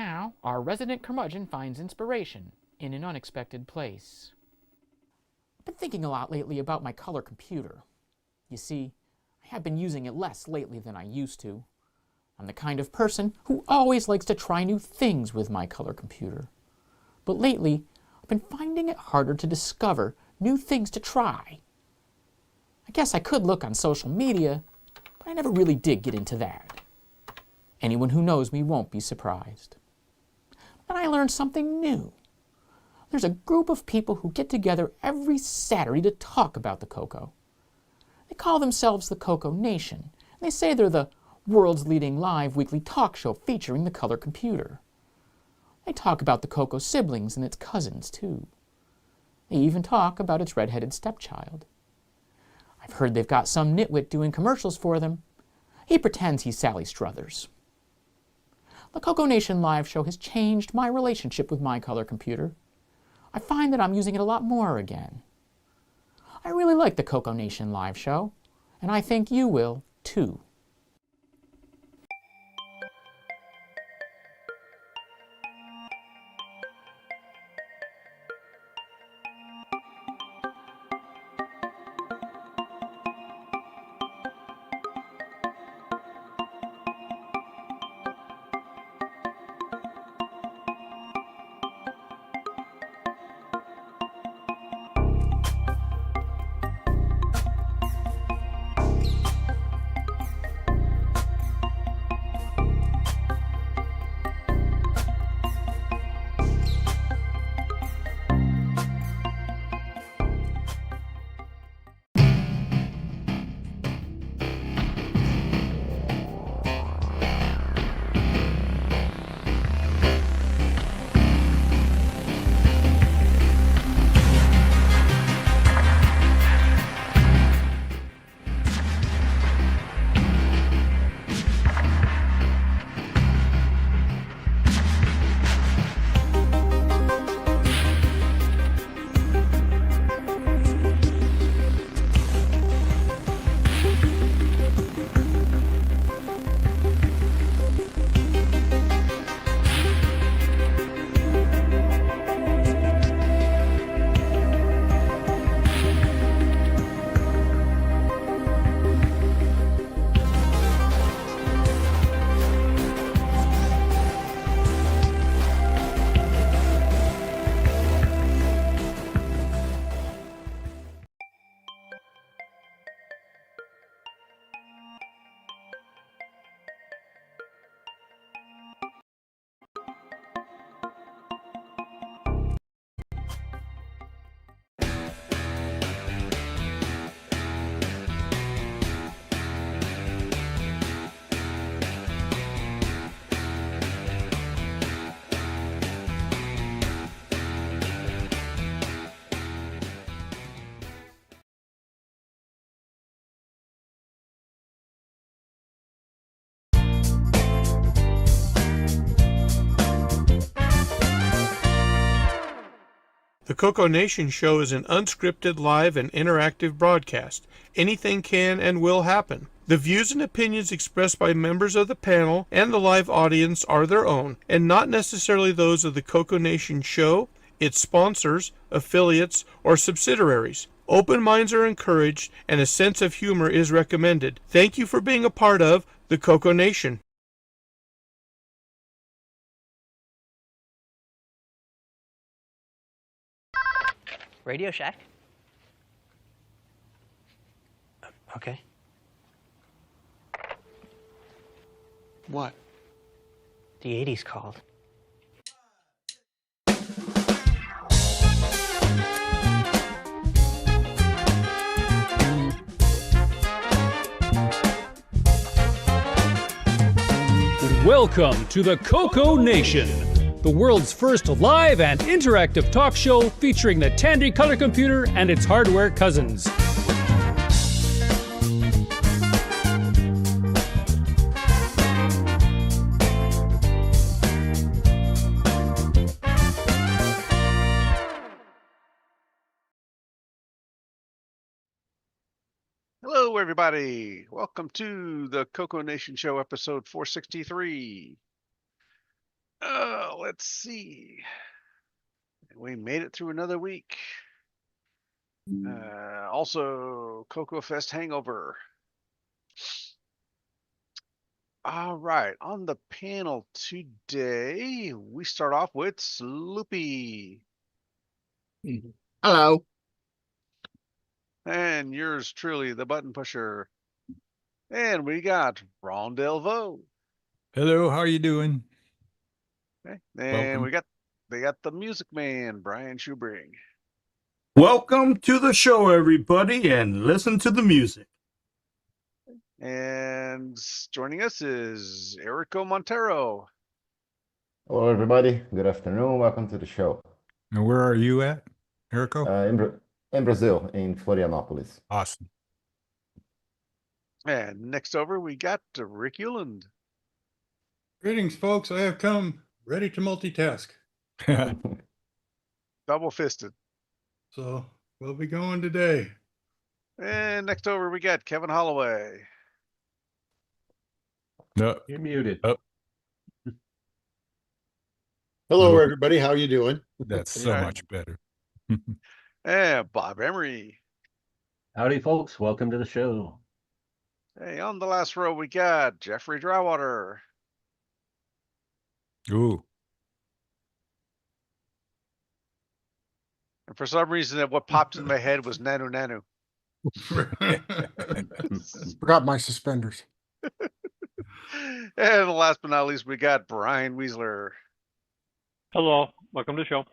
now, our resident curmudgeon finds inspiration in an unexpected place. I've been thinking a lot lately about my color computer. You see, I have been using it less lately than I used to. I'm the kind of person who always likes to try new things with my color computer. But lately, I've been finding it harder to discover new things to try. I guess I could look on social media, but I never really did get into that. Anyone who knows me won't be surprised. Then I learned something new. There's a group of people who get together every Saturday to talk about the Coco. They call themselves the CoCoNation, and they say they're the world's leading live weekly talk show featuring the color computer. They talk about the Coco siblings and its cousins, too. They even talk about its red-headed stepchild. I've heard they've got some nitwit doing commercials for them. He pretends he's Sally Struthers. The CoCoNation live show has changed my relationship with my color computer. I find that I'm using it a lot more again. I really like the CoCoNation live show, and I think you will, too. The CoCoNation show is an unscripted, live, and interactive broadcast. Anything can and will happen. The views and opinions expressed by members of the panel and the live audience are their own, and not necessarily those of the CoCoNation show, its sponsors, affiliates, or subsidiaries. Open minds are encouraged, and a sense of humor is recommended. Thank you for being a part of the CoCoNation. Radio Shack? Okay. What? The 80s called. Welcome to the CoCoNation, the world's first live and interactive talk show featuring the Tandy color computer and its hardware cousins. Hello, everybody. Welcome to the CoCoNation Show, episode 463. Let's see. We made it through another week. Also, Coco Fest hangover. All right, on the panel today, we start off with Sloopy. Hello. And yours truly, the button pusher. And we got Ron Delvaux. Hello, how are you doing? Okay. And they got the music man, Brian Schubring. Welcome to the show, everybody, and listen to the music. And joining us is Erico Monteiro. Hello, everybody. Good afternoon. Welcome to the show. And where are you at, Erico? In Brazil, in Florianopolis. Awesome. And next over, we got Rick Euland. Greetings, folks. I have come ready to multitask. Double fisted. So we'll be going today. And next over, we got Kevin Holloway. No, You're muted. Oh. Hello, everybody. How you doing? That's so Right. much better. And Bob Emery. Howdy, folks. Welcome to the show. Hey, on the last row, we got Jeffrey Drywater. Ooh. And for some reason, what popped in my head was Nanu Nanu. Forgot my suspenders. And last but not least, we got Brian Weasler. Hello, welcome to the show.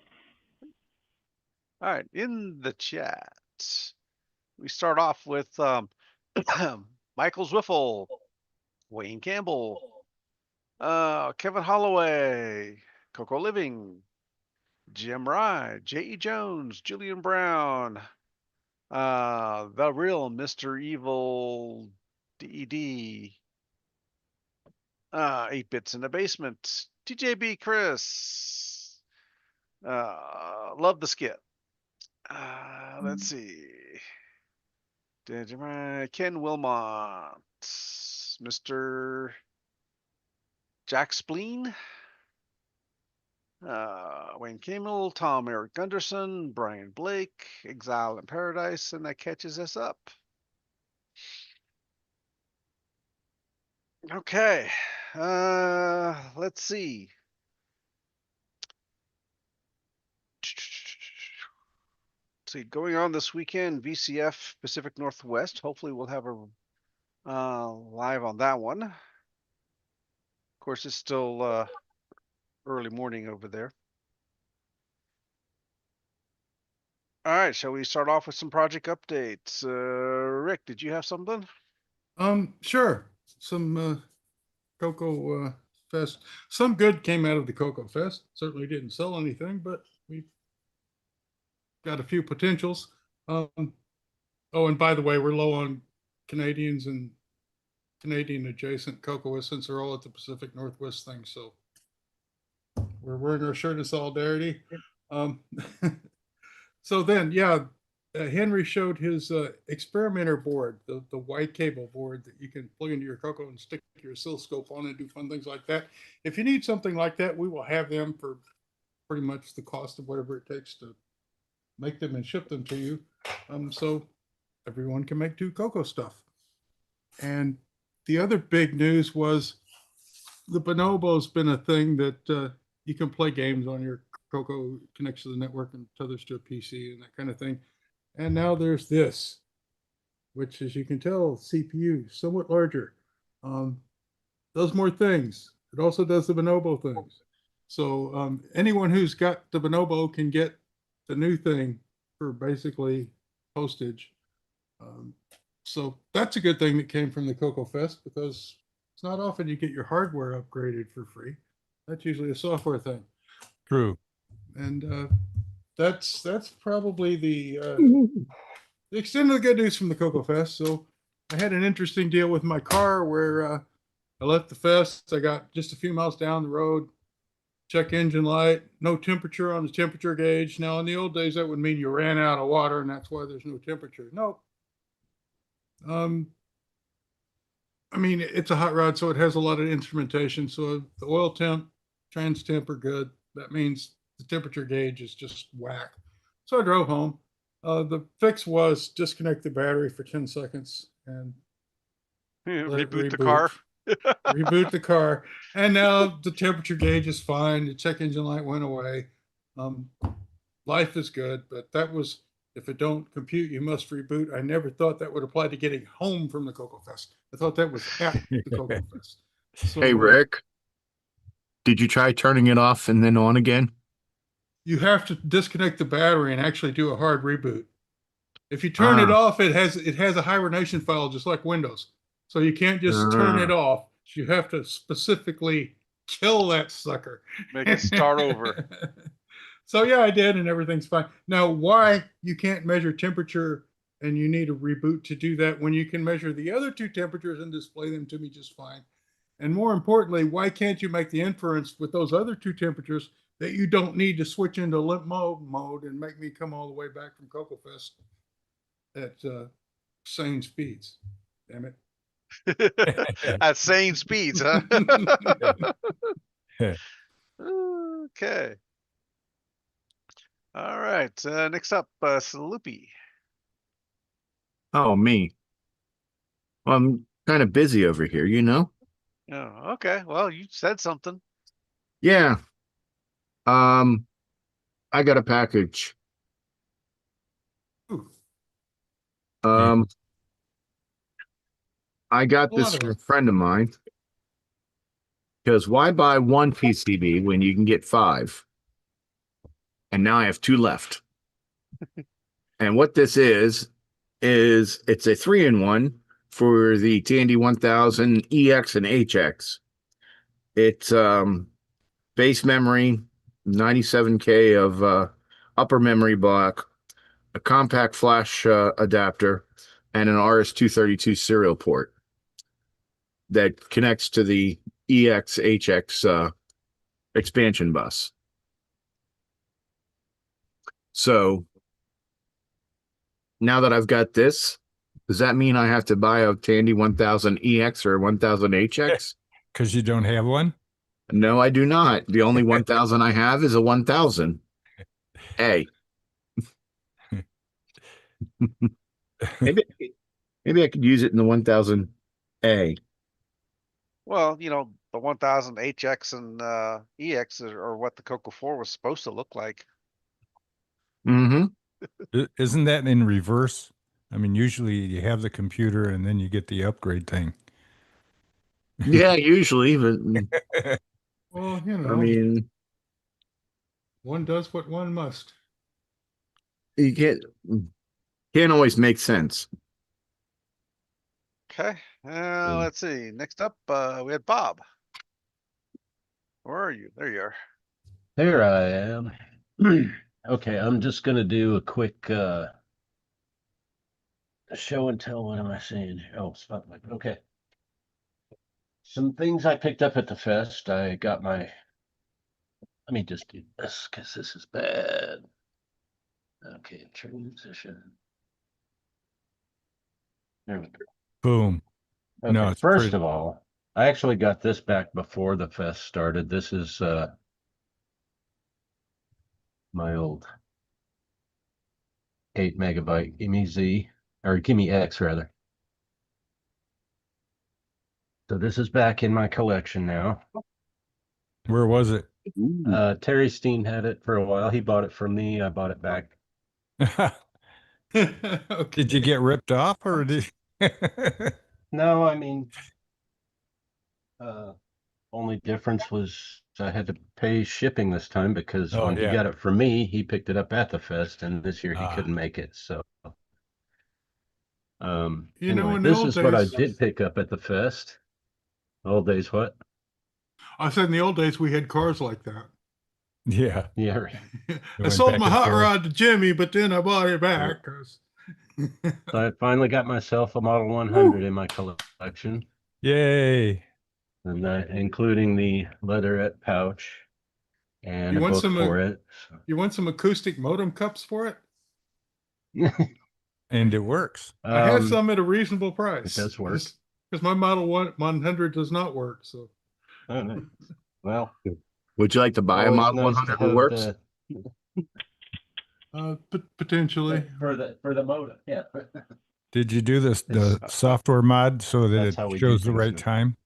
All right, in the chat, we start off with Michael Zwiffle, Wayne Campbell, Kevin Holloway, Coco Living, Jim Rye, J.E. Jones, Julian Brown, the real Mr. Evil DED, 8 Bits in the Basement, TJB Chris, Love the Skit. Let's see. Ken Wilmot, Mr. Jack Spleen, Wayne Camel, Tom Eric Gunderson, Brian Blake, Exile in Paradise, and that catches us up. Okay, let's see. Going on this weekend, VCF Pacific Northwest. Hopefully we'll have a live on that one. Of course, it's still early morning over there. All right, shall we start off with some project updates? Rick, did you have something? Sure. Some Coco Fest. Some good came out of the Coco Fest. Certainly didn't sell anything, but we got a few potentials. Oh, and by the way, we're low on Canadians and Canadian adjacent cocoa since they're all at the Pacific Northwest thing. So we're wearing our shirt of solidarity. So then, yeah, Henry showed his experimenter board, the white cable board that you can plug into your Coco and stick your oscilloscope on and do fun things like that. If you need something like that, we will have them for pretty much the cost of whatever it takes to make them and ship them to you. So everyone can make 2 Coco stuff. And the other big news was the bonobo's been a thing that you can play games on your Coco, connects to the network and tethers to a PC and that kind of thing. And now there's this, which, as you can tell, CPU somewhat larger. Does more things. It also does the bonobo things. So anyone who's got the bonobo can get the new thing for basically postage. So that's a good thing that came from the Coco Fest, because it's not often you get your hardware upgraded for free. That's usually a software thing. True. And that's probably the extent of the good news from the Coco Fest. So I had an interesting deal with my car where I left the fest. I got just a few miles down the road, check engine light, no temperature on the temperature gauge. Now, in the old days, that would mean you ran out of water, and that's why there's no temperature. No. I mean, it's a hot rod, so it has a lot of instrumentation. So the oil temp trans temp are good. That means the temperature gauge is just whack. So I drove home. The fix was disconnect the battery for 10 seconds and reboot the car. Reboot the car. And now the temperature gauge is fine. The check engine light went away. Life is good, but that was, if it don't compute, you must reboot. I never thought that would apply to getting home from the Coco Fest. I thought that was at the Coco Fest. So, hey, Rick, did you try turning it off and then on again? You have to disconnect the battery and actually do a hard reboot. If you turn it off, it has a hibernation file just like Windows. So you can't just turn it off. You have to specifically kill that sucker. Make it start over. So yeah, I did, and everything's fine. Now, why you can't measure temperature and you need a reboot to do that when you can measure the other two temperatures and display them to me just fine? And more importantly, why can't you make the inference with those other two temperatures that you don't need to switch into limp mode and make me come all the way back from Coco Fest at sane speeds? Damn it. At sane speeds, huh? Okay. All right. Next up, Sloopy. Oh, me. Well, I'm kind of busy over here, you know? Oh, okay. Well, you said something. Yeah. I got a package. Ooh. I got this from a friend of mine. Because why buy one PCB when you can get 5? And now I have 2 left. And what this is it's a 3-in-1 for the Tandy 1000 EX and HX. It's base memory, 97K of upper memory block, a compact flash adapter, and an RS-232 serial port that connects to the EX HX expansion bus. So now that I've got this, does that mean I have to buy a Tandy 1000 EX or 1000 HX? Because you don't have one? No, I do not. The only 1000 I have is a 1000 A. maybe I could use it in the 1000 A. Well, you know, the 1000 HX and EX are what the Coco 4 was supposed to look like. Mm-hmm. Isn't that in reverse? I mean, usually you have the computer and then you get the upgrade thing. Yeah, usually, but Well, you know, I mean, one does what one must. you can't always make sense. Okay. Let's see. Next up, we had Bob. Where are you? There you are. There I am. Okay, I'm just going to do a quick show and tell. What am I saying? Oh, spotlight. Okay. Some things I picked up at the fest. I got my, let me just do this because this is bad. Okay, transition. There we go. Boom. Okay, No, it's first pretty... of all, I actually got this back before the fest started. This is my old 8 megabyte Gimme Z, or Gimme X rather. So this is back in my collection now. Where was it? Terry Steen had it for a while. He bought it from me. I bought it back. Okay. Did you get ripped off or did No, I mean, only difference was I had to pay shipping this time because when he got it from me, he picked it up at the fest, and this year he couldn't make it. So, You know, anyway, in the this old is what I days- did pick up at the fest. Old days, what? I said in the old days we had cars like that. Yeah. Yeah. Right. I sold my hot rod to Jimmy, but then I bought it back. So I finally got myself a Model 100 in my collection. Yay. And including the leatherette pouch and You a want book some, for it. You want some acoustic modem cups for it? And it works. I have some at a reasonable price. It does work. Because my Model 100 does not work. So, Oh, no. Well, Would you like to buy a Always Model nice to 100 that have works? Potentially. For the motor, yeah. Did you do this the software mod so that That's it how we do shows the things right now. time?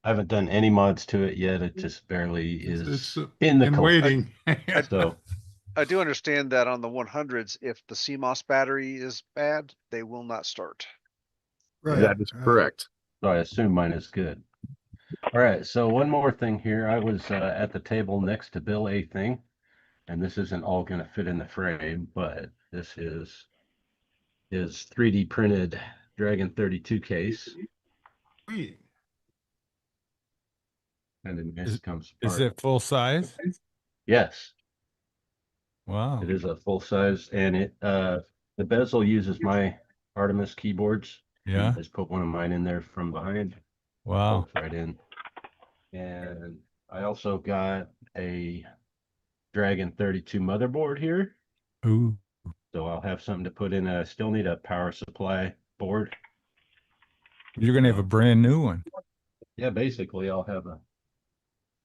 I haven't done any mods to it yet. It just barely is It's in the in code. waiting. So I do understand that on the 100s, if the CMOS battery is bad, they will not start. Right. That is correct. So I assume mine is good. All right, so one more thing here. I was at the table next to Bill A. Thing, and this isn't all going to fit in the frame, but this is his 3D printed Dragon 32 case. Sweet. And then this comes Is apart. it full size? Yes, Wow. it is a full size, and it the bezel uses my Artemis keyboards. Yeah. Just put one of mine in there from behind. Wow. Bolts right in. And I also got a Dragon 32 motherboard here. Ooh. So I'll have something to put in. I still need a power supply board. You're going to have a brand new one. Yeah, basically I'll have a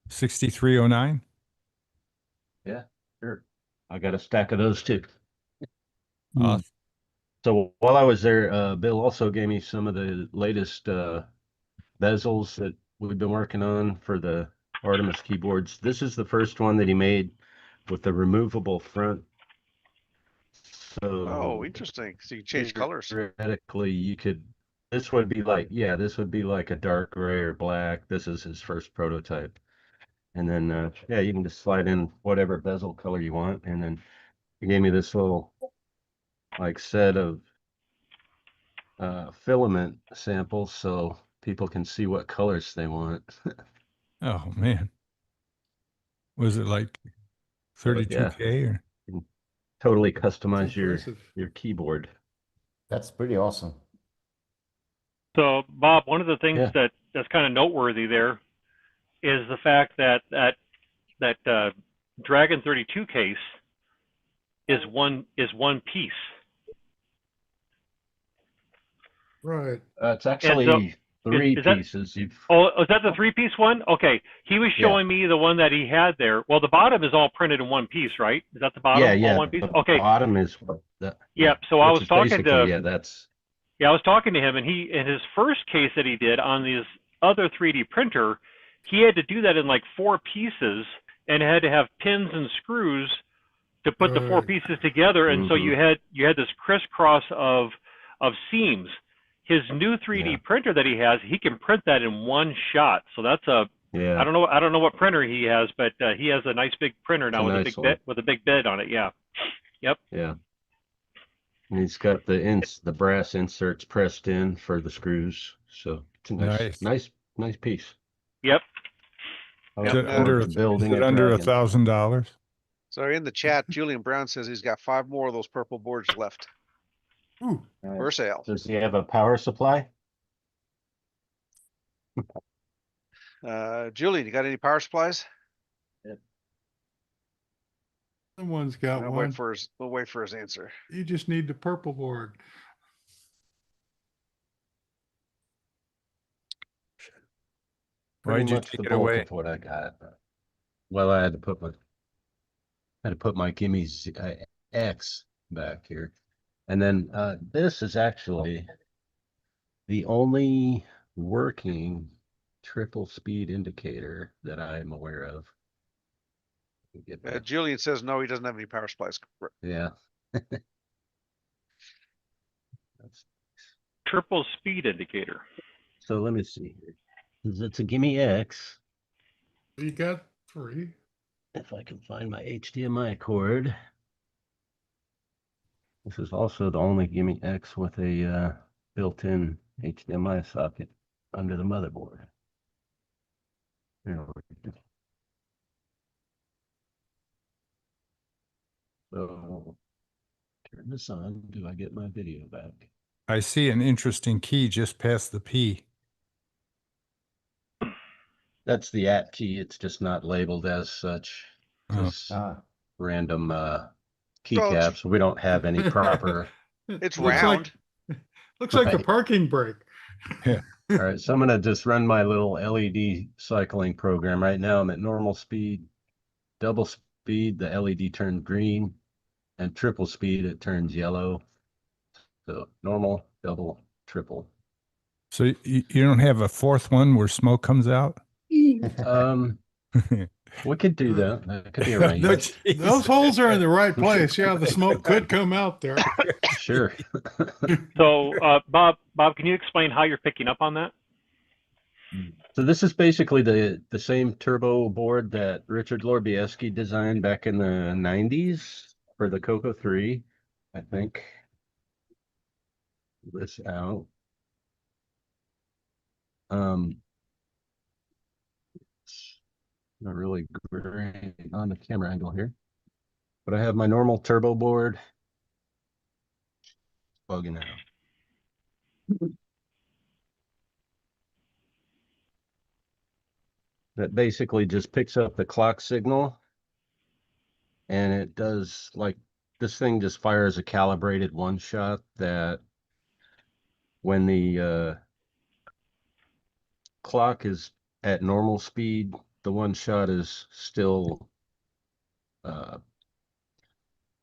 6309? yeah, sure. I got a stack of those too. Awesome. So while I was there, Bill also gave me some of the latest bezels that we've been working on for the Artemis keyboards. This is the first one that he made with the removable front. So Oh, interesting. So you can change colors. theoretically, you could. This would be like, yeah, this would be like a dark gray or black. This is his first prototype. And then, yeah, you can just slide in whatever bezel color you want. And then he gave me this little like set of filament samples so people can see what colors they want. Oh, man. Was it like 32K or? You can totally customize impressive. your keyboard. That's pretty awesome. So, Bob, one of the things Yeah. that's kind of noteworthy there is the fact that Dragon 32 case is one piece. Right. It's actually three is that- pieces. Oh, is that the 3-piece one? Okay. He was showing me the one that he had there. Well, the bottom is all printed in one piece, right? Is that the bottom? Yeah. All one piece? The Okay. bottom is Yep. So I which was is talking basically, to yeah, that's I was talking to him, and he in his first case that he did on this other 3D printer, he had to do that in like 4 pieces, and had to have pins and screws to put the 4 Right. pieces together, and so you had this crisscross of seams. His new 3D printer that he has, he can print that in one shot. So that's I don't know what printer he has, but he has a nice big printer now with a big bed on it. Yeah. Yep. Yeah. And he's got the brass inserts pressed in for the screws. So it's a nice piece. Yep. Is it under $1,000? So in the chat, Julian Brown says he's got 5 more of those purple boards left Ooh. for sale. Does he have a power supply? Julian, you got any power supplies? Someone's got We'll one. wait for his answer. You just need the purple board. Pretty Why'd you much take the it bulk away? of what I got. Well, I had to put my Gimme's X back here. And then this is actually the only working triple speed indicator that I am aware of. Julian says no, he doesn't have any power supplies. Yeah. Triple speed indicator. So let me see here. It's a Gimme X. You got 3. If I can find my HDMI cord. This is also the only Gimme X with a built-in HDMI socket under the motherboard. There we go. So turn this on. Do I get my video back? I see an interesting key just past the P. That's the @ key. It's just not labeled as such. Just random keycaps. We don't have any proper. It's Looks round. Looks like a parking brake. Yeah. All right, so I'm gonna just run my little LED cycling program. Right now I'm at normal speed, double speed, the LED turns green, and triple speed, it turns yellow. So normal, double, triple. So you don't have a fourth one where smoke comes out? We could do that. That could be arranged. Those holes are in the right place. Yeah, the smoke could come out there. Sure. So, Bob, can you explain how you're picking up on that? So this is basically the same turbo board that Richard Lorbieski designed back in the 90s for the CoCo 3, I think. This out. Not really great on the camera angle here, but I have my normal turbo board. Bugging out. That basically just picks up the clock signal, and it does, like, this thing just fires a calibrated one shot that when the clock is at normal speed, the one shot is still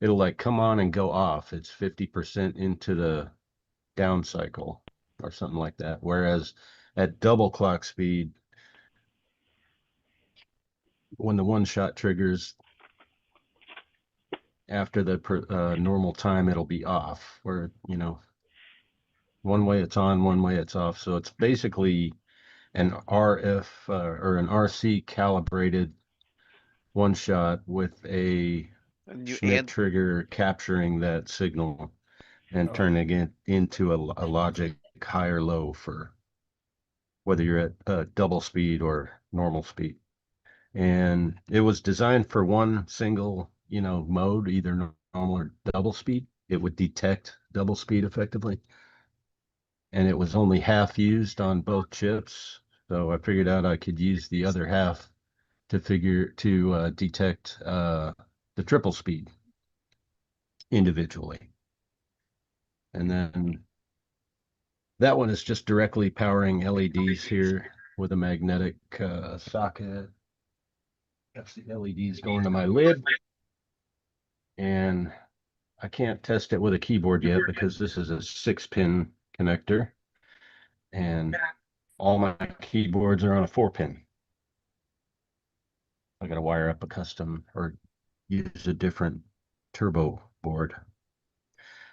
it'll like come on and go off. It's 50% into the down cycle or something like that. Whereas at double clock speed, when the one shot triggers, after the normal time, it'll be off, where, you know, one way it's on, one way it's off. So it's basically an RF or an RC calibrated one shot with a Schmidt trigger capturing that signal and turning it into a logic high or low for whether you're at double speed or normal speed. And it was designed for one single, you know, mode, either normal or double speed. It would detect double speed effectively. And it was only half used on both chips. So I figured out I could use the other half to detect the triple speed individually. And then that one is just directly powering LEDs here with a magnetic socket. That's the LEDs going to my lid. And I can't test it with a keyboard yet because this is a 6-pin connector. And all my keyboards are on a 4-pin. I got to wire up a custom or use a different turbo board.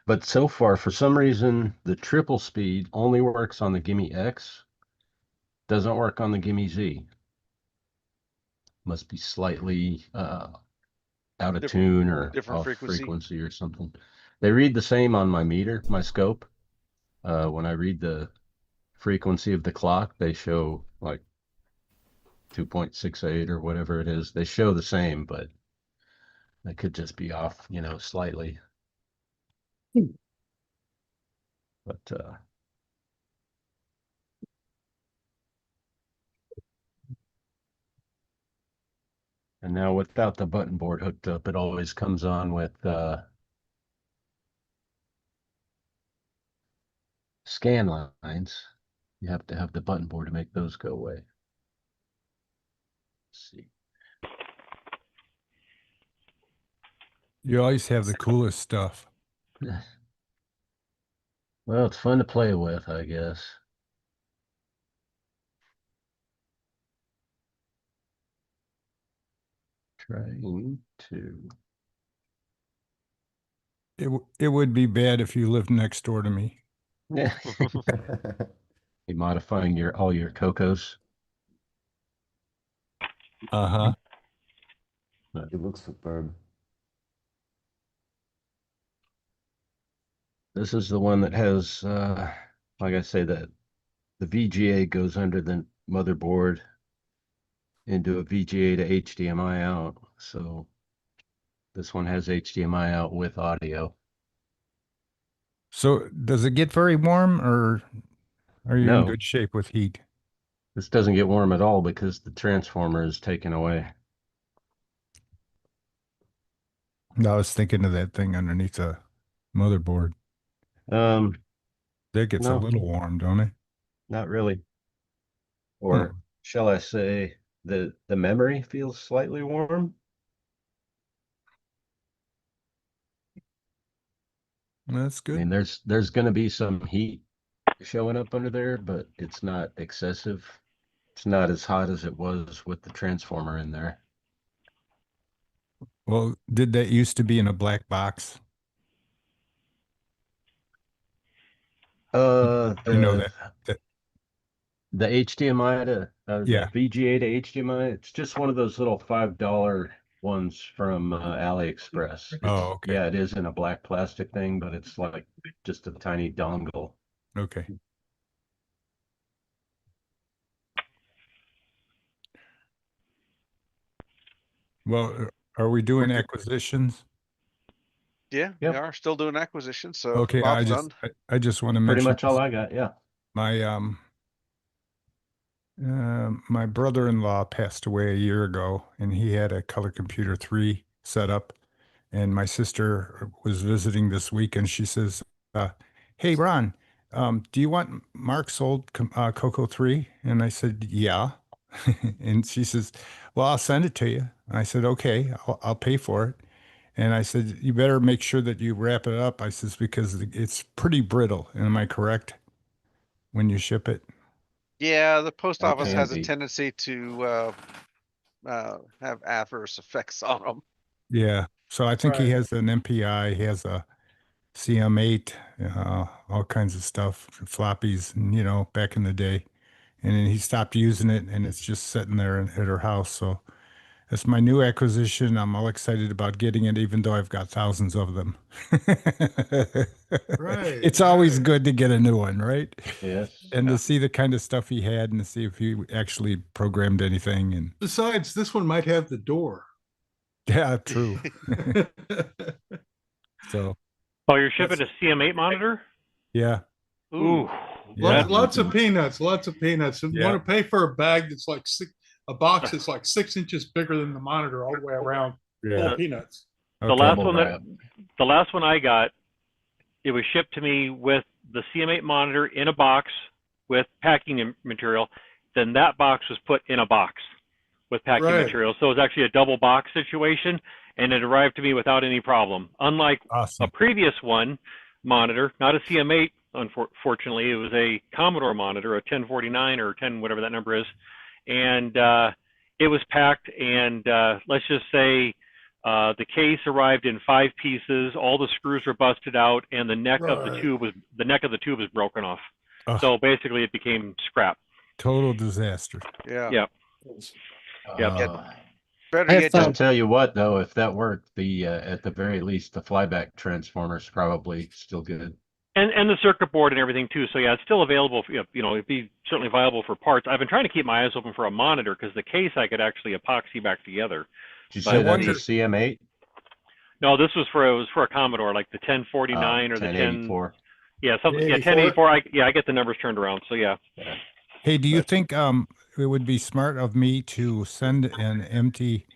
But so far, for some reason, the triple speed only works on the Gimme X, doesn't work on the Gimme Z. Must be slightly out of tune or off frequency or something. They read the same on my meter, my scope. When I read the frequency of the clock, they show like 2.68 or whatever it is. They show the same, but they could just be off, you know, slightly. But and now without the button board hooked up, it always comes on with scan lines. You have to have the button board to make those go away. Let's see. You always have the coolest stuff. Well, it's fun to play with, I guess. Trying to. It would be bad if you lived next door to me. Yeah. Be modifying all your CoCos. Uh-huh. It looks superb. This is the one that has, like I say, that the VGA goes under the motherboard into a VGA to HDMI out. So this one has HDMI out with audio. So does it get very warm, or are you in good shape with heat? This doesn't get warm at all because the transformer is taken away. I was thinking of that thing underneath the motherboard. That gets a little warm, don't it? not really. Or shall I say the memory feels slightly warm? That's good. I mean, there's going to be some heat showing up under there, but it's not excessive. It's not as hot as it was with the transformer in there. Well, did that used to be in a black box? The that the HDMI to yeah. the VGA to HDMI, it's just one of those little $5 ones from AliExpress. Oh, okay. Yeah, it is in a black plastic thing, but it's like just a tiny dongle. Okay. Well, are we doing acquisitions? Yeah, we are still doing acquisitions. So Okay, Bob's done. I just want to Pretty mention much all I got. Yeah. My brother-in-law passed away a year ago, and he had a Color Computer 3 set up. And my sister was visiting this week, and she says, "Hey, Ron, do you want Mark's old Coco 3?" And I said, "Yeah." And she says, "Well, I'll send it to you." And I said, "Okay, I'll pay for it." And I said, "You better make sure that you wrap it up." I says, "Because it's pretty brittle." Am I correct? When you ship it? Yeah, the post office has a tendency to have adverse effects on them. Yeah. So I think he has an MPI, he has a CM8, all kinds of stuff, floppies, and, back in the day. And then he stopped using it, and it's just sitting there at her house. So that's my new acquisition. I'm all excited about getting it, even though I've got thousands of them. Right. It's always good to get a new one, right? Yes. And to see the kind of stuff he had and to see if he actually programmed anything. And Besides, this one might have the door. yeah, true. So. Oh, you're shipping a CM8 monitor? Yeah. Ooh. Lots of peanuts. Lots of peanuts. And you want to pay for a bag that's like a box that's like 6 inches bigger than the monitor all the way around. Full of peanuts. The last one I got, it was shipped to me with the CM8 monitor in a box with packing material. Then that box was put in a box with packing material. So it was actually a double box situation, and it arrived to me without any problem. Unlike a previous monitor, not a CM8, unfortunately, it was a Commodore monitor, a 1049 or 10, whatever that number is. And it was packed, and let's just say the case arrived in 5 pieces. All the screws were busted out, and the neck of the tube was broken off. So basically, it became scrap. Total disaster. Yeah. Yeah. I'll tell you what, though, if that worked, at the very least, the flyback transformer is probably still good. And the circuit board and everything too. So yeah, it's still available. It'd be certainly viable for parts. I've been trying to keep my eyes open for a monitor because the case I could actually epoxy back together. Did you say that's a CM8? No, this was for a Commodore, like the 1049 or the 1084. Yeah, something. Yeah, 1084. I get the numbers turned around. So yeah. Hey, do you think it would be smart of me to send an empty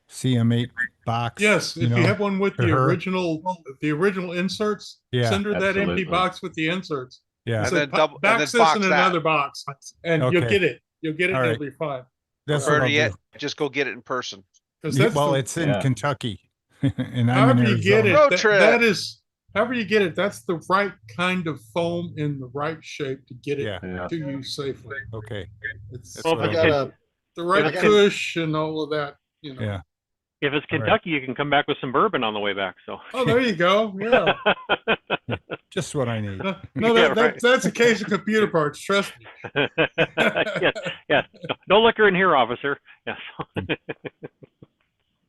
CM8 box? Yes, if you have one with the original inserts, send her that empty box with the inserts. Yeah, and then box this in another box, and you'll get it. You'll get it. And it'll be fine. That's what I'll do. Just go get it in person. Well, it's in Kentucky, and I'm however in you get it, Road trip. that is. However you get it, that's the right kind of foam in the right shape to get it to you safely. Okay. It's the right cush and all of that, Yeah. If it's Kentucky, you can come back with some bourbon on the way back. So. Oh, there you go. Yeah. Just what I need. No, that's a case of computer parts. Trust me. Yeah. No liquor in here, officer. Yes.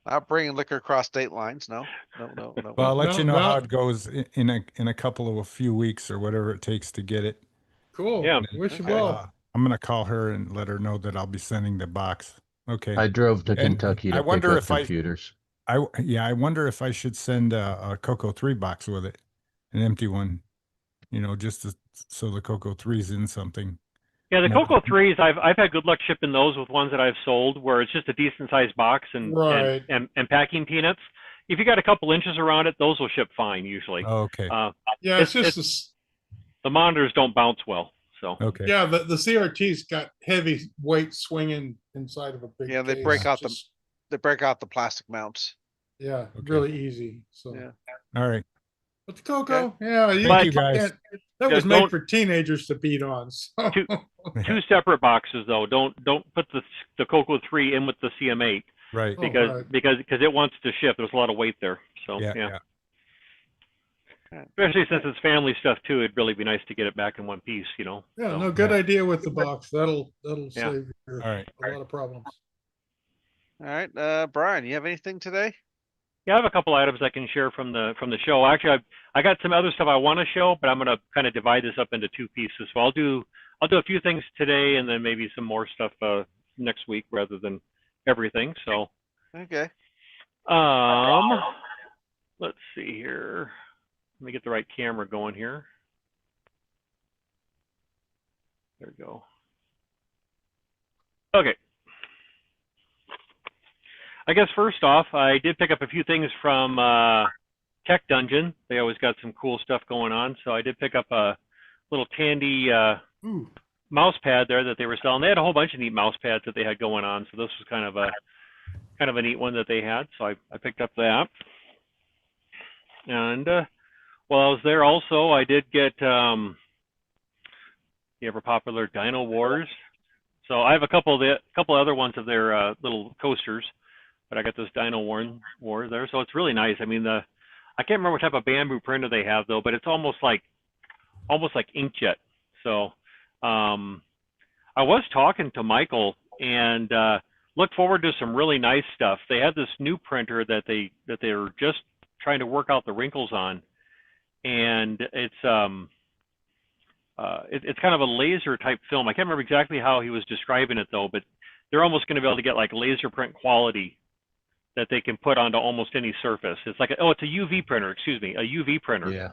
Not bringing liquor across state lines. No. Well, I'll let you know how it goes in a few weeks or whatever it takes to get it. Cool. Yeah. Wish you well. I'm gonna call her and let her know that I'll be sending the box. Okay. I drove to Kentucky to pick up computers. I wonder if I should send a Coco 3 box with it, an empty one, just so the Coco 3's in something. Yeah, the Coco 3s, I've had good luck shipping those with ones that I've sold where it's just a decent sized box and packing peanuts. If you got a couple inches around it, those will ship fine usually. Oh, okay. Yeah, it's just the monitors don't bounce well. So Okay. Yeah, the CRT's got heavy weight swinging inside of a big. Yeah, they case. break out Just- the plastic mounts. Yeah, Okay. really easy. So. Yeah. All right. But the Coco, Okay. yeah, Thank you, guys. that Yeah, was made don't- for teenagers to beat on. So. two separate boxes though. Don't put the Coco 3 in with the CM8 Right. Oh, because right. because it wants to shift. There's a lot of weight there. So Yeah. yeah. Yeah. Especially since it's family stuff too, it'd really be nice to get it back in one piece, you know. Yeah, So, no, good Yeah. idea with the box. That'll Yeah. save you All right. a lot of problems. All right, Brian, you have anything today? Yeah, I have a couple items I can share from the show. Actually, I got some other stuff I want to show, but I'm going to kind of divide this up into two pieces. So I'll do a few things today, and then maybe some more stuff next week rather than everything. So Okay. let's see here. Let me get the right camera going here. There we go. Okay. I guess first off, I did pick up a few things from Tech Dungeon. They always got some cool stuff going on. So I did pick up a little Tandy mouse pad there that they were selling. They had a whole bunch of neat mouse pads that they had going on. So this was kind of a neat one that they had. So I picked up that. And while I was there also, I did get the ever popular Dino Wars. So I have a couple other ones of their little coasters, but I got this Dino War there. So it's really nice. I mean, I can't remember what type of bamboo printer they have though, but it's almost like inkjet. So I was talking to Michael and look forward to some really nice stuff. They had this new printer that they were just trying to work out the wrinkles on, and it's kind of a laser type film. I can't remember exactly how he was describing it though, but they're almost going to be able to get like laser print quality that they can put onto almost any surface. It's like it's a UV printer, excuse me, a UV printer. Yeah.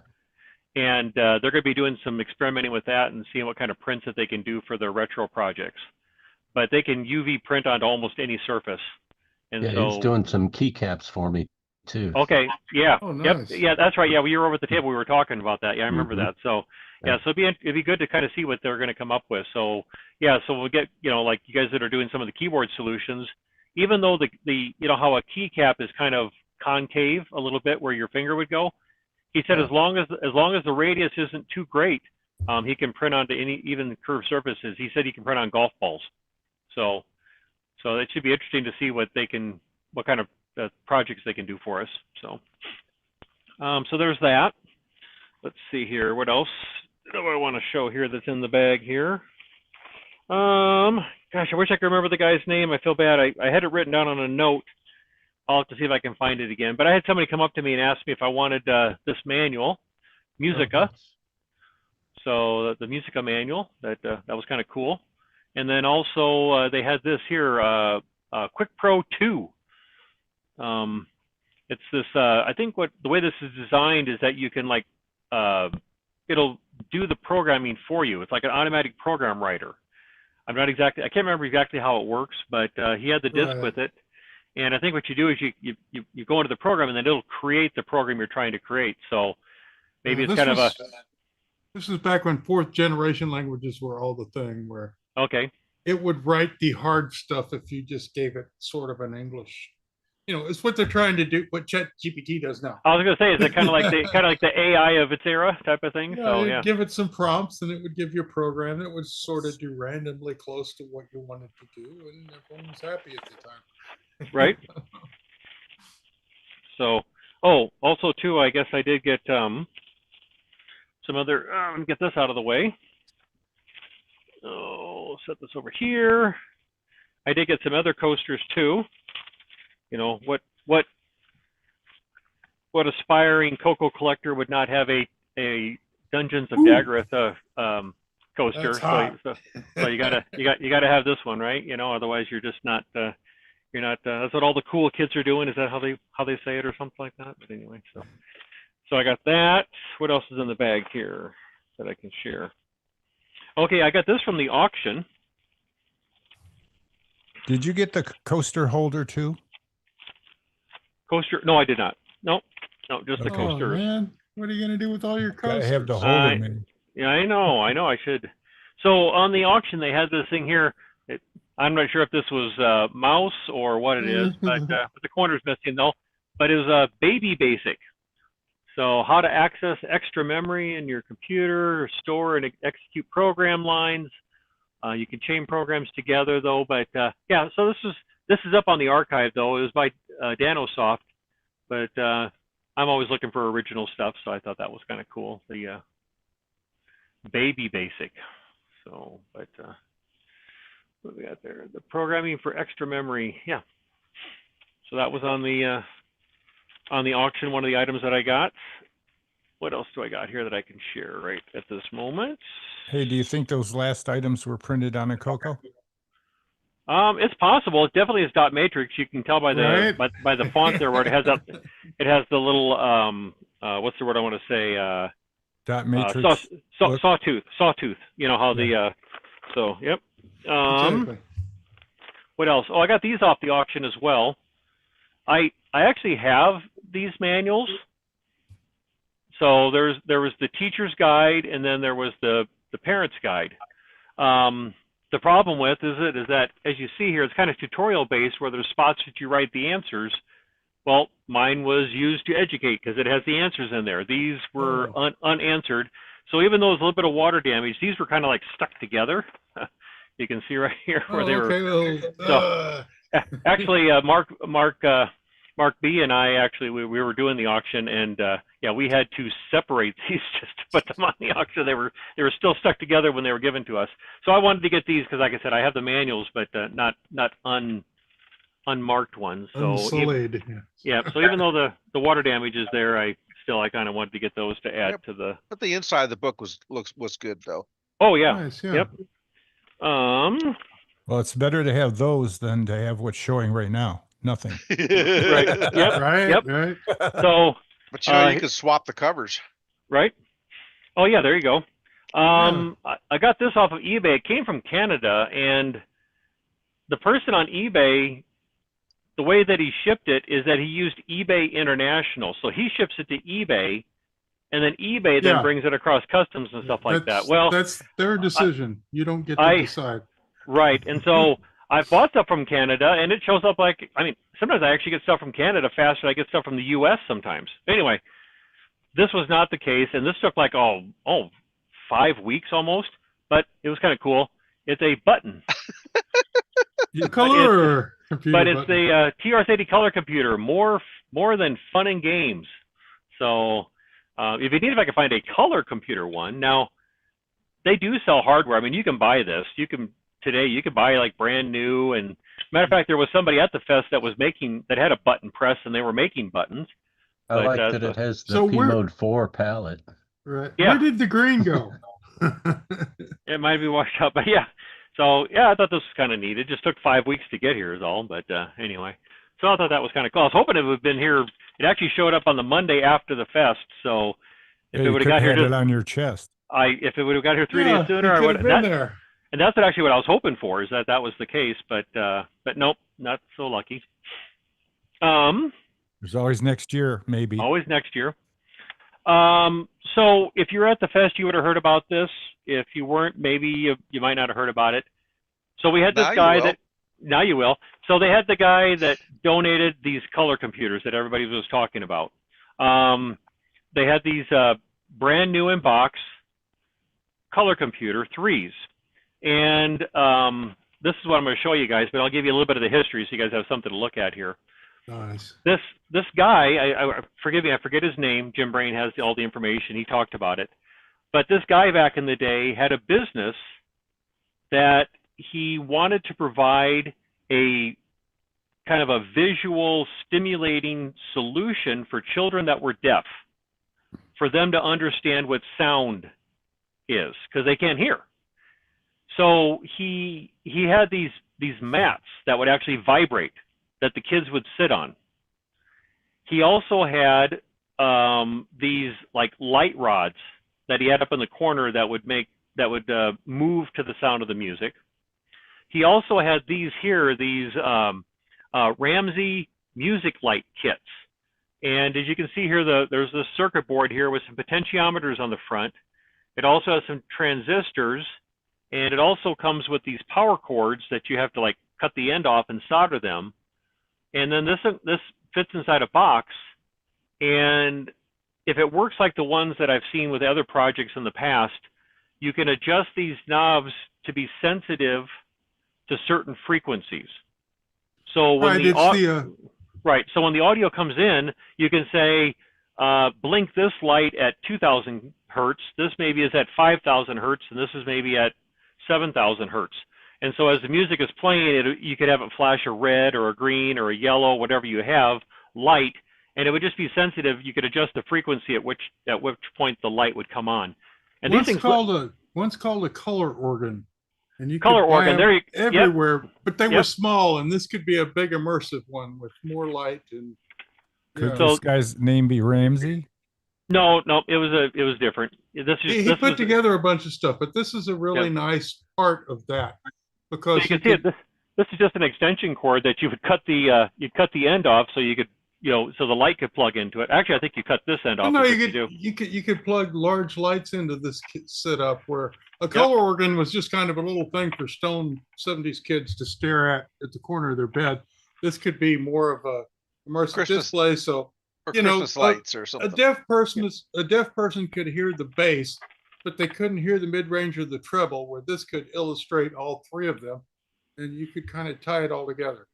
And they're going to be doing some experimenting with that and seeing what kind of prints that they can do for their retro projects. But they can UV print onto almost any surface. And Yeah, so he's doing some keycaps for me too. okay, yeah, Oh, yep, nice. yeah, that's right. Yeah, we were over at the table. We were talking about that. Yeah, I remember Mhm. that. So yeah, so it'd be good to kind of see what they're going to come up with. So yeah, so we'll get like you guys that are doing some of the keyboard solutions. Even though the how a keycap is kind of concave a little bit where your finger would go, he said as long as the radius isn't too great, he can print onto any even curved surfaces. He said he can print on golf balls. So it should be interesting to see what kind of projects they can do for us. So there's that. Let's see here. What else do I want to show here that's in the bag here? Gosh, I wish I could remember the guy's name. I feel bad. I had it written down on a note. I'll have to see if I can find it again. But I had somebody come up to me and ask me if I wanted this manual, Musica. So the Musica manual, that was kind of cool. And then also they had this here, QUIKPRO+II. It's this. I think the way this is designed is that you can it'll do the programming for you. It's like an automatic program writer. I can't remember exactly how it works, but he had the disk Right. with it. And I think what you do is you go into the program and then it'll create the program you're trying to create. So maybe it's kind of a. This is back when fourth generation languages were all the thing, where Okay. it would write the hard stuff if you just gave it sort of an English. It's what they're trying to do, what ChatGPT does now. I was going to say, is it kind of like the AI of its era type of thing? Yeah, So you'd yeah. give it some prompts and it would give you a program that would sort of do randomly close to what you wanted to do, and everyone was happy at the time. Right. So, also too, I guess I did get some other. Let me get this out of the way. I'll set this over here. I did get some other coasters too. What aspiring Coco collector would not have a Dungeons of Daggerath coaster? That's hot. So you gotta have this one, right? Otherwise you're just not. You're not. That's what all the cool kids are doing. Is that how they say it or something like that? But anyway, so I got that. What else is in the bag here that I can share? Okay, I got this from the auction. Did you get the coaster holder too? Coaster? No, I did not. No, just the Oh, coasters. man. What are you going to do with all your Gotta coasters? have the holder, man. Yeah, I know. I should. So on the auction, they had this thing here. I'm not sure if this was mouse or what it is, but the corner's missing though. But it was baby basic. So how to access extra memory in your computer, store and execute program lines. You can chain programs together though, but yeah. So this is up on the archive though. It was by Danosoft, but I'm always looking for original stuff, so I thought that was kind of cool. The baby basic. So, but what do we got there? The programming for extra memory. Yeah. So that was on the auction. One of the items that I got. What else do I got here that I can share right at this moment? Hey, do you think those last items were printed on a CoCo? It's possible. It definitely is dot matrix. You can tell by the by the font there where it has that. It has the little what's the word I want to say? Dot matrix. Sawtooth. You know how the so yep. Exactly. What else? Oh, I got these off the auction as well. I actually have these manuals. So there was the teacher's guide, and then there was the parent's guide. The problem with is that as you see here, it's kind of tutorial based where there's spots that you write the answers. Well, mine was used to educate because it has the answers in there. These were unanswered. So even though there's a little bit of water damage, these were kind of like stuck together. You can see right here where they were. So actually, Mark B and I actually we were doing the auction, and yeah, we had to separate these just to put them on the auction. They were still stuck together when they were given to us. So I wanted to get these because, like I said, I have the manuals, but not unmarked ones. So Unsullied. Yeah. So even though the water damage is there, I kind of wanted to get those to add to the. But the inside of the book was good though. Oh yeah. Nice, yeah. Yep. Well, it's better to have those than to have what's showing right now. Nothing. Right. Yep. Right. Yep. Right. So. But you know, you can swap the covers. Right. Oh yeah, there you go. I got this off of eBay. It came from Canada, and the person on eBay, the way that he shipped it is that he used eBay International. So he ships it to eBay, and then eBay then brings it across customs and stuff like that. Well, that's their decision. You don't get to decide. Right. And so I bought stuff from Canada, and it shows up like, I mean, sometimes I actually get stuff from Canada faster than I get stuff from the U.S. sometimes. Anyway, this was not the case, and this took like 5 weeks almost, but it was kind of cool. It's a button. Color computer. But it's the TR-80 color computer, more than fun and games. So if you need, if I can find a color computer one. Now, they do sell hardware. I mean, you can buy this. You can buy like brand new. And matter of fact, there was somebody at the fest that had a button press, and they were making buttons. I like that it has the P-Mode 4 palette. Right. Yeah. Where did the green go? It might be washed out, but yeah. So yeah, I thought this was kind of neat. It just took 5 weeks to get here is all, but anyway. So I thought that was kind of cool. I was hoping it would have been here. It actually showed up on the Monday after the fest. So if it would have got here, it on your chest. If it would have got here 3 days sooner, I would have been there. And that's actually what I was hoping for, is that was the case, but nope, not so lucky. There's always next year, maybe. Always next year. So if you're at the fest, you would have heard about this. If you weren't, maybe you might not have heard about it. So we had this guy that, now you will. So they had the guy that donated these color computers that everybody was talking about. They had these brand new in box color computer 3s. And this is what I'm going to show you guys, but I'll give you a little bit of the history so you guys have something to look at here. Nice. This guy, forgive me, I forget his name. Jim Brain has all the information. He talked about it. But this guy back in the day had a business that he wanted to provide a kind of a visual stimulating solution for children that were deaf, for them to understand what sound is, because they can't hear. So he had these mats that would actually vibrate, that the kids would sit on. He also had these like light rods that he had up in the corner that would move to the sound of the music. He also had these Ramsey music light kits. And as you can see here, there's a circuit board here with some potentiometers on the front. It also has some transistors and it also comes with these power cords that you have to like cut the end off and solder them. And then this fits inside a box, and if it works like the ones that I've seen with other projects in the past, you can adjust these knobs to be sensitive to certain frequencies. So when right, so when the audio comes in, you can say, blink this light at 2,000 hertz. This maybe is at 5,000 hertz, and this is maybe at 7,000 hertz. And so as the music is playing, you could have it flash a red or a green or a yellow, whatever you have, light, and it would just be sensitive. You could adjust the frequency at which point the light would come on. And One's these things called a color organ, and you color could buy organ them there everywhere. But they were Yep. small, and this could be a big immersive one with more light. And Could So- this guy's name be Ramsey? No, it was different. This is he put together a bunch of stuff, but this is a really nice part of that because So you can see it. This is just an extension cord that you would cut the end off so you could, so the light could plug into it. Actually, I think you cut this end off. No, is what you could plug large lights into this setup where a color organ was just kind of a little thing for stone 70s kids to stare at the corner of their bed. This could be more of a immersive display. So or Christmas lights or something. A deaf person could hear the bass, but they couldn't hear the mid-range or the treble, where this could illustrate all three of them, and you could kind of tie it all together.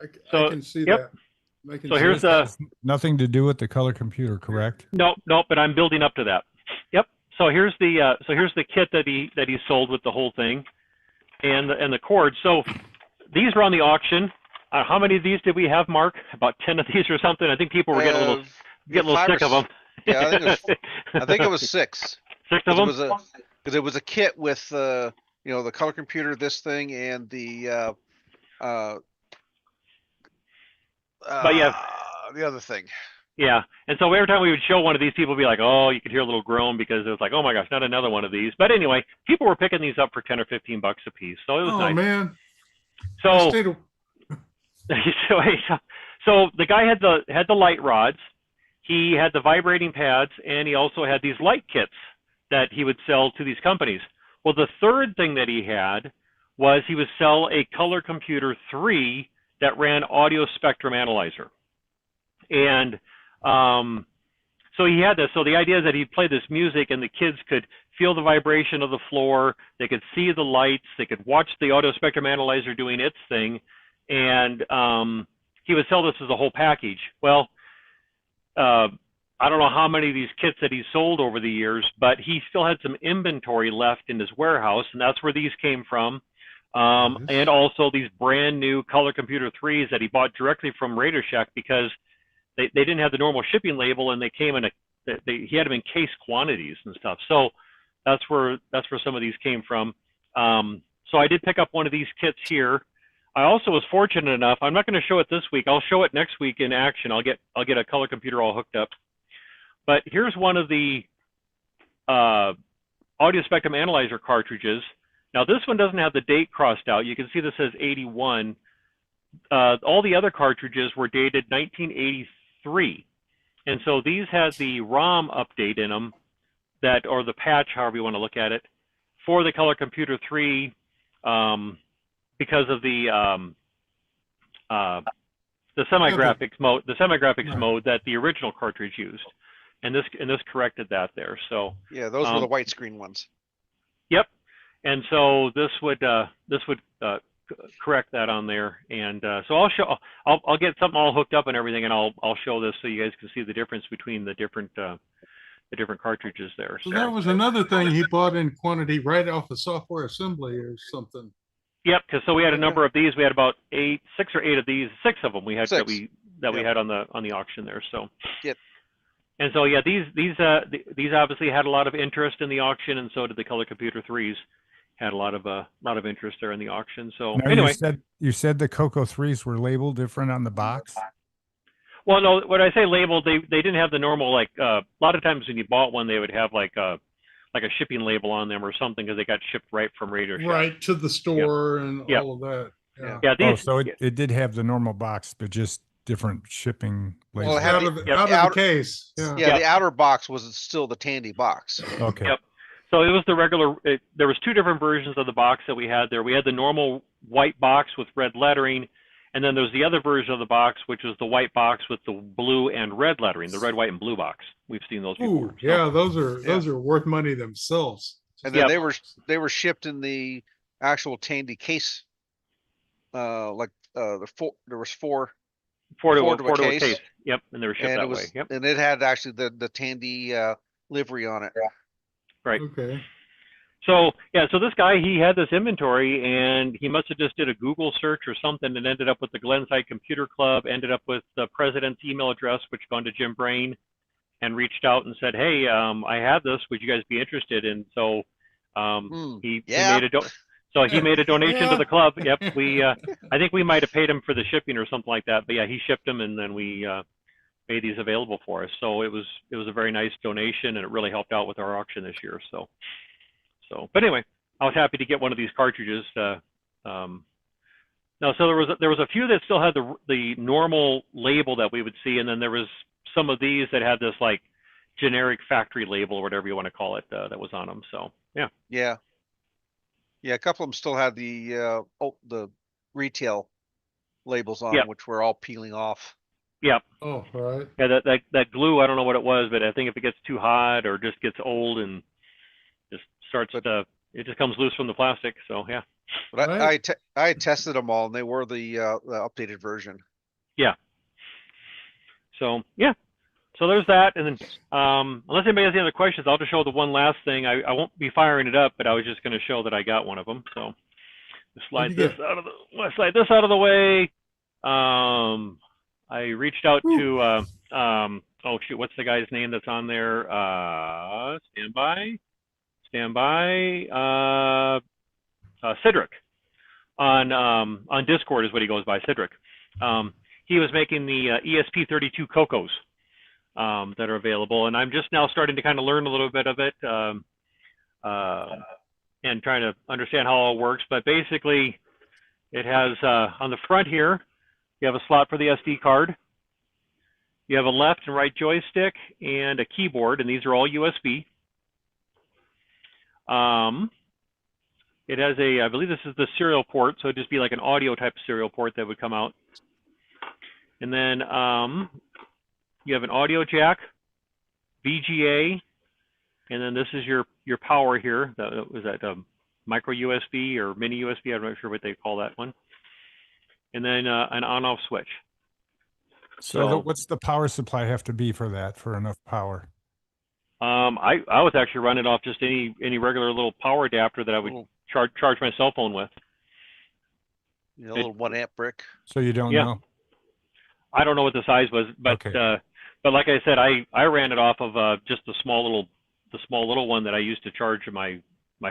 I can see that. So here's nothing to do with the color computer, correct? No, but I'm building up to that. Yep. So here's the kit that he sold with the whole thing, and the cord. So these were on the auction. How many of these did we have, Mark? About 10 of these or something. I think people were getting a little sick of them. Yeah, I think it was 6. 6 of them. Because it was a kit with the color computer, this thing, and the the other thing. Yeah, and so every time we would show one of these, people would be like, "Oh," you could hear a little groan because it was like, "Oh my gosh, not another one of these." But anyway, people were picking these up for 10 or 15 bucks a piece, so it was nice. Oh man! So the guy had the light rods, he had the vibrating pads, and he also had these light kits that he would sell to these companies. Well, the third thing that he had was he would sell a Color Computer 3 that ran audio spectrum analyzer. And so he had this. So the idea is that he'd play this music and the kids could feel the vibration of the floor, they could see the lights, they could watch the audio spectrum analyzer doing its thing, and he would sell this as a whole package. Well, I don't know how many of these kits that he sold over the years, but he still had some inventory left in his warehouse, and that's where these came from. And also these brand new Color Computer 3s that he bought directly from Radio Shack because they didn't have the normal shipping label, and they came in he had them in case quantities and stuff. So that's where some of these came from. So I did pick up one of these kits here. I also was fortunate enough. I'm not going to show it this week. I'll show it next week in action. I'll get a color computer all hooked up. But here's one of the audio spectrum analyzer cartridges. Now this one doesn't have the date crossed out. You can see this says 81. All the other cartridges were dated 1983, and so these had the ROM update in them, or the patch, however you want to look at it, for the Color Computer 3, because of the semi-graphics mode, mode that the original cartridge used, and this corrected that there. So yeah, those were the widescreen ones. Yep, and so this would correct that on there, and so I'll get something all hooked up and everything, and I'll show this so you guys can see the difference between the different cartridges there. So that was another thing he bought in quantity right off of software assembly or something. Yep, because so we had a number of these. We had about 6 or 8 of these. 6 of them we had that we had on the auction there. So yep. And so yeah, these obviously had a lot of interest in the auction, and so did the Color Computer 3s. Had a lot of interest there in the auction. So now, anyway, you said the CoCo 3s were labeled different on the box. Well, no, when I say labeled, they didn't have the normal, like a lot of times when you bought one, they would have like a shipping label on them or something because they got shipped right from Radio Shack. Right to the store and all of that. Yeah. So it did have the normal box, but just different shipping labels. Well, out of the case. Yeah, the outer box was still the Tandy box. Okay. Yep. So it was the regular. There was two different versions of the box that we had there. We had the normal white box with red lettering, and then there's the other version of the box, which was the white box with the blue and red lettering, the red, white, and blue box. We've seen those before. Ooh, yeah, those are worth money themselves. And then they were shipped in the actual Tandy case. There was four to a case. Yep, and they were shipped that way. Yep. And it had actually the Tandy livery on it. Right. Okay. So so this guy, he had this inventory, and he must have just did a Google search or something, and ended up with the Glenside Computer Club, ended up with the president's email address, which gone to Jim Brain, and reached out and said, "Hey, I have this. Would you guys be interested?" And so he made a donation to the club. Yep. I think we might have paid him for the shipping or something like that. But yeah, he shipped them, and then we made these available for us. So it was a very nice donation, and it really helped out with our auction this year. So but anyway, I was happy to get one of these cartridges. So there was a few that still had the normal label that we would see, and then there was some of these that had this like generic factory label or whatever you want to call it that was on them. So yeah. A couple of them still had the retail labels on them, which were all peeling off. Yep. Oh, right. Yeah, that glue, I don't know what it was, but I think if it gets too hot or just gets old and just starts to, it just comes loose from the plastic. So yeah. But I tested them all, and they were the updated version. Yeah. So yeah. So there's that, and then unless anybody has any other questions, I'll just show the one last thing. I won't be firing it up, but I was just going to show that I got one of them. So slide this out of the way. I reached out to oh shoot, what's the guy's name that's on there? Stand by. Cedric on Discord is what he goes by, Cedric. He was making the ESP32 CoCos that are available, and I'm just now starting to kind of learn a little bit of it and trying to understand how it all works. But basically, it has on the front here, you have a slot for the SD card. You have a left and right joystick and a keyboard, and these are all USB. It has I believe this is the serial port, so it'd just be like an audio type of serial port that would come out. And then you have an audio jack, VGA, and then this is your power here. Was that micro USB or mini USB? I'm not sure what they call that one. And then an on-off switch. So what's the power supply have to be for that, for enough power? I was actually running off just any regular little power adapter that I would charge my cell phone with. A little 1 amp brick. So you don't know? I don't know what the size was, but okay. But like I said, I ran it off of just the small little one that I used to charge my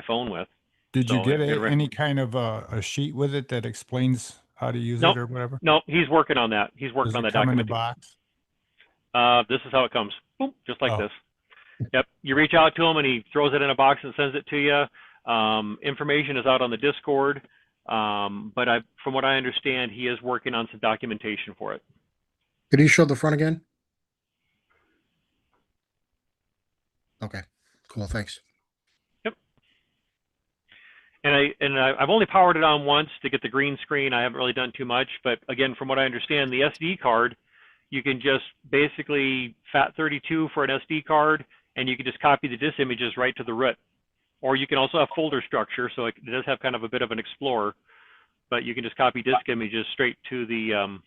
phone with. Did you get any kind of a sheet with it that explains how to use it or whatever? No, he's working on that. He's working on that document. Does it come in a box? This is how it comes. Boom, just like this. Yep. You reach out to him, and he throws it in a box and sends it to you. Information is out on the Discord, but from what I understand, he is working on some documentation for it. Could you show the front again? Okay, cool, thanks. Yep. And I've only powered it on once to get the green screen. I haven't really done too much, but again, from what I understand, the SD card, you can just basically FAT32 for an SD card, and you can just copy the disk images right to the root. Or you can also have folder structure, so it does have kind of a bit of an explorer, but you can just copy disk images straight to the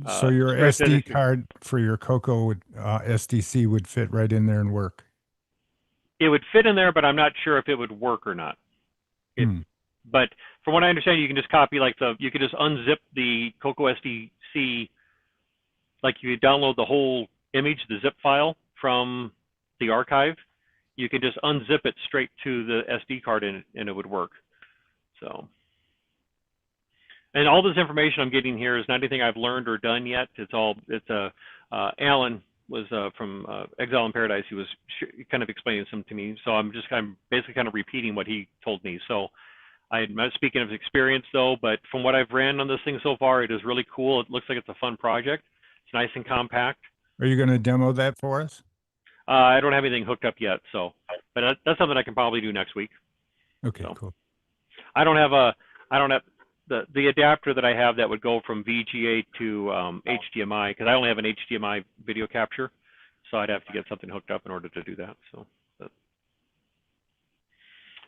so your SD card for your CoCo SDC would fit right in there and work? It would fit in there, but I'm not sure if it would work or not. But from what I understand, you can just copy you could just unzip the CoCo SDC, like you download the whole image, the zip file from the archive. You can just unzip it straight to the SD card and it would work. So, and all this information I'm getting here is not anything I've learned or done yet. Alan was from Exile in Paradise. He was kind of explaining some to me. So I'm basically kind of repeating what he told me. So I'm not speaking of experience though, but from what I've ran on this thing so far, it is really cool. It looks like it's a fun project. It's nice and compact. Are you going to demo that for us? I don't have anything hooked up yet, so But that's something I can probably do next week. Okay, So. cool. I don't have the adapter that I have that would go from VGA to HDMI, because I only have an HDMI video capture, so I'd have to get something hooked up in order to do that.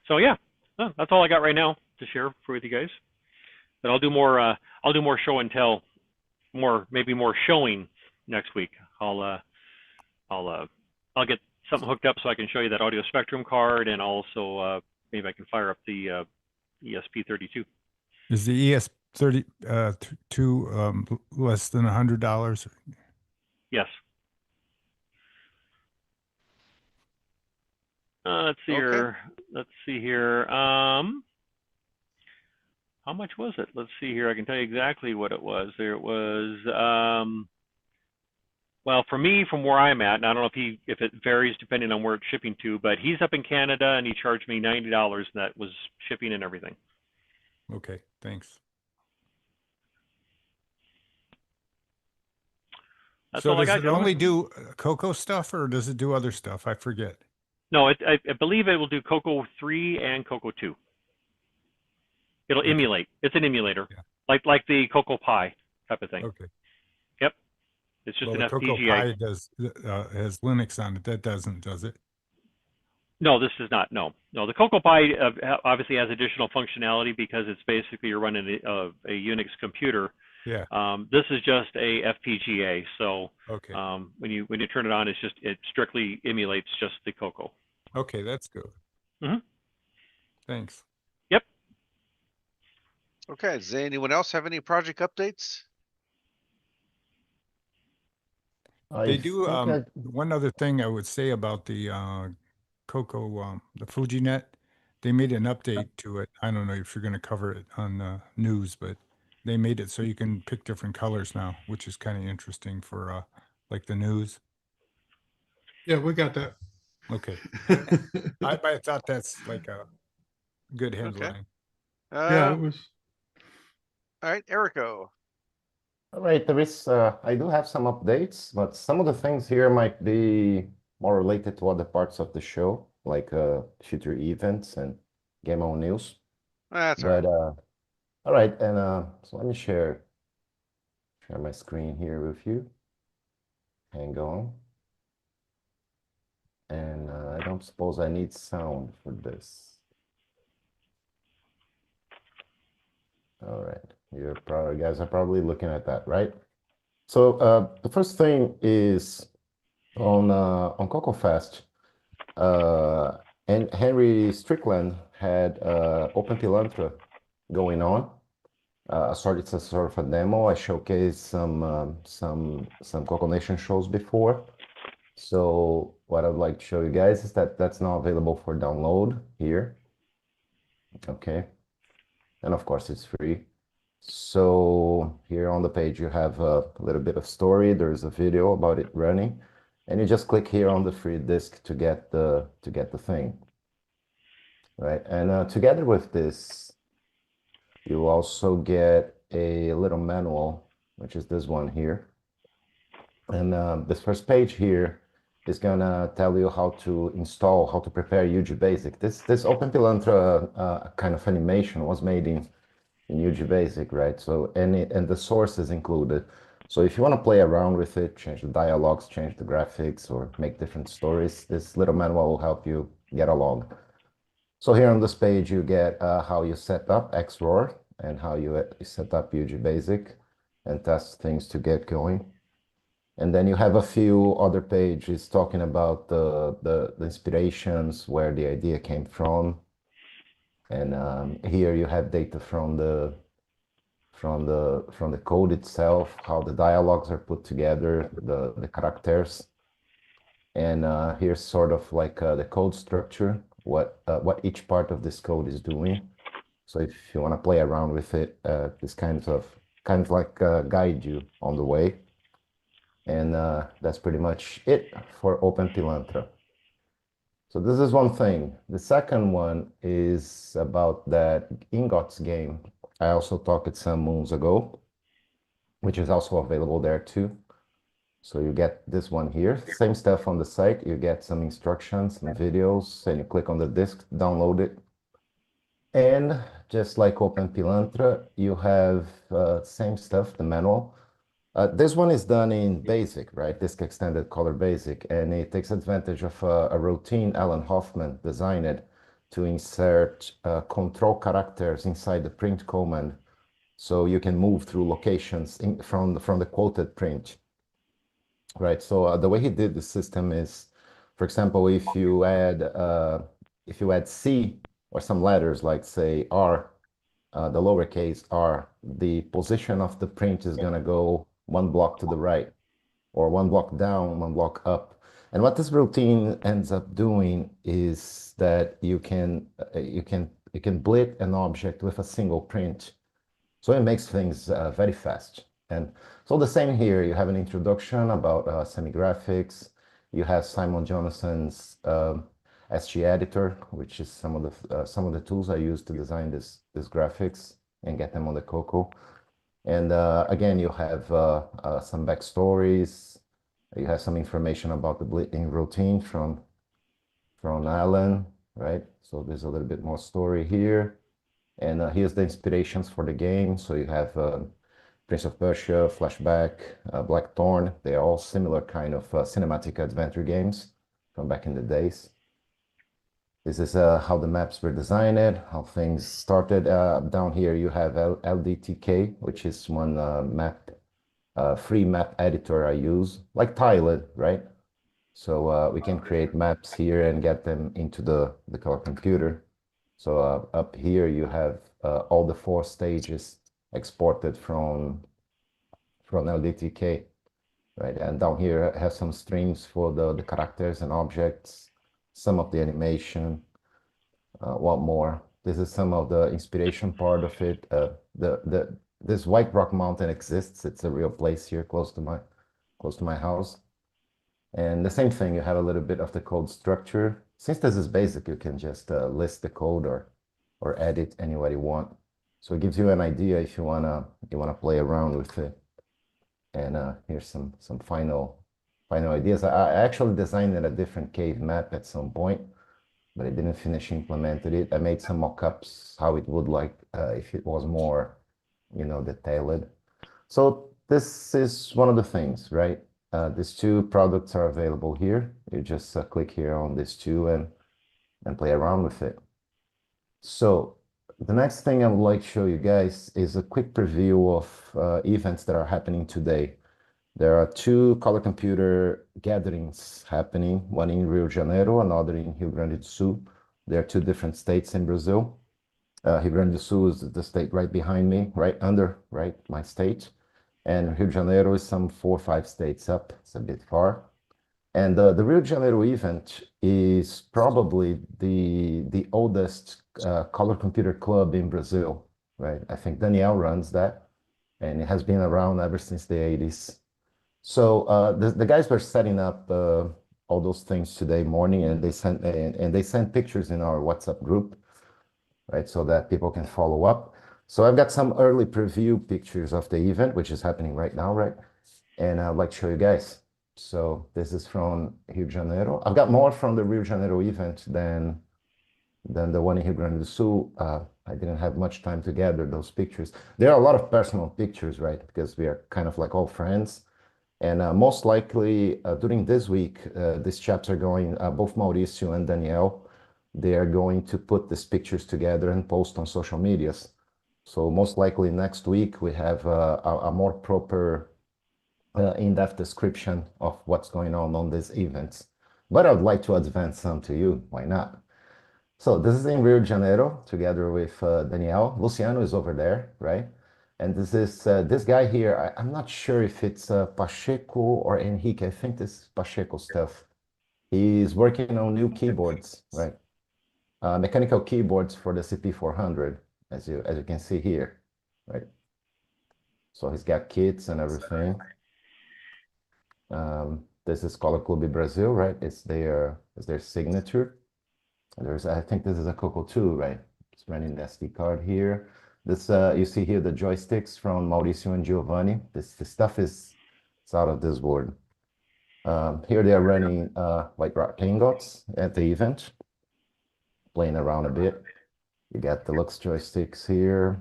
So yeah, that's all I got right now to share with you guys. But I'll do more show and tell, maybe more showing next week. I'll get something hooked up so I can show you that audio spectrum card, and also maybe I can fire up the ESP32. Is the ES32 less than $100? Yes. Let's see here. Let's see here. How much was it? Let's see here. I can tell you exactly what it was. There it was. Well, for me, from where I'm at, and I don't know if it varies depending on where it's shipping to, but he's up in Canada and he charged me $90, and that was shipping and everything. Okay, thanks. That's so all I does got, it gentlemen. only do CoCo stuff, or does it do other stuff? I forget. No, I believe it will do CoCo 3 and CoCo 2. It'll emulate. It's an emulator, like the CoCo Pi type of thing. Okay. Yep. It's just Well, an the CoCo FPGA. Pi has Linux on it. That doesn't, does it? No, this does not. No. The CoCo Pi obviously has additional functionality because it's basically you're running a Unix computer. Yeah. This is just a FPGA. So okay. When you turn it on, it strictly emulates just the CoCo. Okay, that's good. Mm-hmm. Thanks. Yep. Okay. Does anyone else have any project updates? They do. One other thing I would say about the CoCo, the FujiNet, they made an update to it. I don't know if you're going to cover it on the news, but they made it so you can pick different colors now, which is kind of interesting for like the news. Yeah, we got that. Okay. I thought that's like a good headline. Yeah, it was. All right, Erico. All right, there is, I do have some updates, but some of the things here might be more related to other parts of the show, like future events and Game On News. That's all right. All right, and so let me share my screen here with you. Hang on. And I don't suppose I need sound for this. All right, you guys are probably looking at that, right? So the first thing is on CocoFest, and Henry Strickland had Open Pilantra going on. It's a sort of a demo. I showcased some CoCoNation shows before. So what I'd like to show you guys is that that's now available for download here. Okay. And of course it's free. So here on the page you have a little bit of story. There's a video about it running, and you just click here on the free disk to get the thing. Right. And together with this, you also get a little manual, which is this one here. And this first page here is gonna tell you how to install, how to prepare ugBasic. This Open Pilantra kind of animation was made in ugBasic, right? So and the source is included. So if you want to play around with it, change the dialogues, change the graphics, or make different stories, this little manual will help you get along. So here on this page, you get how you set up XROR and how you set up ugBasic and test things to get going. And then you have a few other pages talking about the inspirations, where the idea came from. And here you have data from the code itself, how the dialogues are put together, the characters. And here's sort of like the code structure, what each part of this code is doing. So if you want to play around with it, this kind of like guide you on the way. And that's pretty much it for Open Pilantra. So this is one thing. The second one is about that Ingotz game I also talked some moons ago, which is also available there too. So you get this one here, same stuff on the site. You get some instructions, some videos, and you click on the disk, download it. And just like Open Pilantra, you have same stuff, the manual. This one is done in BASIC, right? Disk Extended Color BASIC, and it takes advantage of a routine Alan Hoffman designed to insert control characters inside the print command, so you can move through locations from the quoted print. Right, so the way he did the system is, for example, if you add C or some letters like say R, the lowercase r, the position of the print is gonna go one block to the right, or one block down, one block up. And what this routine ends up doing is that you can blit an object with a single print, so it makes things very fast. And so the same here, you have an introduction about semi-graphics. You have Simon Jonason's SG editor, which is some of the tools I use to design this graphics and get them on the CoCo. And again, you have some backstories. You have some information about the blitting routine from Alan, right? So there's a little bit more story here. And here's the inspirations for the game. So you have Prince of Persia, Flashback, Blackthorn. They are all similar kind of cinematic adventure games from back in the days. This is how the maps were designed, how things started. Down here you have LDTK, which is one free map editor I use, like Tiled, right? So we can create maps here and get them into the color computer. So up here you have all the 4 stages exported from LDTK, right? And down here I have some streams for the characters and objects, some of the animation, what more. This is some of the inspiration part of it. This White Rock Mountain exists. It's a real place here close to my house. And the same thing, you have a little bit of the code structure. Since this is basic, you can just list the code or edit anywhere you want. So it gives you an idea if you wanna play around with it. And here's some final ideas. I actually designed a different cave map at some point, but I didn't finish implementing it. I made some mock-ups how it would like if it was more, detailed. So this is one of the things, right? These 2 products are available here. You just click here on these 2 and play around with it. So the next thing I would like to show you guys is a quick preview of events that are happening today. There are 2 color computer gatherings happening, one in Rio de Janeiro, another in Rio Grande do Sul. There are 2 different states in Brazil. Rio Grande do Sul is the state right behind me, right under my state. And Rio de Janeiro is some 4 or 5 states up. It's a bit far. And the Rio de Janeiro event is probably the oldest color computer club in Brazil, right? I think Daniel runs that, and it has been around ever since the 80s. So the guys were setting up all those things today morning, and they sent pictures in our WhatsApp group, right, so that people can follow up. So I've got some early preview pictures of the event, which is happening right now, right? And I'd like to show you guys. So this is from Rio de Janeiro. I've got more from the Rio de Janeiro event than the one in Rio Grande do Sul. I didn't have much time to gather those pictures. There are a lot of personal pictures, right? Because we are kind of like all friends. And most likely during this week, this chapter going, both Mauricio and Danielle, they are going to put these pictures together and post on social medias. So most likely next week we have a more proper in-depth description of what's going on these events. But I would like to advance some to you. Why not? So this is in Rio de Janeiro together with Danielle. Luciano is over there, right? And this is this guy here. I'm not sure if it's Pacheco or Henrique. I think this is Pacheco stuff. He's working on new keyboards, right? Mechanical keyboards for the CP400, as you can see here, right? So he's got kits and everything. This is Color Club Brazil, right? It's their signature. I think this is a CoCo 2, right? It's running the SD card here. This you see here the joysticks from Mauricio and Giovanni. This stuff is out of this world. Here they are running White Rock Ingotz at the event, playing around a bit. You got the Lux joysticks here.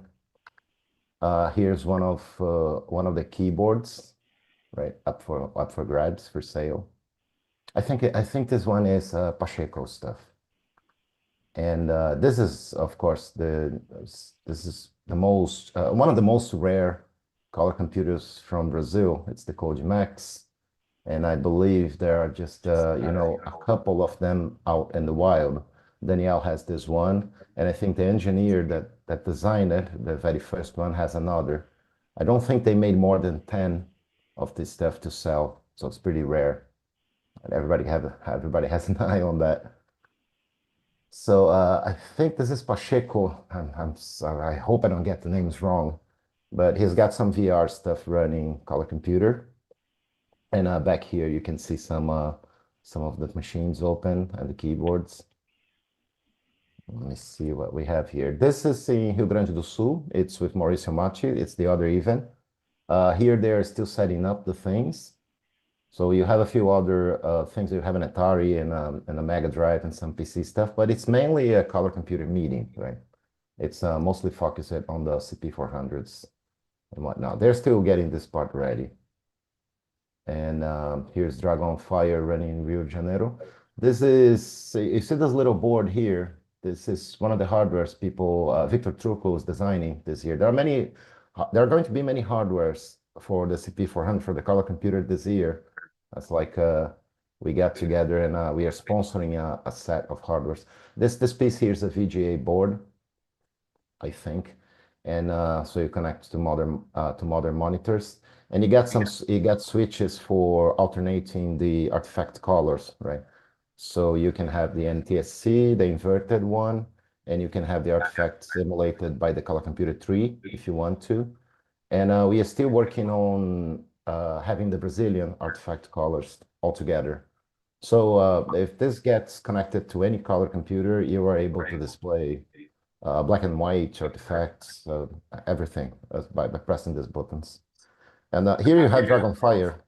Here's one of the keyboards, right, up for grabs for sale. I think this one is Pacheco stuff. And this is, of course, this is the most one of the most rare color computers from Brazil. It's the GimeX, and I believe there are just you know, a couple of them out in the wild. Daniel has this one, and I think the engineer that designed it, the very first one, has another. I don't think they made more than 10 of this stuff to sell, so it's pretty rare, and everybody has an eye on that. So I think this is Pacheco. I'm sorry, I hope I don't get the names wrong, but he's got some VR stuff running color computer. And back here you can see some of the machines open and the keyboards. Let me see what we have here. This is in Rio Grande do Sul. It's with Mauricio Matte. It's the other event. Here they're still setting up the things. So you have a few other things. You have an Atari and a Mega Drive and some PC stuff, but it's mainly a color computer meeting, right? It's mostly focused on the CP400s and whatnot. They're still getting this part ready. And here's Dragonfire running in Rio de Janeiro. This is, you see this little board here? This is one of the hardwares people, Victor Trucco, is designing this year. There are going to be many hardwares for the CP400 for the color computer this year. It's like we got together and we are sponsoring a set of hardwares. This piece here is a VGA board, I think, and so you connect to modern monitors, and you got switches for alternating the artifact colors, right? So you can have the NTSC, the inverted one, and you can have the artifact simulated by the color computer 3 if you want to. And we are still working on having the Brazilian artifact colors all together. So if this gets connected to any color computer, you are able to display black and white artifacts, everything by pressing these buttons. And here you have Dragonfire.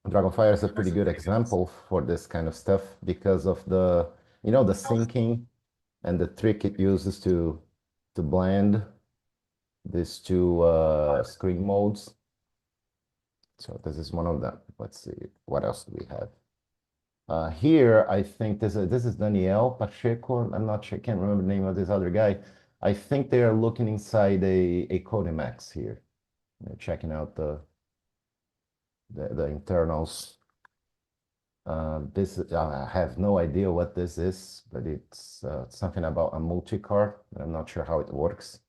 Dragonfire is a pretty good example for this kind of stuff because of the, you know, the syncing and the trick it uses to blend these two screen modes. So this is one of them. Let's see, what else do we have? Here, I think this is Daniel Pacheco. I'm not sure, I can't remember the name of this other guy. I think they are looking inside a Codemex here. They're checking out the internals. I have no idea what this is, but it's something about a multi-card. I'm not sure how it works.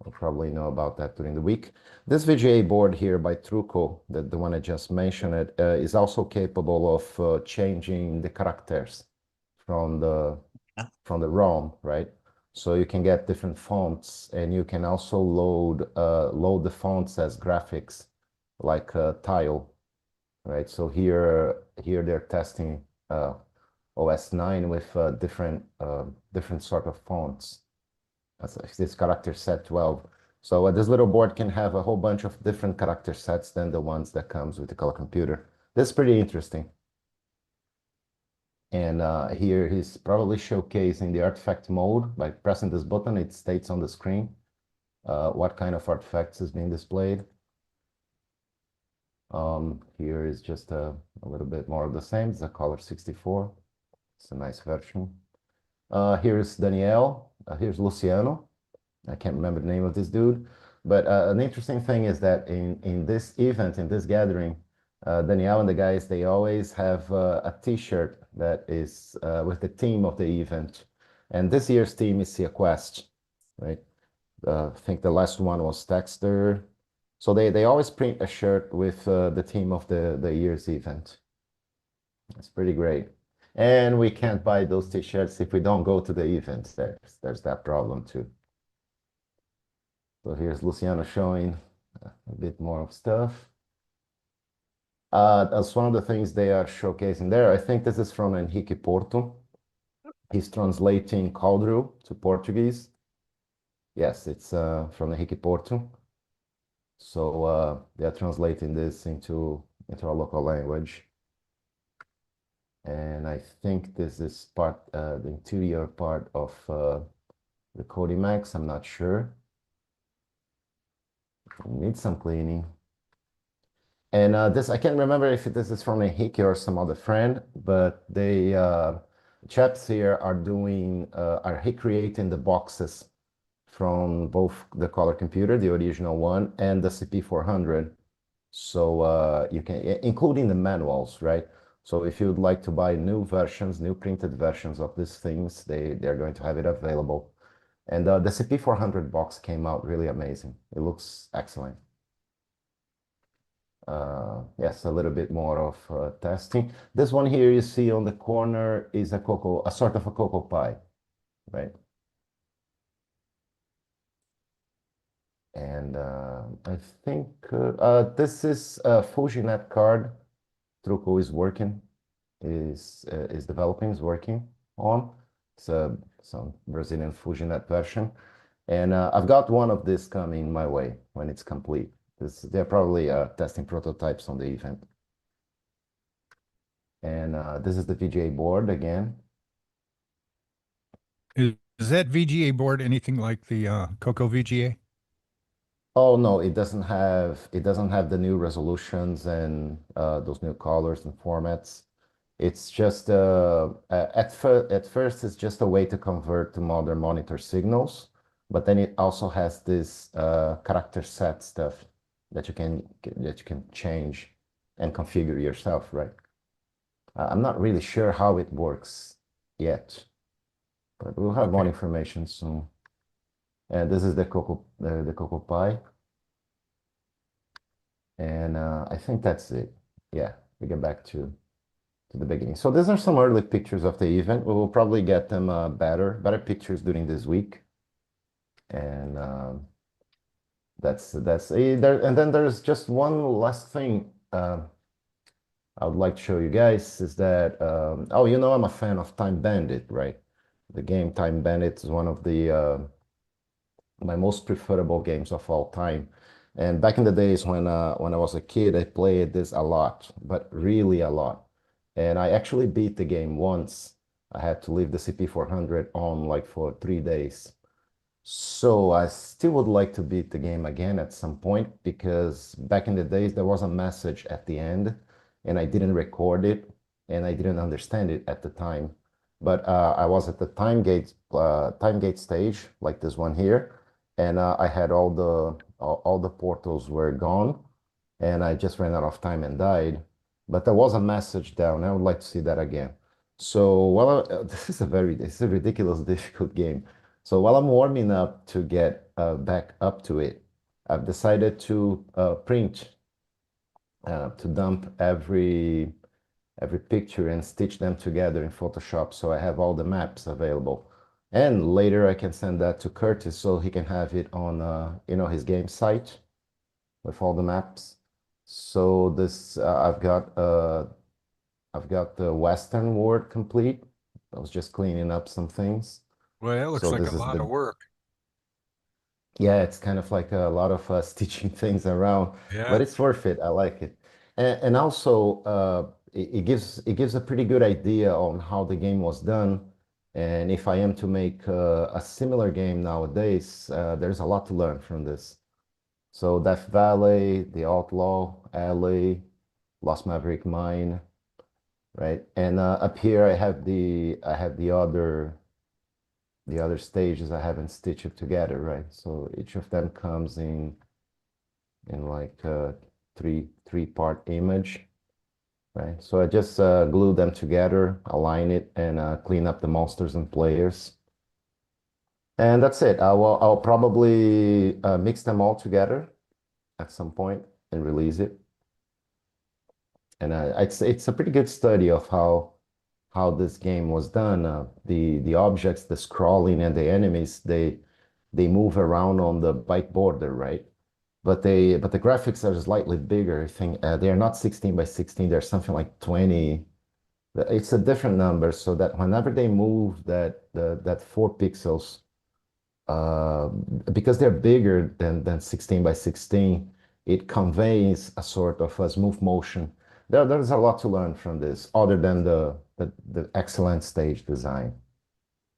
I'll probably know about that during the week. This VGA board here by Trucco, the one I just mentioned, is also capable of changing the characters from the ROM, right? So you can get different fonts, and you can also load the fonts as graphics, like tile, right? So here they're testing OS 9 with different sort of fonts. This character set 12. So this little board can have a whole bunch of different character sets than the ones that comes with the color computer. This is pretty interesting. And here he's probably showcasing the artifact mode. By pressing this button, it states on the screen what kind of artifacts is being displayed. Here is just a little bit more of the same. It's a color 64. It's a nice version. Here's Danielle. Here's Luciano. I can't remember the name of this dude. But an interesting thing is that in this event, in this gathering, Danielle and the guys, they always have a t-shirt that is with the theme of the event. And this year's theme is Sea Quest, right? I think the last one was Texter. So they always print a shirt with the theme of the year's event. That's pretty great. And we can't buy those t-shirts if we don't go to the events. There's that problem too. So here's Luciano showing a bit more of stuff. That's one of the things they are showcasing there. I think this is from Henrique Porto. He's translating Caldro to Portuguese. Yes, it's from Henrique Porto. So they are translating this into our local language. And I think this is part, the interior part of the Kodimax. I'm not sure. Needs some cleaning. And this, I can't remember if this is from a Hickey or some other friend, but they chaps here are doing, are recreating the boxes from both the color computer, the original one, and the CP400. So you can, including the manuals, right? So if you'd like to buy new versions, new printed versions of these things, they're going to have it available. And the CP400 box came out really amazing. It looks excellent. Yes, a little bit more of testing. This one here you see on the corner is a sort of a Cocoa Pie, right? And I think this is a FujiNet card Truco is working, is developing, is working on. It's some Brazilian FujiNet version. And I've got one of this coming my way when it's complete. They're probably testing prototypes on the event. And this is the VGA board again. Is that VGA board anything like the CoCo VGA? Oh no, it doesn't have the new resolutions and those new colors and formats. It's just at first it's just a way to convert to modern monitor signals, but then it also has this character set stuff that you can change and configure yourself, right? I'm not really sure how it works yet, but we'll have more information soon. And this is the Cocoa Pie. And I think that's it. Yeah, we get back to the beginning. So these are some early pictures of the event. We will probably get them better pictures during this week. And that's it. And then there's just one last thing I would like to show you guys is that, oh, you know, I'm a fan of Time Bandit, right? The game Time Bandit is one of the my most preferable games of all time. And back in the days when I was a kid, I played this a lot, but really a lot. And I actually beat the game once. I had to leave the CP400 on like for 3 days. So I still would like to beat the game again at some point, because back in the days there was a message at the end and I didn't record it and I didn't understand it at the time. But I was at the time gate stage, like this one here, and I had all the portals were gone, and I just ran out of time and died. But there was a message down. I would like to see that again. So this is a ridiculous difficult game. So while I'm warming up to get back up to it, I've decided to print, to dump every picture and stitch them together in Photoshop, so I have all the maps available. And later I can send that to Curtis so he can have it on you know, his game site with all the maps. So this I've got the Western world complete. I was just cleaning up some things. Well, that looks like a lot of work. Yeah, it's kind of like a lot of stitching things around, but it's worth it. I like it. And also it gives a pretty good idea on how the game was done. And if I am to make a similar game nowadays, there's a lot to learn from this. So Death Valley, The Outlaw, Alley, Lost Maverick Mine, right? And up here I have the other stages I haven't stitched it together, right? So each of them comes in like a three-part image, right? So I just glue them together, align it, and clean up the monsters and players. And that's it. I'll probably mix them all together at some point and release it. And it's a pretty good study of how this game was done. The objects, the scrolling, and the enemies, they move around on the byte border, right? But the graphics are slightly bigger. I think they are not 16 by 16. They're something like 20. It's a different number, so that whenever they move that 4 pixels, because they're bigger than 16 by 16, it conveys a sort of a smooth motion. there's a lot to learn from this, other than the excellent stage design.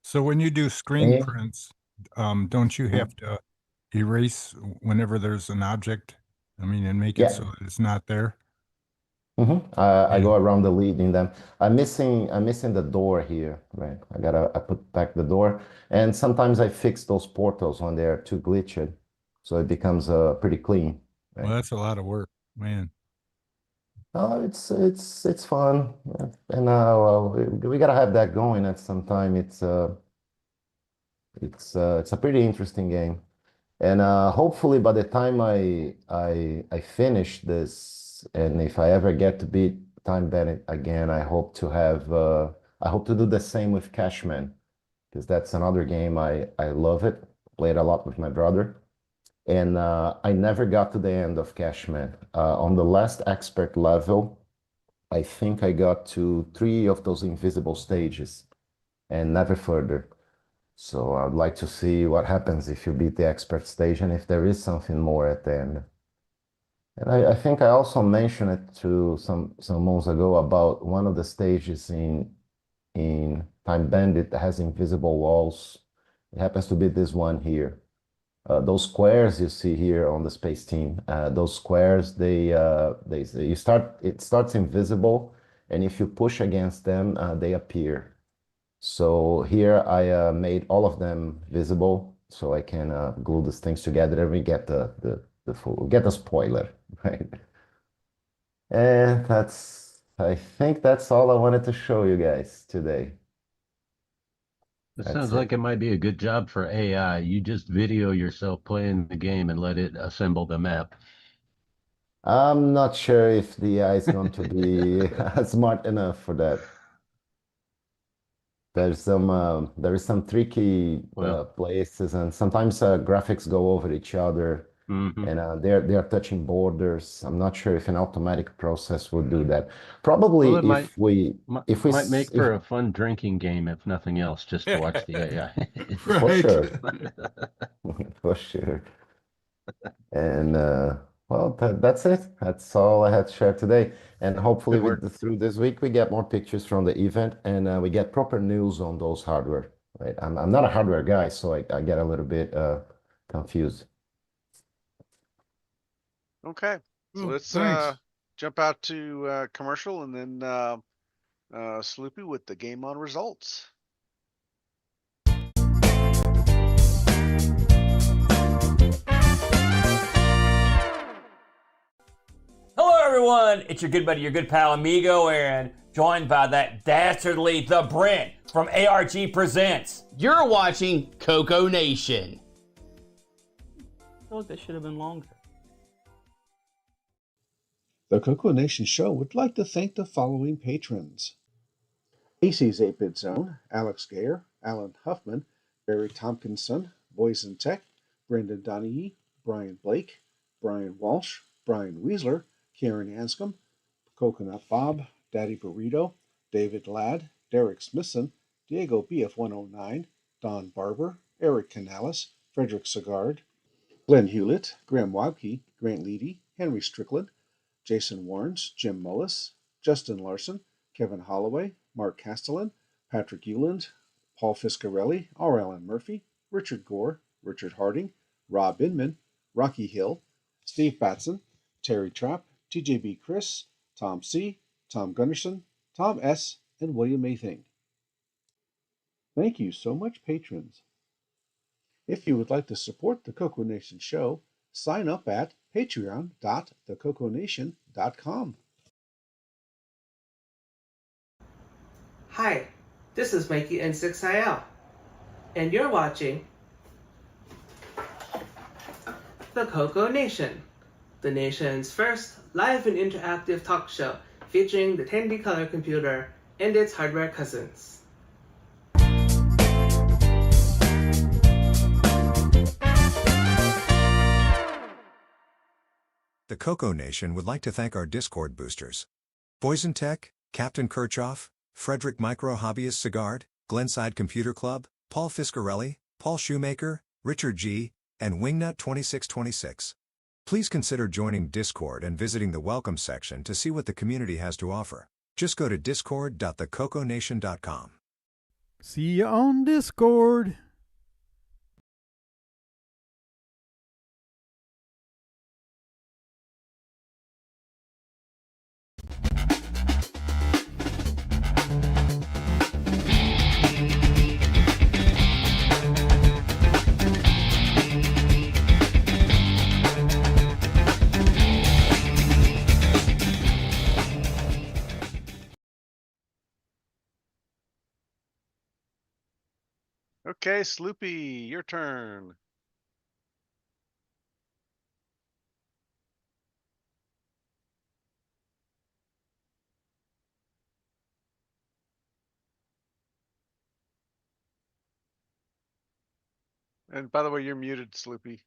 So when you do screen And- prints, don't you have to erase whenever there's an object? I mean, and make it Yeah. so that it's not there? I go around the lead in them. I'm missing the door here, right? I put back the door, and sometimes I fix those portals when they're too glitched, so it becomes pretty clean. Right? Well, that's a lot of work, man. Oh, it's fun, and well, we gotta have that going at some time. It's a pretty interesting game, and hopefully by the time I finish this, and if I ever get to beat Time Bandit again, I hope to do the same with Cashman, because that's another game I love it. Played a lot with my brother. And I never got to the end of Cashman. On the last expert level, I think I got to 3 of those invisible stages and never further. So I'd like to see what happens if you beat the expert stage and if there is something more at the end. And I think I also mentioned it to some months ago about one of the stages in Time Bandit that has invisible walls. It happens to be this one here. Those squares you see here on the space team, those squares, it starts invisible, and if you push against them, they appear. So here I made all of them visible, so I can glue these things together, and we get the spoiler, right? And I think that's all I wanted to show you guys today. It sounds like it might be a good job for AI. You just video yourself playing the game and let it assemble the map. I'm not sure if the AI is going to be smart enough for that. There is some tricky places, and sometimes graphics go over each other, and they're touching borders. I'm not sure if an automatic process would do that. Probably Well, it might make for a fun drinking game, if nothing else, just to watch the AI. For sure. For sure. And well, that's it. That's all I had to share today. And hopefully through this week, we get more pictures from the event, and we get proper news on those hardware. Right? I'm not a hardware guy, so I get a little bit confused. Okay, so let's jump out to commercial, and then Sloopy with the game on results. Hello everyone, it's your good buddy, your good pal Amigo Aaron, joined by that dastardly The Brent from ARG Presents. You're watching CoCoNation. I feel like that should have been longer. The CoCoNation show would like to thank the following patrons: AC's 8-Bit Zone, Alex Gayer, Alan Huffman, Barry Tompkinson, Boys in Tech, Brendan Donahue, Brian Blake, Brian Walsh, Brian Weasler, Karen Anscombe, Coconut Bob, Daddy Burrito, David Ladd, Derek Smithson, Diego BF109, Don Barber, Eric Canales, Frederick Sagard, Glenn Hewlett, Graham Wabke, Grant Leedy, Henry Strickland, Jason Warrens, Jim Mullis, Justin Larson, Kevin Holloway, Mark Castellan, Patrick Euland, Paul Fiscarelli, R. Allen Murphy, Richard Gore, Richard Harding, Rob Inman, Rocky Hill, Steve Batson, Terry Trapp, TJB Chris, Tom C., Tom Gunderson, Tom S., and William A. Thing. Thank you so much, patrons. If you would like to support the CoCoNation show, sign up at patreon.thecoconation.com. Hi, this is Mikey N6IL, and you're watching the CoCoNation, the nation's first live and interactive talk show featuring the Tandy color computer and its hardware cousins. The CoCoNation would like to thank our Discord boosters: Boysen Tech, Captain Kirchhoff, Frederick Micro Hobbyist Sigard, Glenside Computer Club, Paul Fiscarelli, Paul Shoemaker, Richard G., and Wingnut 2626. Please consider joining Discord and visiting the welcome section to see what the community has to offer. Just go to discord.thecoconation.com. See you on Discord. Okay, Sloopy, your turn. And by the way, you're muted, Sloopy.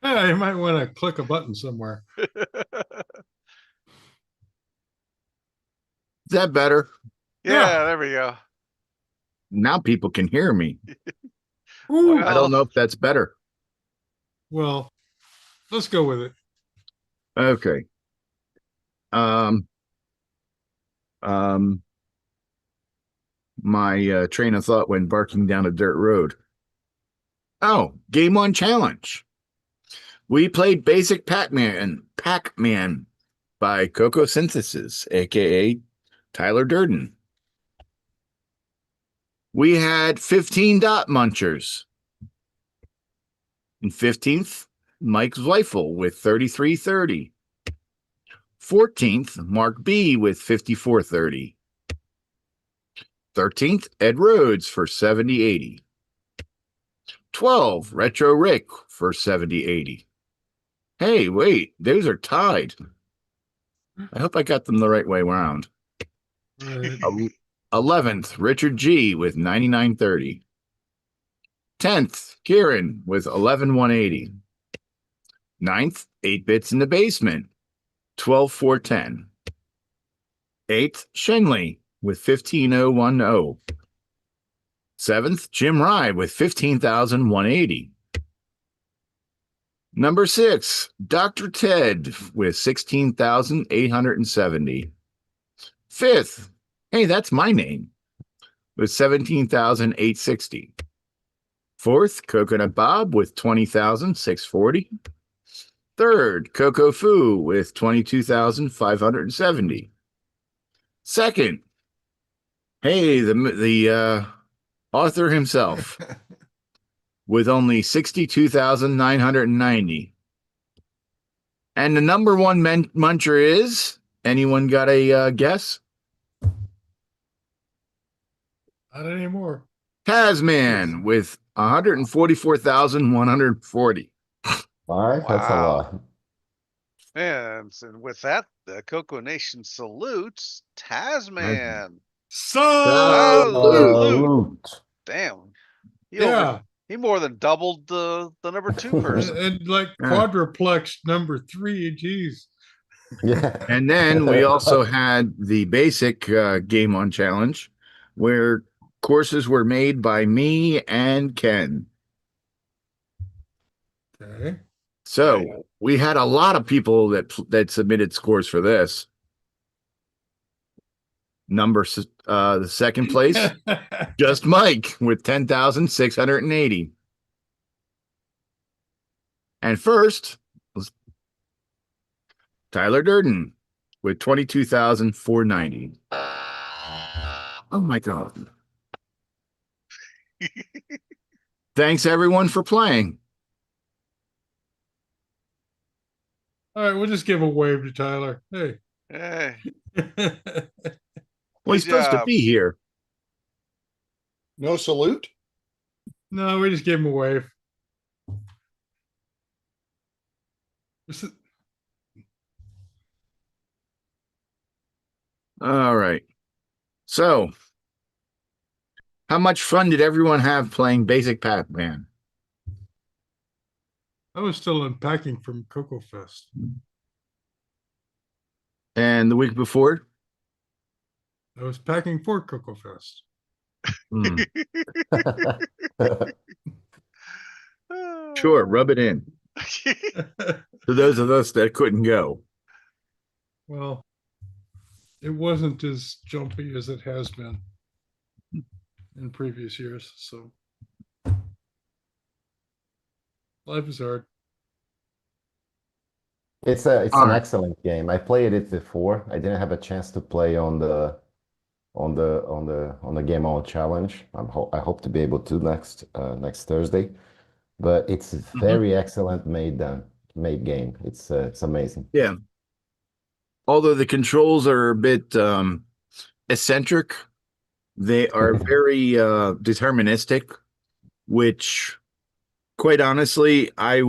Yeah, you might want to click a button somewhere. Is that better? Yeah, there we go. Now people can hear me. Ooh. I don't know if that's better. Well, let's go with it. Okay. My train of thought went barking down a dirt road. Oh, game 1 challenge. We played Basic Pac-Man by Coco Synthesis, aka Tyler Durden. We had 15 dot munchers. In 15th, Mike Zweifel with 3330. 14th, Mark B with 5430. 13th, Ed Rhodes for 7080. 12, Retro Rick for 7080. Hey, wait, those are tied. I hope I got them the right way around. 11th, Richard G with 9930. 10th, Kieran with 11180. 9th, 8 Bits in the Basement, 12410. 8th, Shenley with 15010. 7th, Jim Rye with 15,180. Number 6, Dr. Ted with 16,870. 5th, hey, that's my name, with 17,860. 4th, Coconut Bob with 20,640. 3rd, Coco Fu with 22,570. 2nd, hey, the author himself with only 62,990. And the number 1 muncher is, anyone got a guess? Not anymore. Tasman with 144,140. Five? That's a lot. And with that, the CoCoNation salutes Tasman. Salute. Damn. Yeah. He more than doubled the number 2 person. And like quadruplex number 3, geez. Yeah. And then we also had the basic game on challenge, where courses were made by me and Ken. Okay. So we had a lot of people that submitted scores for this. The second place, just Mike with 10,680. And first was Tyler Durden with 22,490. Oh my God. Thanks everyone for playing. All right, we'll just give a wave to Tyler. Hey. Hey. Well, he's supposed to be here. No salute? No, we just gave him a wave. All right. So, how much fun did everyone have playing Basic Pac-Man? I was still unpacking from Coco Fest. And the week before? I was packing for Coco Fest. Sure, rub it in. to those of us that couldn't go. Well, it wasn't as jumpy as it has been in previous years. So life is hard. It's an excellent game. I played it before. I didn't have a chance to play on the Game On Challenge. I hope to be able to next Thursday. But it's very excellent made game. It's amazing. Yeah. Although the controls are a bit eccentric, they are very deterministic, which, quite honestly, I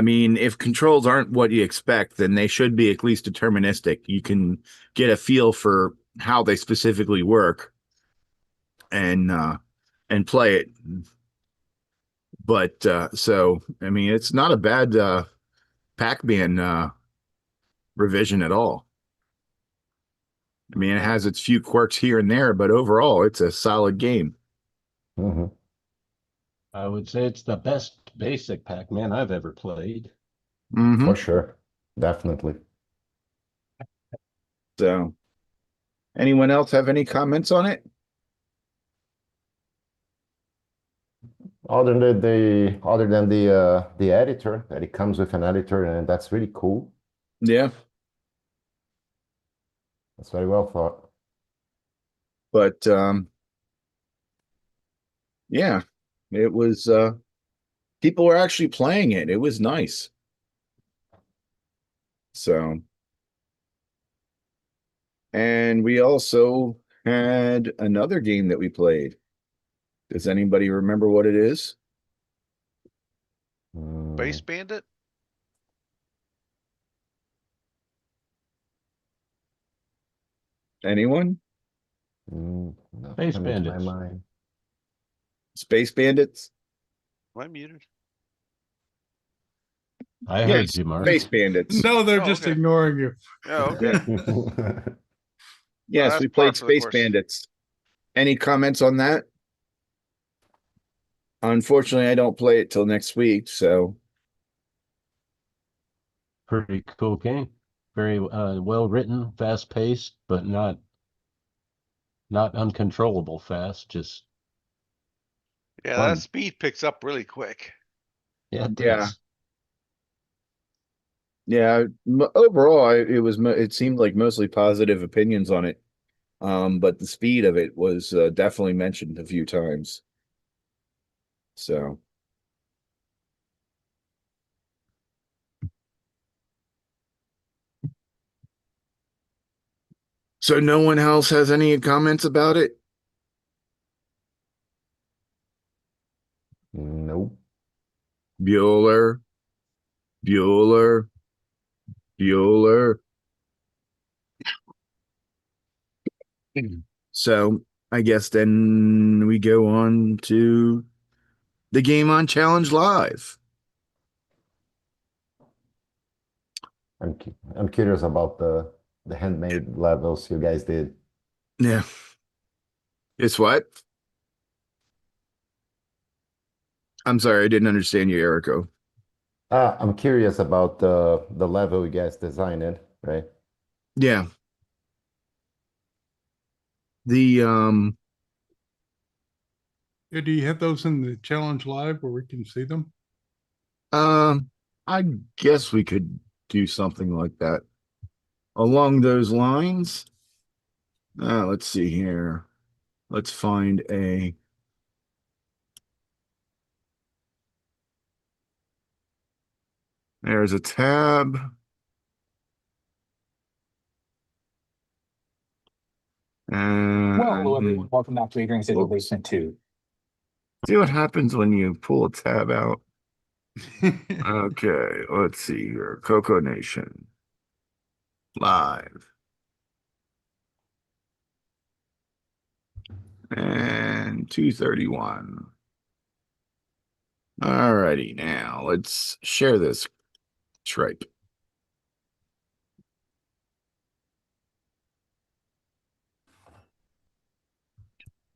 mean, if controls aren't what you expect, then they should be at least deterministic. You can get a feel for how they specifically work and play it. But so, I mean, it's not a bad Pac-Man revision at all. I mean, it has its few quirks here and there, but overall, it's a solid game. I would say it's the best basic Pac-Man I've ever played. For sure. Definitely. So, anyone else have any comments on it? Other than the editor, that it comes with an editor, and that's really cool. Yeah. That's very well thought. But yeah, it was people were actually playing it. It was nice. So, and we also had another game that we played. Does anybody remember what it is? Space Bandit? Anyone? No, Space Bandits. Space Bandits? Am I muted? I heard you, Mark. Space Bandits. No, they're just ignoring you. Oh, okay. Yes, that's we played par for the Space course. Bandits. Any comments on that? Unfortunately, I don't play it till next week, so. Pretty cool game. Very well written, fast paced, but not uncontrollable fast. Just Yeah, fun. that speed picks up really quick. Yeah, it Yeah. does. Yeah, overall, it seemed like mostly positive opinions on it. But the speed of it was definitely mentioned a few times. So. So no one else has any comments about it? Nope. Bueller. So I guess then we go on to the Game On Challenge Live. I'm curious about the handmade levels you guys did. Yeah. It's what? I'm sorry, I didn't understand you, Erico. I'm curious about the level you guys designed, right? Yeah. The Yeah, do you have those in the challenge live where we can see them? I guess we could do something like that. Along those lines. Let's see here. Let's find a there's a tab. Well, hello everyone. Welcome back to Adrian's Digital Basement 2. See what happens when you pull a tab out. Okay, let's see here. CoCoNation. Live. And 231. Alrighty, now let's share this stripe.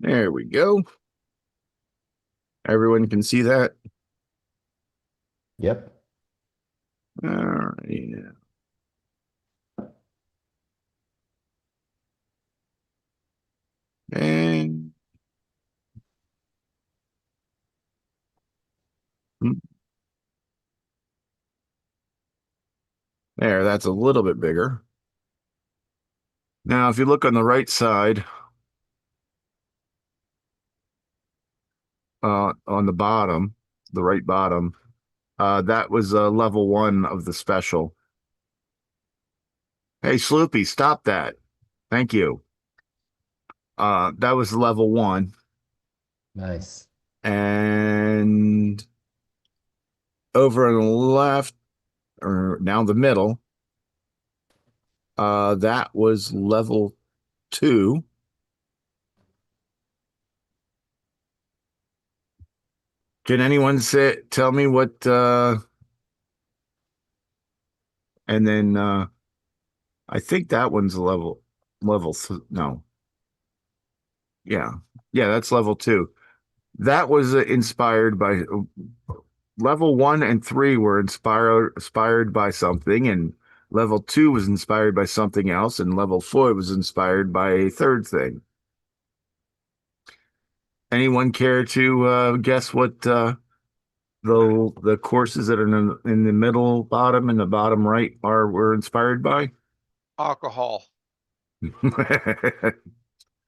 There we go. Everyone can see that? Yep. All right. Yeah. And there, that's a little bit bigger. Now, if you look on the right side, on the bottom, the right bottom, that was level 1 of the special. Hey, Sloopy, stop that. Thank you. That was level 1. Nice. And over on the left, or now the middle, that was level 2. Can anyone tell me what and then I think that one's no. Yeah, that's level 2. That was inspired by level 1 and 3 were inspired by something, and level 2 was inspired by something else, and level 4 was inspired by a third thing. Anyone care to guess what the courses that are in the middle bottom and the bottom right were inspired by? Alcohol.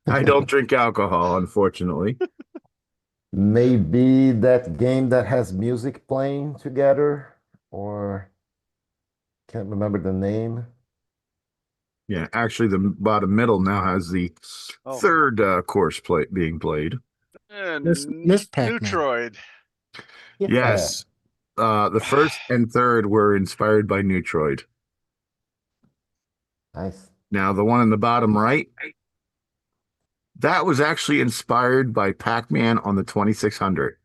I don't drink alcohol, unfortunately. Maybe that game that has music playing together, or can't remember the name. Yeah, actually, the bottom middle now has the third course being played. And Miss Pac-Man. Neutroid. Yes, the first and third were inspired by Neutroid. Nice. Now, the one in the bottom right, that was actually inspired by Pac-Man on the 2600.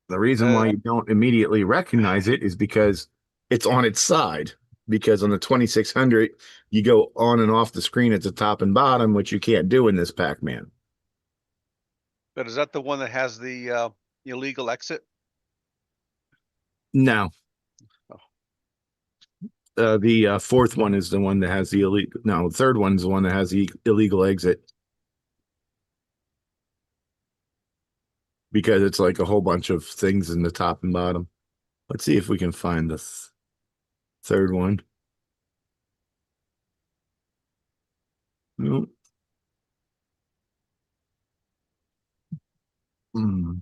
The reason why you don't immediately recognize it is because it's on its side. Because on the 2600, you go on and off the screen at the top and bottom, which you can't do in this Pac-Man. But is that the one that has the illegal exit? No. The fourth one is the one that has the illegal. No, the third one is the one that has the illegal exit. Because it's like a whole bunch of things in the top and bottom. Let's see if we can find the third one. Nope. Hmm.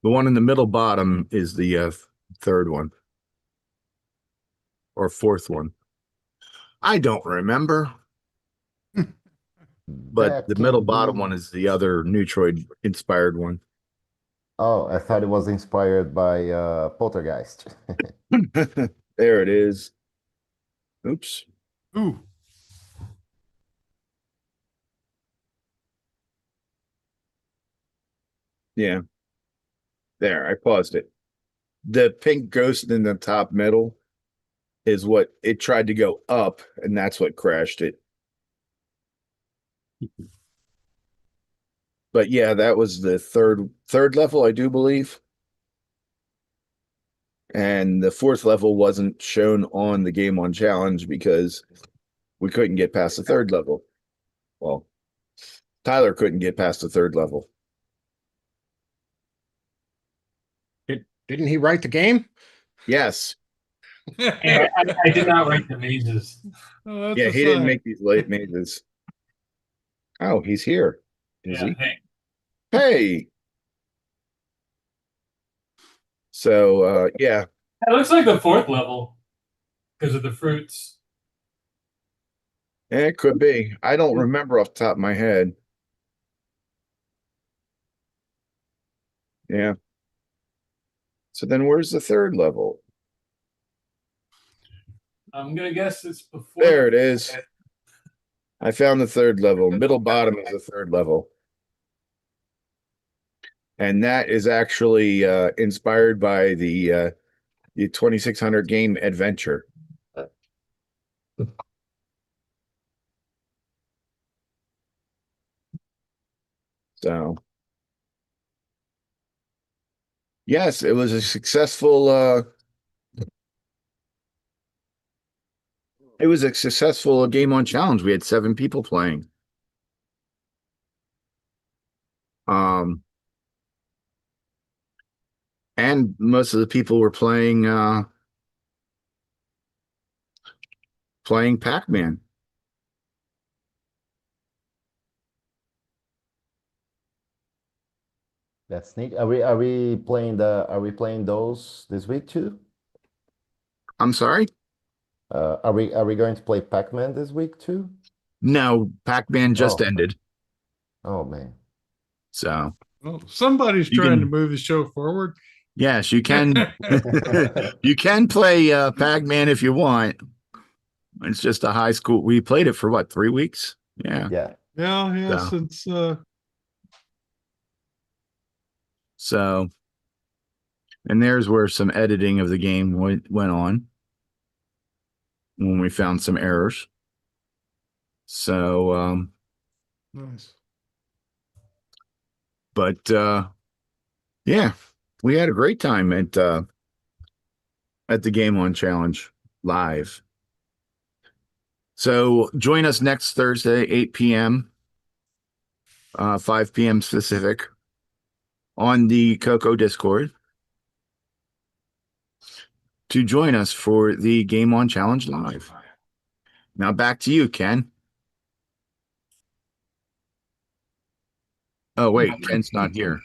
The one in the middle bottom is the third one. Or fourth one. I don't remember. But the middle bottom one is the other Neutroid inspired one. Oh, I thought it was inspired by Poltergeist. There it is. Oops. Ooh. Yeah. There, I paused it. The pink ghost in the top middle is what it tried to go up, and that's what crashed it. But yeah, that was the third level, I do believe. And the fourth level wasn't shown on the Game On Challenge because we couldn't get past the third level. Well, Tyler couldn't get past the third level. Didn't he write the game? Yes. Yeah, I did not write the mazes. Oh, Yeah, he didn't make these late mazes. Oh, he's here. Is he? Hey. Hey. So, yeah. It looks like the fourth level because of the fruits. Yeah, it could be. I don't remember off the top of my head. Yeah. So then where's the third level? I'm going to guess it's before. There it is. I found the third level. Middle bottom is the third level. And that is actually inspired by the 2600 game adventure. So, yes, it was a successful game on challenge. We had 7 people playing. And most of the people were playing Pac-Man. That's neat. Are we playing those this week too? I'm sorry? Are we going to play Pac-Man this week too? No, Pac-Man just ended. Oh man. So well, somebody's trying to move the show forward. Yes, you can. You can play Pac-Man if you want. It's just a high school. We played it for what, 3 weeks? Yeah. Yeah. So. Since So, and there's where some editing of the game went on when we found some errors. So, nice. But yeah, we had a great time at the Game On Challenge live. So join us next Thursday, 8 p.m., 5 p.m. Pacific, on the CoCo Discord to join us for the Game On Challenge live. Now back to you, Ken. Oh, wait, Ken's not here.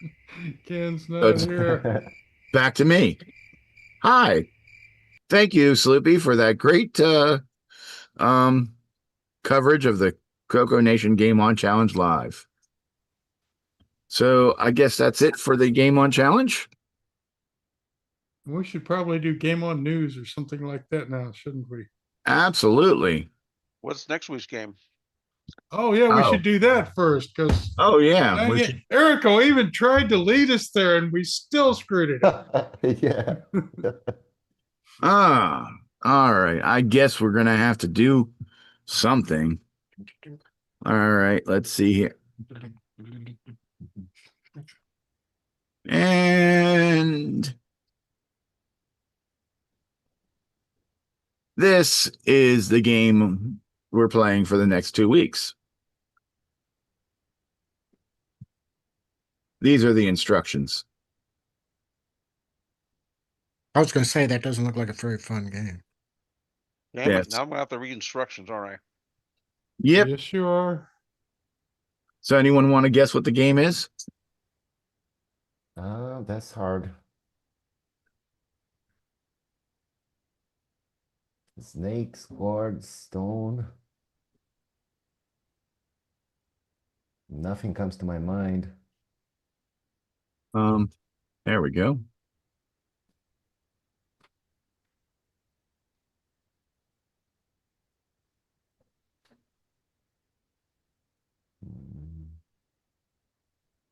Ken's not here. Back to me. Hi. Thank you, Sloopy, for that great coverage of the CoCoNation Game On Challenge live. So I guess that's it for the Game On Challenge. We should probably do Game On News or something like that now, shouldn't we? Absolutely. What's next week's game? Oh yeah, we should do that first because Erico even tried to lead us there and we still screwed it up. Yeah. All right. I guess we're gonna have to do something. All right, let's see here. And this is the game we're playing for the next 2 weeks. These are the instructions. I was going to say that doesn't look like a very fun game. Damn it. Now I'm going to have to read instructions, aren't I? Yep. Yes, you are. So anyone want to guess what the game is? That's hard. Snakes, guards, stone. Nothing comes to my mind. There we go.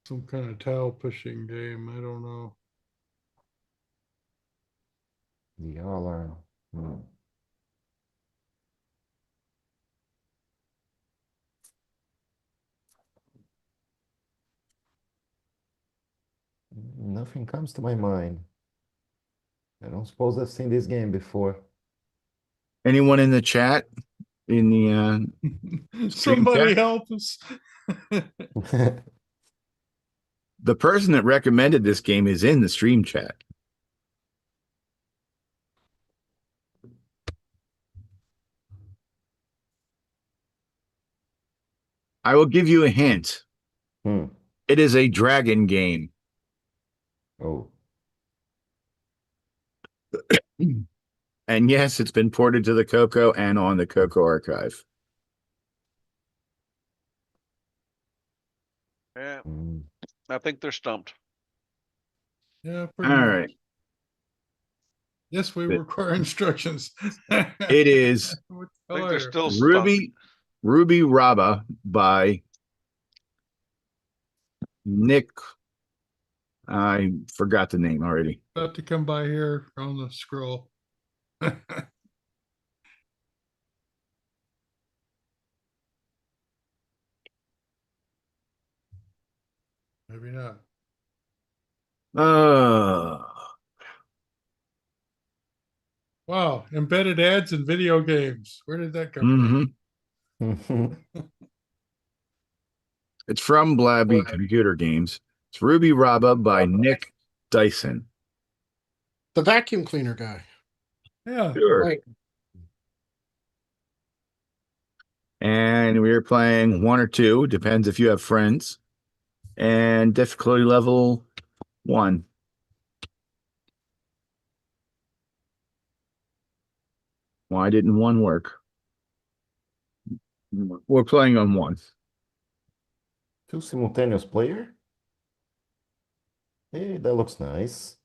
Some kind of towel pushing game. I don't know. Y'all are. Nothing comes to my mind. I don't suppose I've seen this game before. Anyone in the chat? In the somebody help us. The person that recommended this game is in the stream chat. I will give you a hint. It is a dragon game. Oh. And yes, it's been ported to the CoCo and on the CoCo archive. Yeah. I think they're stumped. Yeah, All right. Yes, we require instructions. It is I think they're still stumped. Ruby Raba by Nick I forgot the name already. About to come by here on the scroll. Maybe not. Wow, embedded ads in video games. Where did that come from? It's from Blabby Computer Games. It's Ruby Rabba by Nick Dyson. The vacuum cleaner guy. Yeah. Sure. Right. And we're playing 1 or 2, depends if you have friends. And difficulty level 1. Why didn't 1 work? We're playing on 1. 2 simultaneous player? Hey, that looks nice.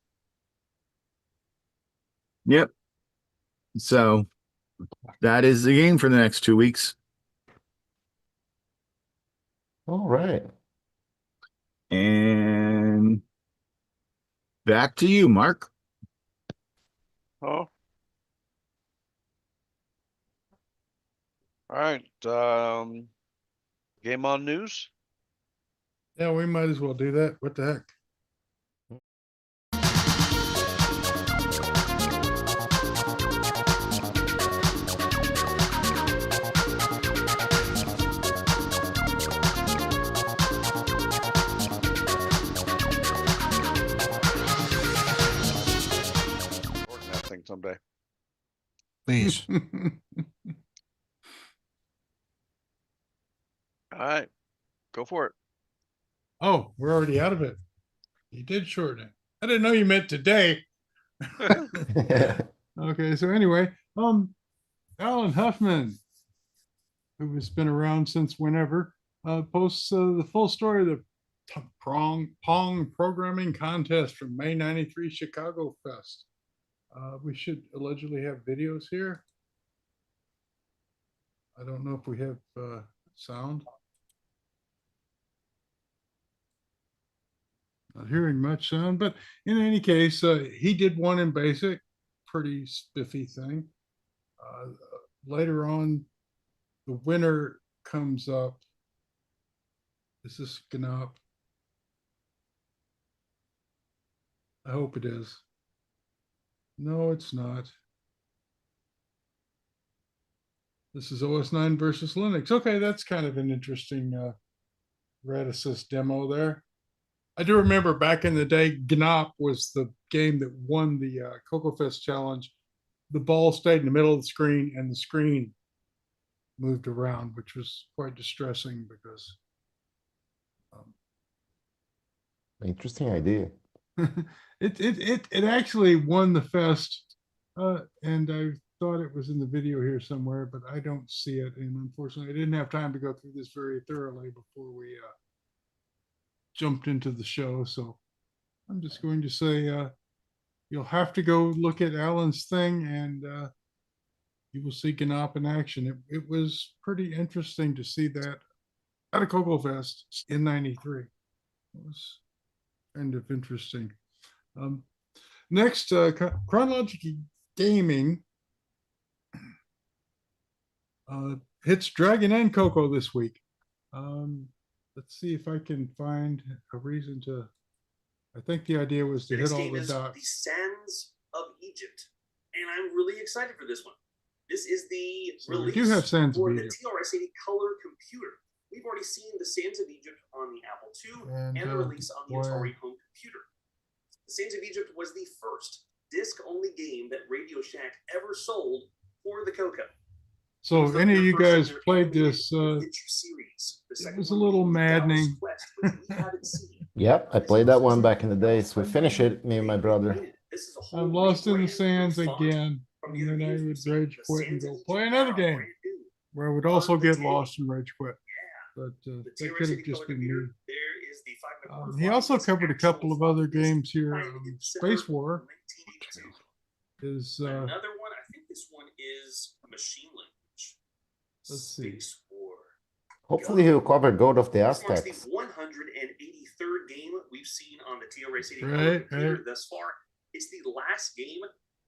Yep. So that is the game for the next 2 weeks. All right. And back to you, Mark. Oh. All right. Game on news. Yeah, we might as well do that. What the heck? Working that thing someday. Please. All right. Go for it. Oh, we're already out of it. You did shorten it. I didn't know you meant today. Okay, so anyway, Alan Huffman, who has been around since whenever, posts the full story of the Pong programming contest from May '93 Chicago Fest. We should allegedly have videos here. I don't know if we have sound. Not hearing much sound, but in any case, he did one in BASIC, pretty spiffy thing. Later on, the winner comes up. Is this GNOP? I hope it is. No, it's not. This is OS 9 versus Linux. Okay, that's kind of an interesting Radisys demo there. I do remember back in the day, GNOP was the game that won the Coco Fest challenge. The ball stayed in the middle of the screen and the screen moved around, which was quite distressing because. Interesting idea. It actually won the fest, and I thought it was in the video here somewhere, but I don't see it. And unfortunately, I didn't have time to go through this very thoroughly before we jumped into the show. So I'm just going to say you'll have to go look at Alan's thing, and you will see GNOP in action. It was pretty interesting to see that at a Coco Fest in '93. It was kind of interesting. Next, Chronological Gaming hits Dragon and Coco this week. Let's see if I can find a reason to. I think the idea was to hit all the dots. The Sands of Egypt, and I'm really excited for this one. This is the release we do have Sands for of the Egypt. TRS-80 color computer. We've already seen the Sands of Egypt on the Apple II and the release on the Atari home computer. The Sands of Egypt was the first disc-only game that Radio Shack ever sold for the Coco. So any of you guys played this, it was a little maddening. Yep, I played that one back in the days. We finished it, me and my brother. I'm lost in the sands again, and then I would rage quit and go play another game, where I would also get lost and rage quit. But that could have just been me. He also covered a couple of other games here. Space War is another one. I think this one is Machine Language. Let's see. Hopefully he'll cover Gold of the This marks Aztecs. the 183rd game we've seen on the the TRS-80 color computer thus far. It's the last game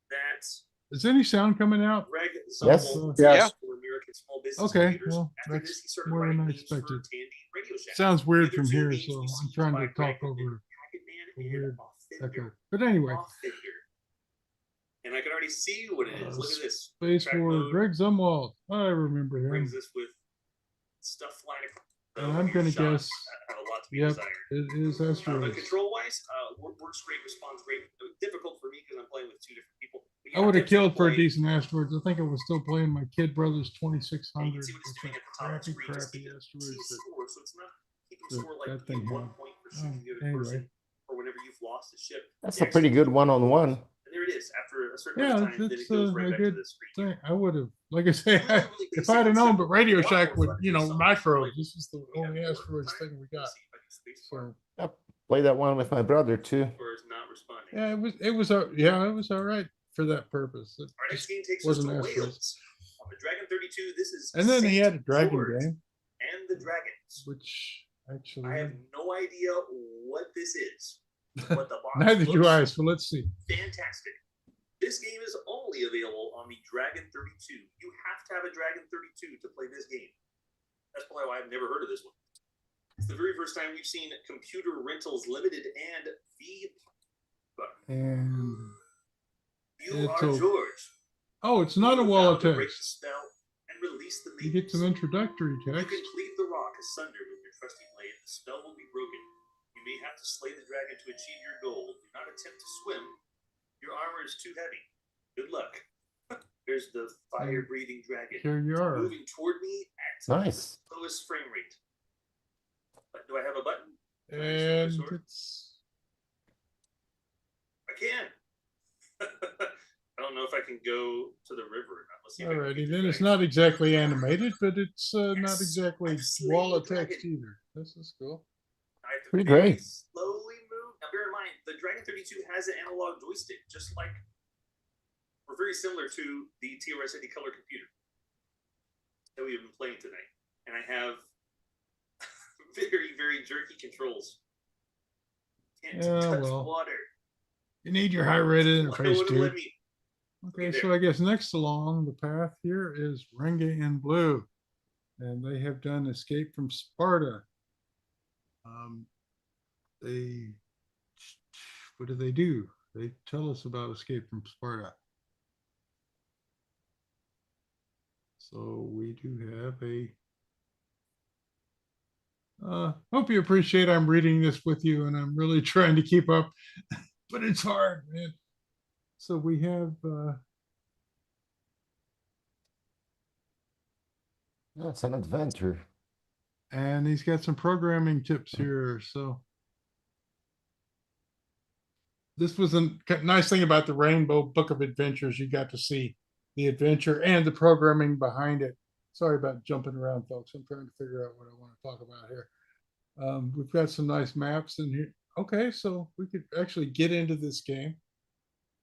that Is any sound coming out? Greg Yes. Zumwalt for American Small Business Okay, Computers. well, After that's this, he started more writing than I games for expected. Tandy Radio Shack. Sounds weird The from other two here, games so we I'm see trying by to talk Greg have been over Packet Man a and weird Offender. echo. But anyway, Offender. And I can already see what it is. Look at this. Space Track for mode Greg Zumwalt. I remember him. brings us with stuff flying across. And I'm going to guess, Have a lot to be yep, desired. it is But asteroids. control-wise, works great, responds great. Difficult for me because I'm playing with two different people. But I would have to killed for a play- decent asteroids. I think I was still playing my Kid Brothers 2600. see what it's doing at the top of the screen, just Crappy keeping asteroids. score, so it's not keeping that- score like that you thing get 1 had. point for shooting the other Anyway. person, or whenever you've lost a ship. That's The a pretty good execution one-on-one. And there it is. After a certain Yeah, amount of time, then it it's goes a right back to good the screen. thing. I would have, like I say, if I'd have known, but Radio Shack would, micro. This is the only asteroids thing we got. So Play that one with my brother too. Or is not responding. yeah, it was all right for that purpose. It Our next game takes us wasn't to asteroids. Wales. On the Dragon 32, this is And then he Saint had a dragon George game, and the Dragons. which actually I have no idea what this is. But the box neither do looks I. So let's see. fantastic. This game is only available on the Dragon 32. You have to have a Dragon 32 to play this game. That's probably why I've never heard of this one. It's the very first time we've seen Computer Rentals Limited and And You it's Are a- George. oh, it's not a You wall vow of to break the text. spell and release the You get some introductory You text. can cleave the rock asunder with your trusty blade. The spell will be broken. You may have to slay the dragon to achieve your goal. Do not attempt to swim. Your armor is too heavy. Good luck. There's the fire-breathing dragon. Here you are. Moving toward me at Nice. the lowest frame rate. But do I have a button? And Sword? it's I can. I don't know if I can go to the river or not. Let's see if I can alrighty. beat the Then it's dragon. not exactly animated, but it's not exactly I've slain wall of the dragon. text either. This is cool. I have to Pretty very great. slowly move. Now, bear in mind, the Dragon 32 has an analog joystick, just like, or very similar to the TRS-80 color computer that we've been playing tonight. And I have very, very jerky controls. Can't touch well. water. You need your high-rated Why interface, wouldn't it let dude. me? Okay, there. so I guess next along the path here is Renge in Blue, and they have done Escape from Sparta. What do they do? They tell us about Escape from Sparta. So we do have a. Hope you appreciate I'm reading this with you, and I'm really trying to keep up, but it's hard, man. So we have. That's an adventure. And he's got some programming tips here. So this was a nice thing about the Rainbow Book of Adventures. You got to see the adventure and the programming behind it. Sorry about jumping around, folks. I'm trying to figure out what I want to talk about here. We've got some nice maps in here. Okay, so we could actually get into this game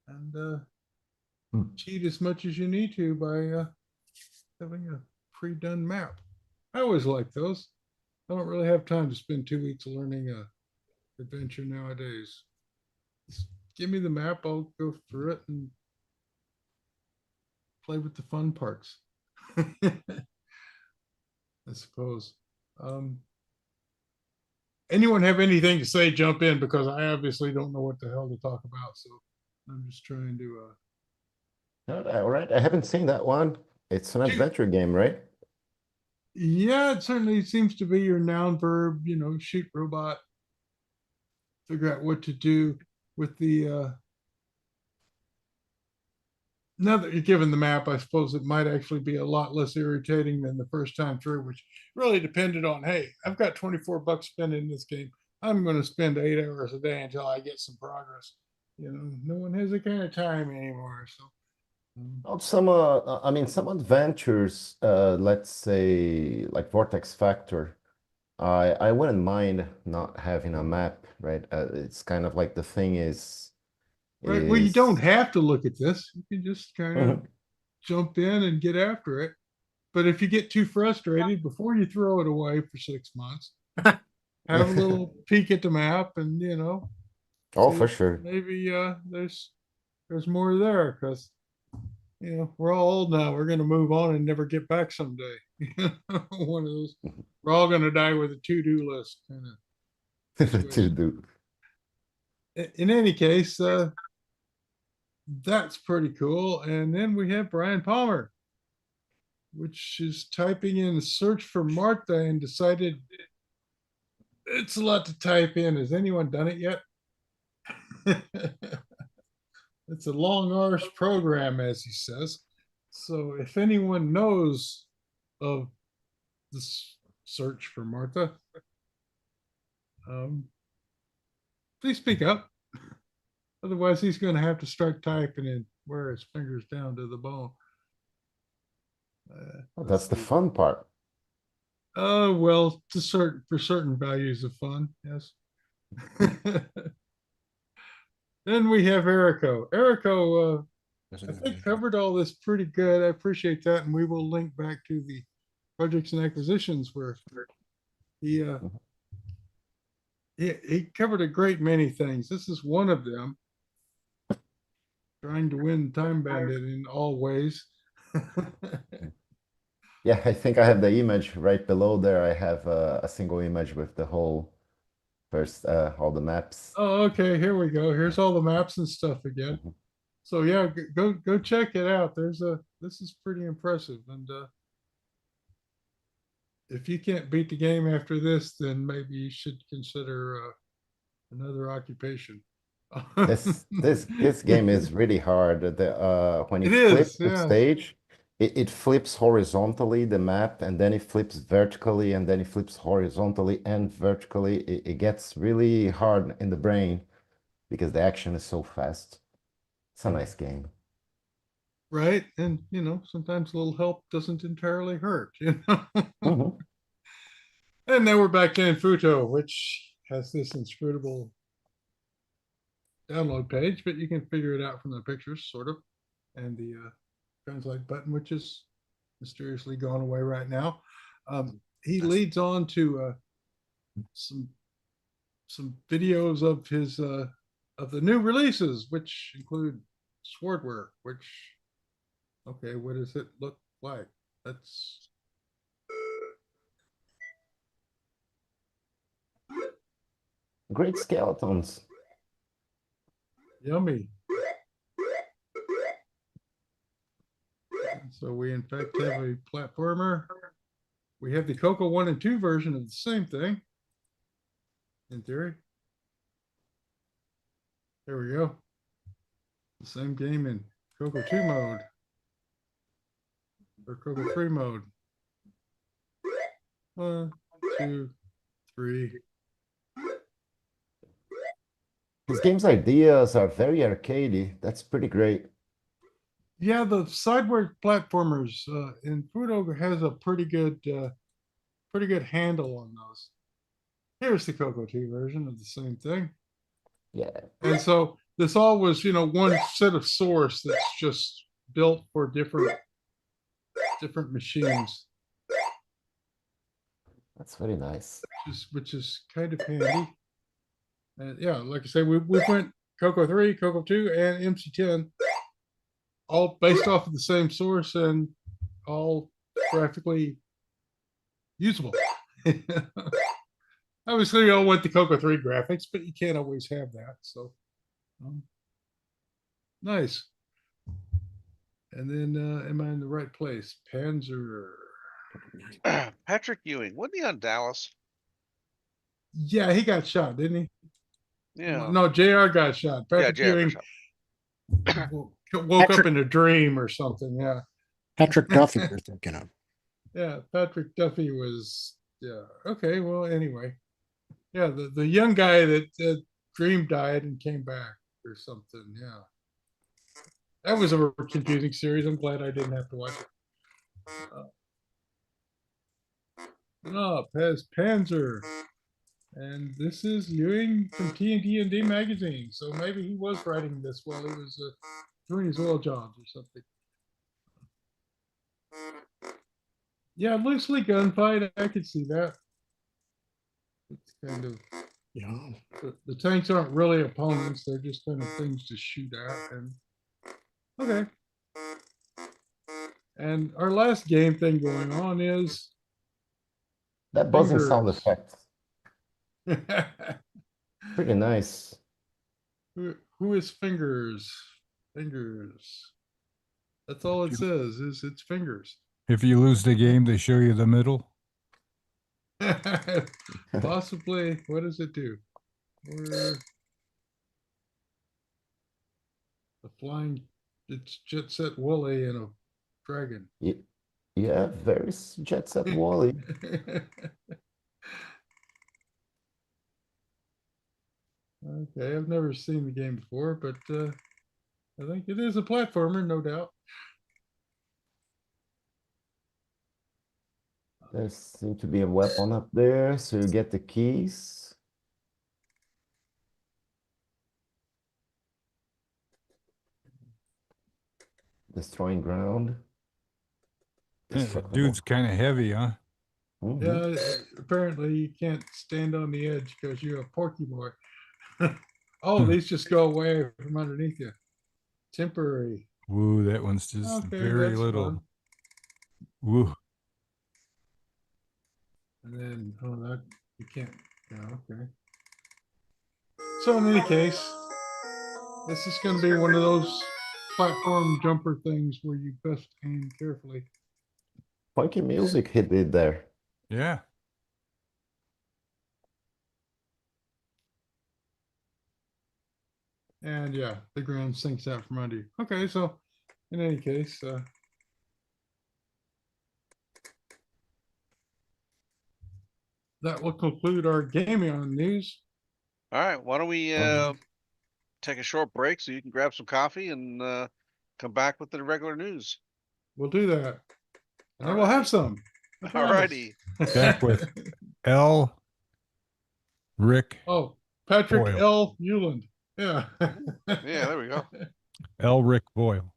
and cheat as much as you need to by having a pre-done map. I always like those. I don't really have time to spend 2 weeks learning a adventure nowadays. Just give me the map, I'll go through it and play with the fun parts. I suppose. Anyone have anything to say, jump in, because I obviously don't know what the hell to talk about, so I'm just trying to All right, I haven't seen that one. It's an adventure game, right? yeah, it certainly seems to be your noun verb, shoot robot, figure out what to do with the now that you're given the map. I suppose it might actually be a lot less irritating than the first time through, which really depended on, hey, I've got 24 bucks spent in this game. I'm going to spend 8 hours a day until I get some progress. No one has that kind of time anymore. So Well, some, I mean, some adventures, let's say, like Vortex Factor, I wouldn't mind not having a map, right? It's kind of like the thing is, right. Well, you is don't have to look at this. You can just kind of jump in and get after it. But if you get too frustrated, before you throw it away for 6 months, have a little peek at the map and, Oh, see for if sure. maybe there's more there, because we're all old now. We're going to move on and never get back someday. One of those. We're all going to die with a to-do list kind of To situation. do. In any case, that's pretty cool. And then we have Brian Palmer, which is typing in search for Martha and decided it's a lot to type in. Has anyone done it yet? It's a long arse program, as he says. So if anyone knows of this search for Martha, please speak up. Otherwise, he's going to have to start typing and wear his fingers down to the bone. That's the fun part. Well, for certain values of fun, yes. Then we have Erico. Erico, I think covered all this pretty good. I appreciate that, and we will link back to the projects and acquisitions where he covered a great many things. This is one of them. Trying to win Time Bandit in all ways. Yeah, I think I have the image right below there. I have a single image with the whole first, all the maps. Oh, okay. Here we go. Here's all the maps and stuff again. So yeah, go check it out. This is pretty impressive. And if you can't beat the game after this, then maybe you should consider another occupation. This game is really hard. When you flip the stage, it flips horizontally the map, and then it flips vertically, and then it flips horizontally and vertically. It gets really hard in the brain because the action is so fast. It's a nice game. Right. And sometimes a little help doesn't entirely hurt, Mm-hmm. And then we're back to Infuto, which has this inscrutable download page, but you can figure it out from the pictures, sort of, and the translate button, which is mysteriously gone away right now. He leads on to some videos of his of the new releases, which include Swordware. Which, okay, what does it look like? That's great skeletons. Yummy. So we in fact have a platformer. We have the Coco 1 and 2 version of the same thing, in theory. There we go. The same game in Coco 2 mode. Or Coco 3 mode. 1, 2, 3. His game's ideas are very arcadey. That's pretty great. Yeah, the sideward platformers in Fudo has a pretty good handle on those. Here's the Coco 2 version of the same thing. Yeah. And so this all was, one set of source that's just built for different machines. That's very nice. Which is kind of handy. And yeah, like I say, we went Coco 3, Coco 2, and MC10, all based off of the same source and all graphically usable. Obviously, we all went to Coco 3 graphics, but you can't always have that. So nice. And then, am I in the right place? Panzer. Patrick Ewing, wasn't he on Dallas? Yeah, he got shot, didn't he? Yeah. No, JR got shot. Patrick Ewing woke up in a dream or something. Yeah. Patrick Duffy you're thinking of. Yeah, Patrick Duffy was. Yeah. Okay. Well, anyway. Yeah, the young guy that dream died and came back or something. Yeah. That was a confusing series. I'm glad I didn't have to watch it. Pez Panzer. And this is Ewing from TNT&D magazine. So maybe he was writing this while he was doing his oil jobs or something. Yeah, loosely gunfight. I could see that. It's kind of Yeah. The tanks aren't really opponents; they're just kind of things to shoot at. And okay. And our last game thing going on is that buzzing sound fingers. effect. Pretty nice. Who is fingers? Fingers. That's all it says. Is it's fingers. If you lose the game, they show you the middle. Possibly. What does it do? The flying. It's Jet Set Wooly and a dragon. Yeah, very Jet Set Wally. Okay, I've never seen the game before, but I think it is a platformer, no doubt. There seems to be a weapon up there, so you get the keys. Destroying ground. Dude's kind of heavy, huh? Yeah, apparently you can't stand on the edge because you're a porky boy. Oh, these just go away from underneath you. Temporary. Woo, that one's just very little. Fun. Woo. And then, oh, that you can't. Yeah, okay. So in any case, this is going to be one of those platform jumper things where you best aim carefully. Funky music he did there. Yeah. And yeah, the ground sinks out from under you. Okay, so in any case, that will conclude our gaming on news. All right, why don't we take a short break so you can grab some coffee and come back with the regular news. We'll do that. And then we'll have some. All righty. Back with L. Rick. Oh, Patrick Boyle. L. Euland. Yeah. Yeah, there we go. L. Rick Boyle.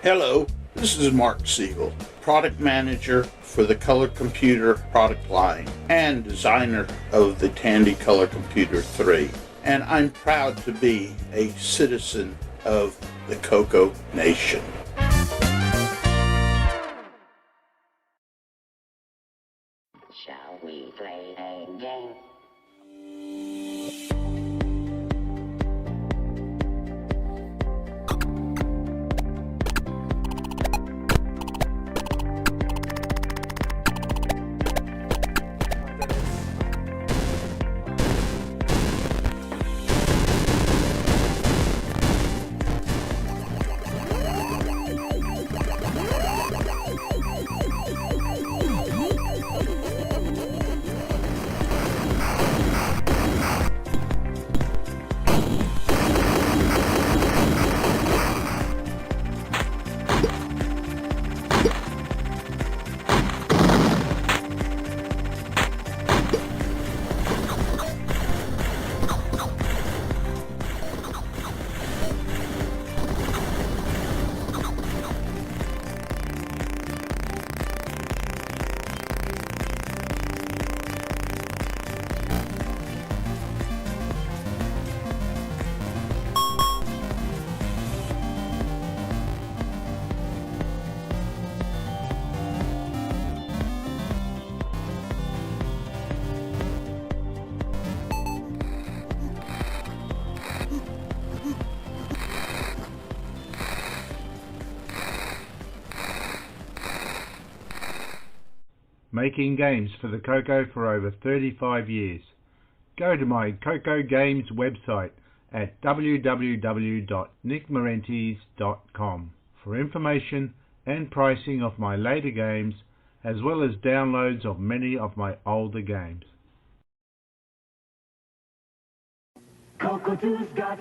Hello, this is Mark Siegel, product manager for the Color Computer product line and designer of the Tandy Color Computer 3. And I'm proud to be a citizen of the Coco Nation. Shall we play a game? Making games for the Coco for over 35 years. Go to my Coco Games website at www.nickmarentes.com for information and pricing of my later games, as well as downloads of many of my older games. Coco 2's got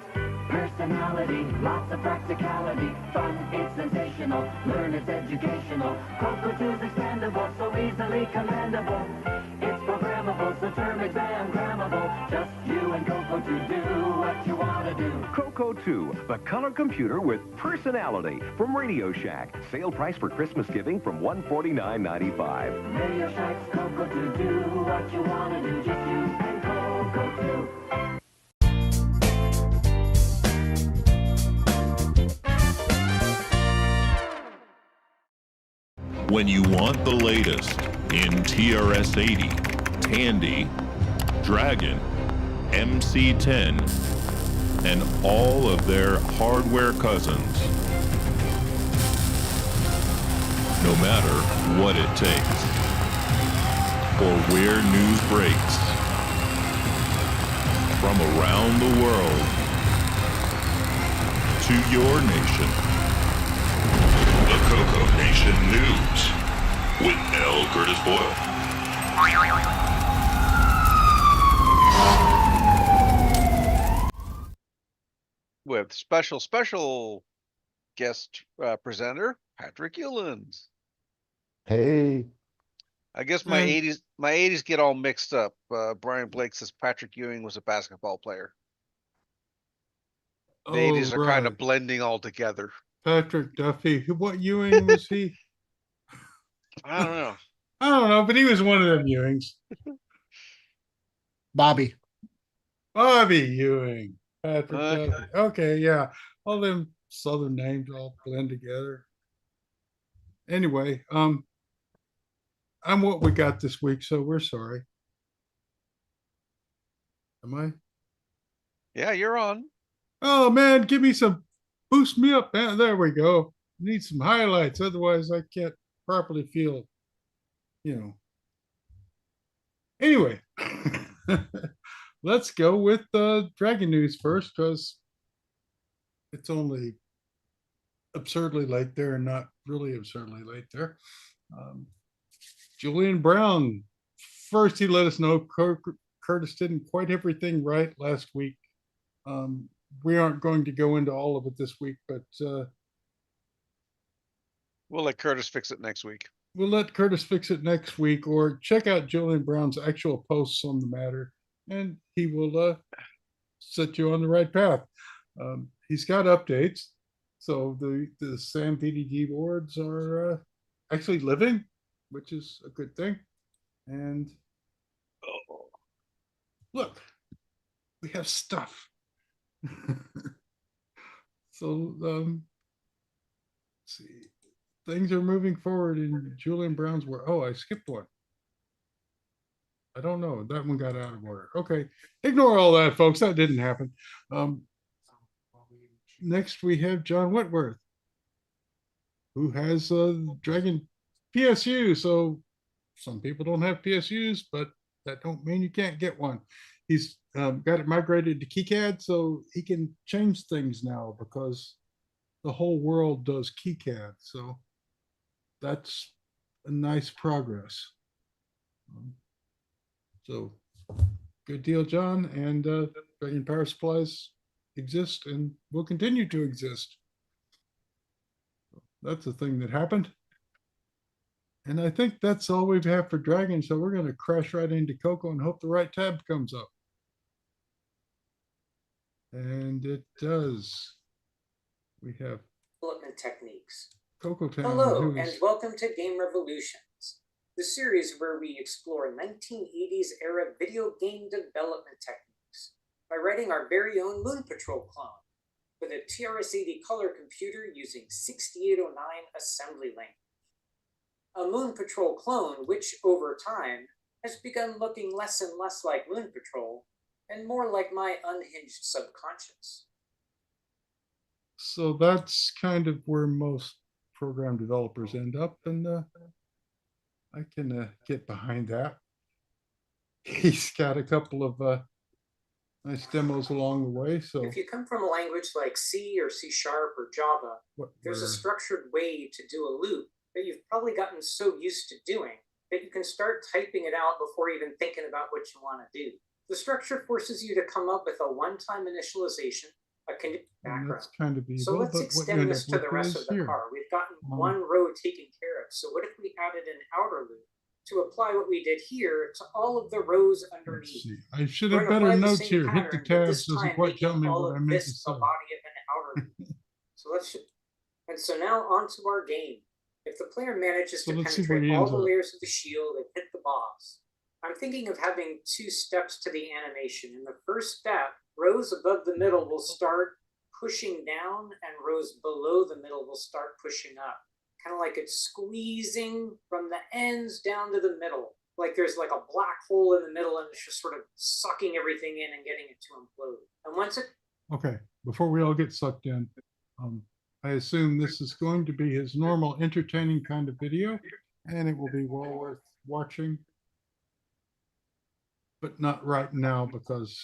personality, lots of practicality, fun, it's sensational, learn it's educational. Coco 2's expandable, so easily commandable. It's programmable, so term exam grammable. CoCo 2, the color computer with personality from Radio Shack. Sale price for Christmas giving from $149.95. Radio Shack's CoCo 2. Do what you want to do, just you and CoCo 2. When you want the latest in TRS-80, Tandy, Dragon, MC10, and all of their hardware cousins. No matter what it takes, or where news breaks, from around the world to your nation. The CoCoNation News with L. Curtis Boyle. With special guest presenter Patrick Ewlands. Hey. I guess my '80s get all mixed up. Brian Blake says Patrick Ewing was a basketball player. The '80s are kind of blending all together. Patrick Duffy. What Ewing was he? I don't know. I don't know, but he was one of them Ewings. Bobby Ewing. Patrick Duffy. Okay, yeah. All them Southern names all blend together. Anyway, I'm what we got this week, so we're sorry. Am I? Yeah, you're on. Oh man, give me some, boost me up, man. There we go. Need some highlights, otherwise I can't properly feel, Anyway, let's go with Dragon News first, because it's only absurdly late there and not really absurdly late there. Julian Brown, first he let us know Curtis didn't quite everything right last week. We aren't going to go into all of it this week, but we'll let Curtis fix it next week. We'll let Curtis fix it next week, or check out Julian Brown's actual posts on the matter, and he will set you on the right path. He's got updates. So the SAM VDG boards are actually living, which is a good thing. And look, we have stuff. So let's see. Things are moving forward in Julian Brown's work. Oh, I skipped one. I don't know. That one got out of order. Okay. Ignore all that, folks. That didn't happen. Next, we have John Whitworth, who has Dragon PSU. So some people don't have PSUs, but that don't mean you can't get one. He's got it migrated to KiCad, so he can change things now because the whole world does KiCad. So that's a nice progress. So good deal, John. And Dragon Power Supplies exist and will continue to exist. That's a thing that happened. And I think that's all we have for Dragon. So we're going to crash right into CoCo and hope the right tab comes up. And it does. We have development techniques. CoCo Town. Hello, and welcome to Game Revolutions, the series where we explore 1980s era video game development techniques by writing our very own Moon Patrol clone with a TRS-80 color computer using 6809 assembly language. A Moon Patrol clone which, over time, has begun looking less and less like Moon Patrol and more like my unhinged subconscious. So that's kind of where most program developers end up, and I can get behind that. He's got a couple of nice demos along the way. So if you come from a language like C or C# or Java, there's a structured way to do a loop that you've probably gotten so used to doing that you can start typing it out before even thinking about what you want to do. The structure forces you to come up with a one-time initialization, a condition background. Kind of so let's extend this to the rest of the car. We've gotten one row taken care of. So what if we added an outer loop to apply what we did here to all of the rows underneath. I should We're have gonna better apply the notes same here. Hit the pattern, but this tabs doesn't time quite tell making me all what I of meant to this say. a body of an outer loop. So and so now onto our game. If the player manages to let's see where penetrate he all ends the up. layers of the shield and hit the boss, I'm thinking of having 2 steps to the animation. In the first step, rows above the middle will start pushing down and rows below the middle will start pushing up. Kind of like it's squeezing from the ends down to the middle. Like there's like a black hole in the middle and it's just sort of sucking everything in and getting it to implode. And once it... Okay, before we all get sucked in, I assume this is going to be his normal entertaining kind of video, and it will be well worth watching. But not right now because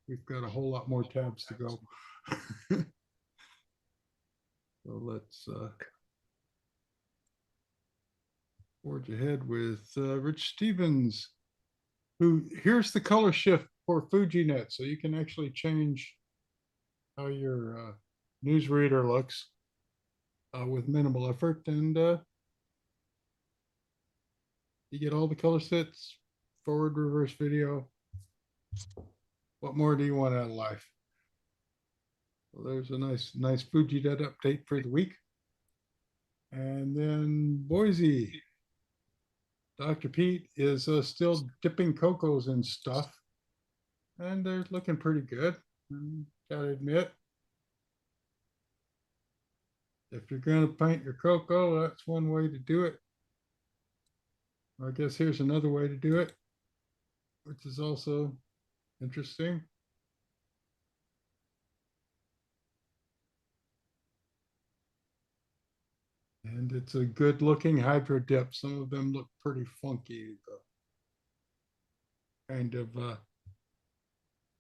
we've got a whole lot more tabs to go. So let's forge ahead with Rich Stevens, who here's the color shift for FujiNet, so you can actually change how your newsreader looks with minimal effort, and you get all the color sets, forward, reverse video. What more do you want out of life? Well, there's a nice FujiNet update for the week. And then Boisy, Dr. Pete is still dipping Cocos in stuff, and they're looking pretty good. Gotta admit, if you're going to paint your Coco, that's one way to do it. I guess here's another way to do it, which is also interesting. And it's a good looking hydro dip. Some of them look pretty funky. Kind of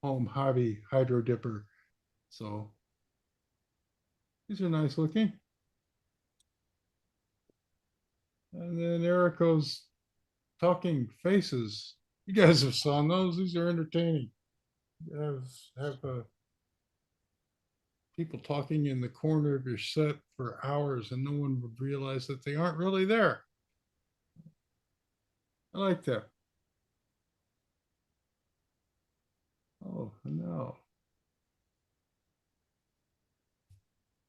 home hobby hydro dipper. So these are nice looking. And then Erico's talking faces. You guys have seen those. These are entertaining. You have people talking in the corner of your set for hours and no one would realize that they aren't really there. I like that. Oh, no.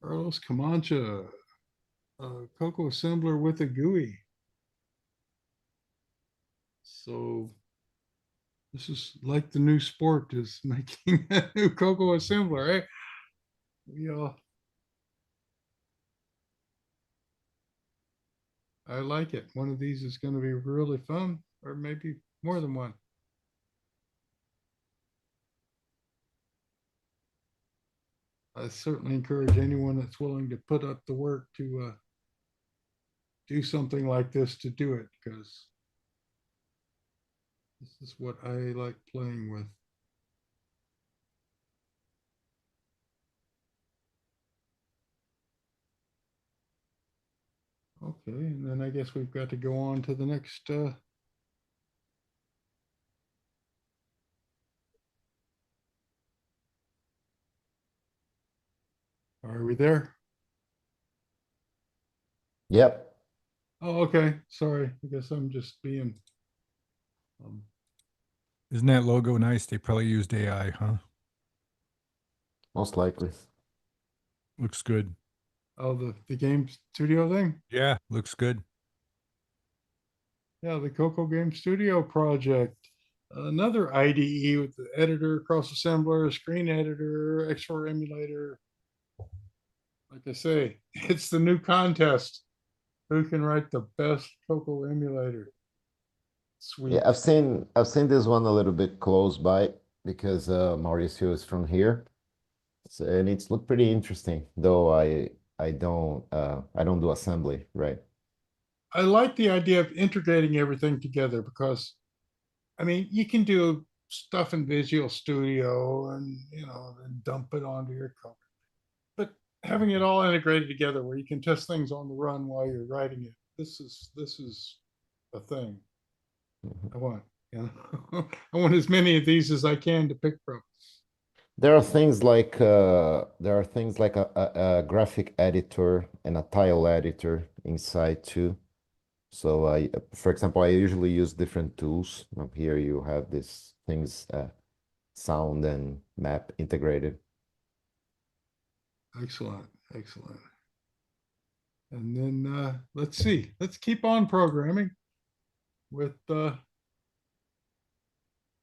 Carlos Comancha, Coco assembler with a GUI. So this is like the new sport is making a new Coco assembler, right? I like it. One of these is going to be really fun, or maybe more than one. I certainly encourage anyone that's willing to put up the work to do something like this to do it, because this is what I like playing with. Okay, and then I guess we've got to go on to the next are we there? Yep. Oh, okay. Sorry. I guess I'm just being Isn't that logo nice? They probably used AI, huh? Most likely. Looks good. Oh, the game studio thing? Yeah, looks good. Yeah, the Coco Game Studio project. Another IDE with the editor, cross assembler, screen editor, X4 emulator. Like I say, it's the new contest. Who can write the best Coco emulator? Sweet. Yeah, I've seen this one a little bit close by because Mauricio is from here. So, and it's looked pretty interesting, though I don't do assembly, right? I like the idea of integrating everything together because, I mean, you can do stuff in Visual Studio and, then dump it onto your Coco. But having it all integrated together where you can test things on the run while you're writing it, this is a thing I want. I want as many of these as I can to pick from. There are things like a graphic editor and a tile editor inside too. So for example, I usually use different tools. Up here you have these things, sound and map integrated. Excellent, excellent. And then let's see. Let's keep on programming with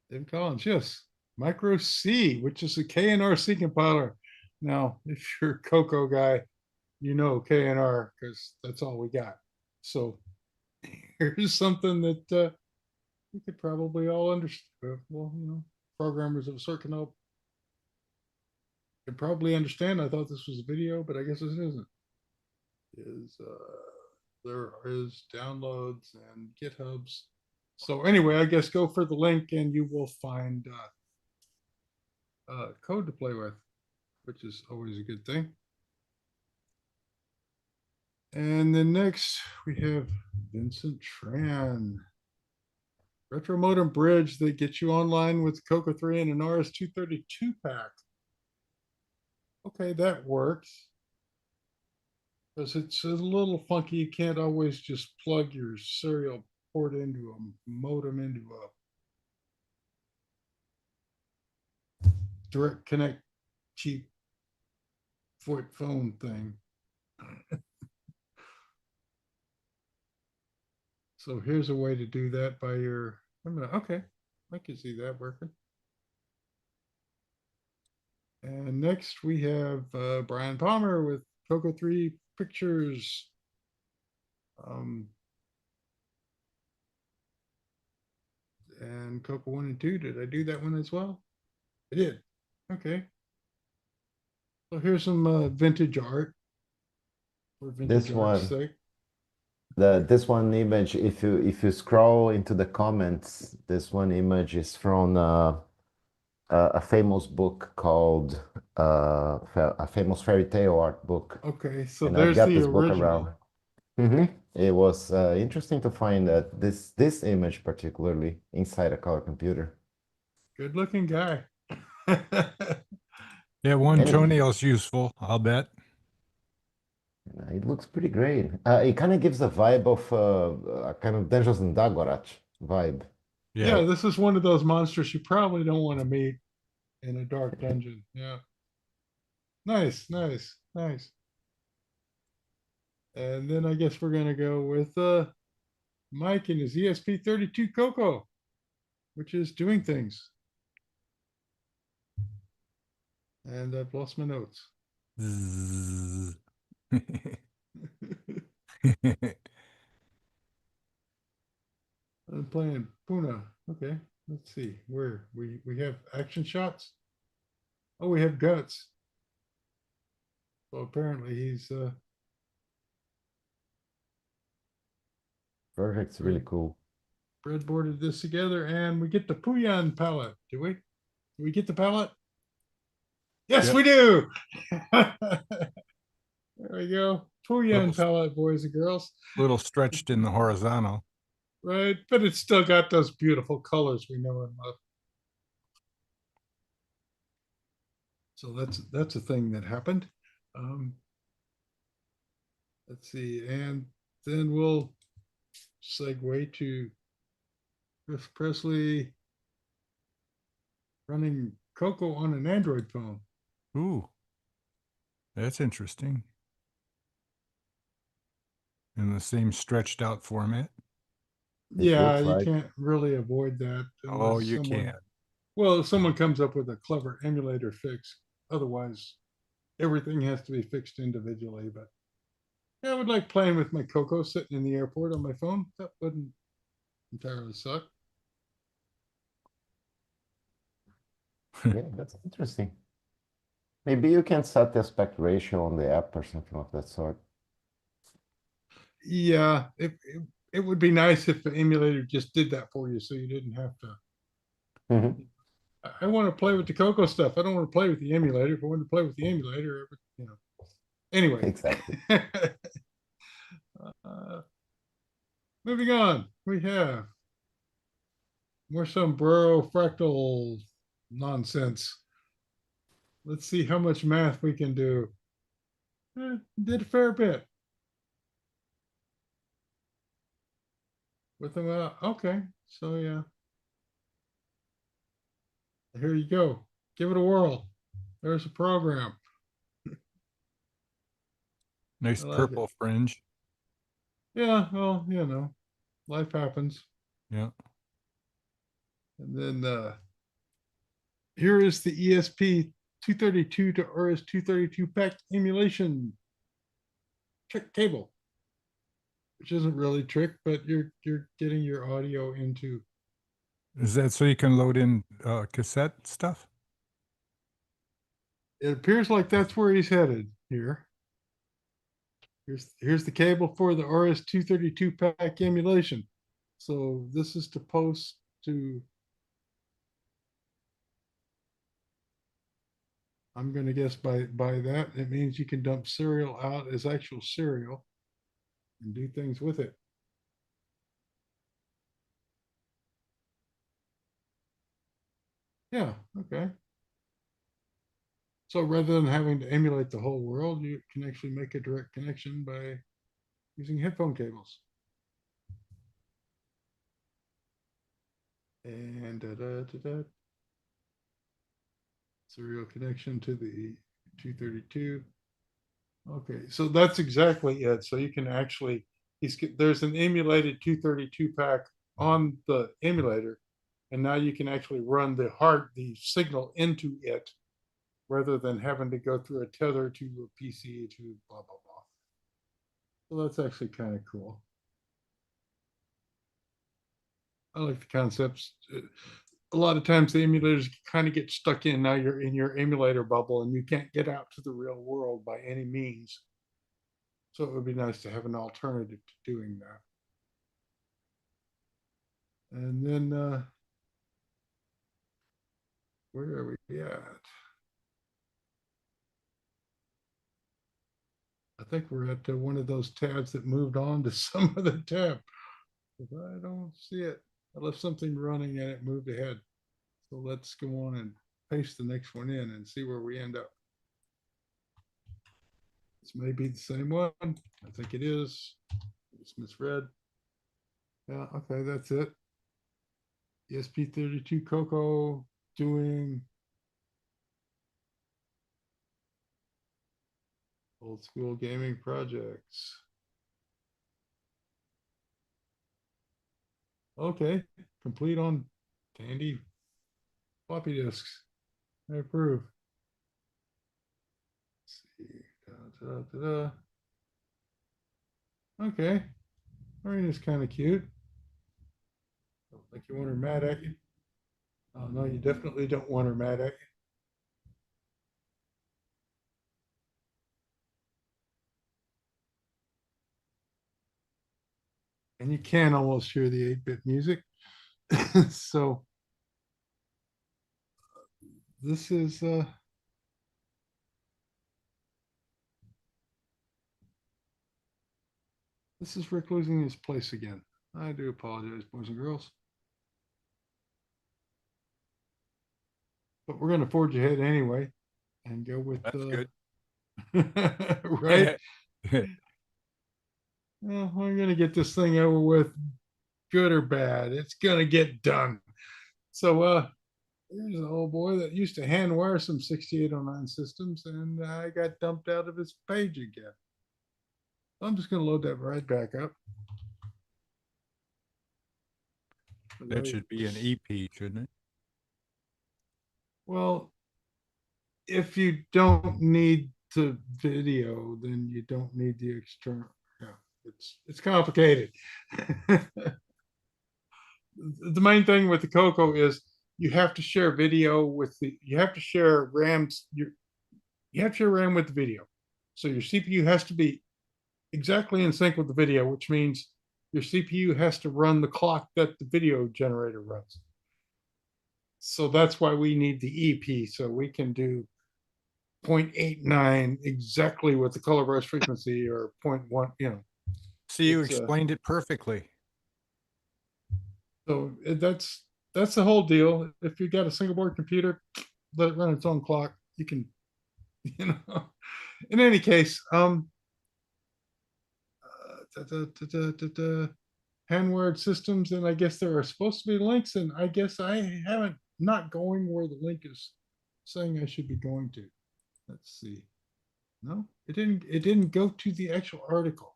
David Collins. Yes, Micro C, which is a KNR C compiler. Now, if you're a Coco guy, you know KNR because that's all we got. So here's something that we could probably all understand. Well, you know, programmers of a certain level can probably understand. I thought this was a video, but I guess it isn't. There is downloads and GitHubs. So anyway, I guess go for the link and you will find code to play with, which is always a good thing. And then next we have Vincent Tran. Retro modem bridge that gets you online with Coco 3 and an RS-232 pack. Okay, that works. Because it's a little funky. You can't always just plug your serial port into a modem into a direct connect cheap foot phone thing. So here's a way to do that by your, okay, I can see that working. And next we have Brian Palmer with Coco 3 pictures. And Coco 1 and 2, did I do that one as well? I did. Okay. So here's some vintage art. For vintage This one. art's sake. This one image, if you scroll into the comments, this one image is from a famous book called a famous fairy tale art book. Okay, so and there's I've got the this book original. around. It was interesting to find that this image particularly inside a color computer. Good looking guy. Yeah, one And toenail's useful, I'll bet. it looks pretty great. It kind of gives a vibe of a kind of Dungeons and Dragons vibe. Yeah, this is one of those monsters you probably don't want to meet in a dark dungeon. Yeah. Nice, nice, nice. And then I guess we're gonna go with Mike and his ESP32 Coco, which is doing things. And I've lost my notes. I'm playing Puna. Okay, let's see where we have action shots. Oh, we have guts. So apparently he's Project's really cool. breadboarded this together, and we get the Puyan palette. Do we? Do we get the palette? Yes, Yep. we do. There we go. Puyan palette, boys and girls. Little stretched in the horizontal. Right, but it's still got those beautiful colors we know and love. So that's a thing that happened. Let's see, and then we'll segue to Chris Presley running Coco on an Android phone. Ooh, that's interesting. In the same stretched out format. Yeah, you can't really avoid that. Oh, unless you someone- can. Well, if someone comes up with a clever emulator fix, otherwise everything has to be fixed individually. But yeah, I would like playing with my Coco sitting in the airport on my phone. That wouldn't entirely suck. Yeah, that's interesting. Maybe you can set the aspect ratio on the app or something of that sort. Yeah, it would be nice if the emulator just did that for you, so you didn't have to. I want to play with the Coco stuff. I don't want to play with the emulator. If I want to play with the emulator, you know. Anyway. Exactly. Moving on, we have more sombrero fractal nonsense. Let's see how much math we can do. Did a fair bit. with them out. Okay, so yeah. Here you go. Give it a whirl. There's a program. Nice like purple it. fringe. Yeah, well, you know, life happens. Yeah. And then here is the ESP232 to RS232 pack emulation trick cable, which isn't really trick, but you're getting your audio into. Is that so you can load in cassette stuff? It appears like that's where he's headed here. Here's the cable for the RS232 pack emulation. So this is to post to, I'm going to guess by that, it means you can dump serial out as actual serial and do things with it. Yeah, okay. So rather than having to emulate the whole world, you can actually make a direct connection by using headphone cables. And serial connection to the 232. Okay, so that's exactly it. So you can actually, there's an emulated 232 pack on the emulator, and now you can actually run the signal into it rather than having to go through a tether to a PC to blah, blah, blah. So that's actually kind of cool. I like the concepts. A lot of times the emulators kind of get stuck in. Now you're in your emulator bubble and you can't get out to the real world by any means. So it would be nice to have an alternative to doing that. And then where are we at? I think we're at one of those tabs that moved on to some other tab. If I don't see it, I left something running and it moved ahead. So let's go on and paste the next one in and see where we end up. This may be the same one. I think it is. It's misread. Yeah, okay, that's it. ESP32 CoCo doing old school gaming projects. Okay, complete on Tandy floppy disks. I approve. Let's see. Okay, Marina's kind of cute. Don't think you want her mad at you. Oh no, you definitely don't want her mad at you. And you can almost hear the 8-bit music. So this is Rick losing his place again. I do apologize, boys and girls. But we're going to forge ahead anyway and go with That's good. right. Well, we're going to get this thing over with, good or bad. It's going to get done. So here's an old boy that used to hand wire some 6809 systems, and I got dumped out of his page again. I'm just going to load that right back up. That should be an EP, shouldn't it? Well, if you don't need the video, then you don't need the external. Yeah, it's complicated. The main thing with the CoCo is you have to share video with you have to share RAMs. You have to share RAM with the video. So your CPU has to be exactly in sync with the video, which means your CPU has to run the clock that the video generator runs. So that's why we need the EP, so we can do 0.89 exactly with the color burst frequency, or 0.1, you know. See, you explained it perfectly. So that's the whole deal. If you got a single board computer, let it run its own clock. You can, you know. In any case, handware systems, and I guess there are supposed to be links, and I guess I haven't not going where the link is saying I should be going to. Let's see. No, it didn't go to the actual article.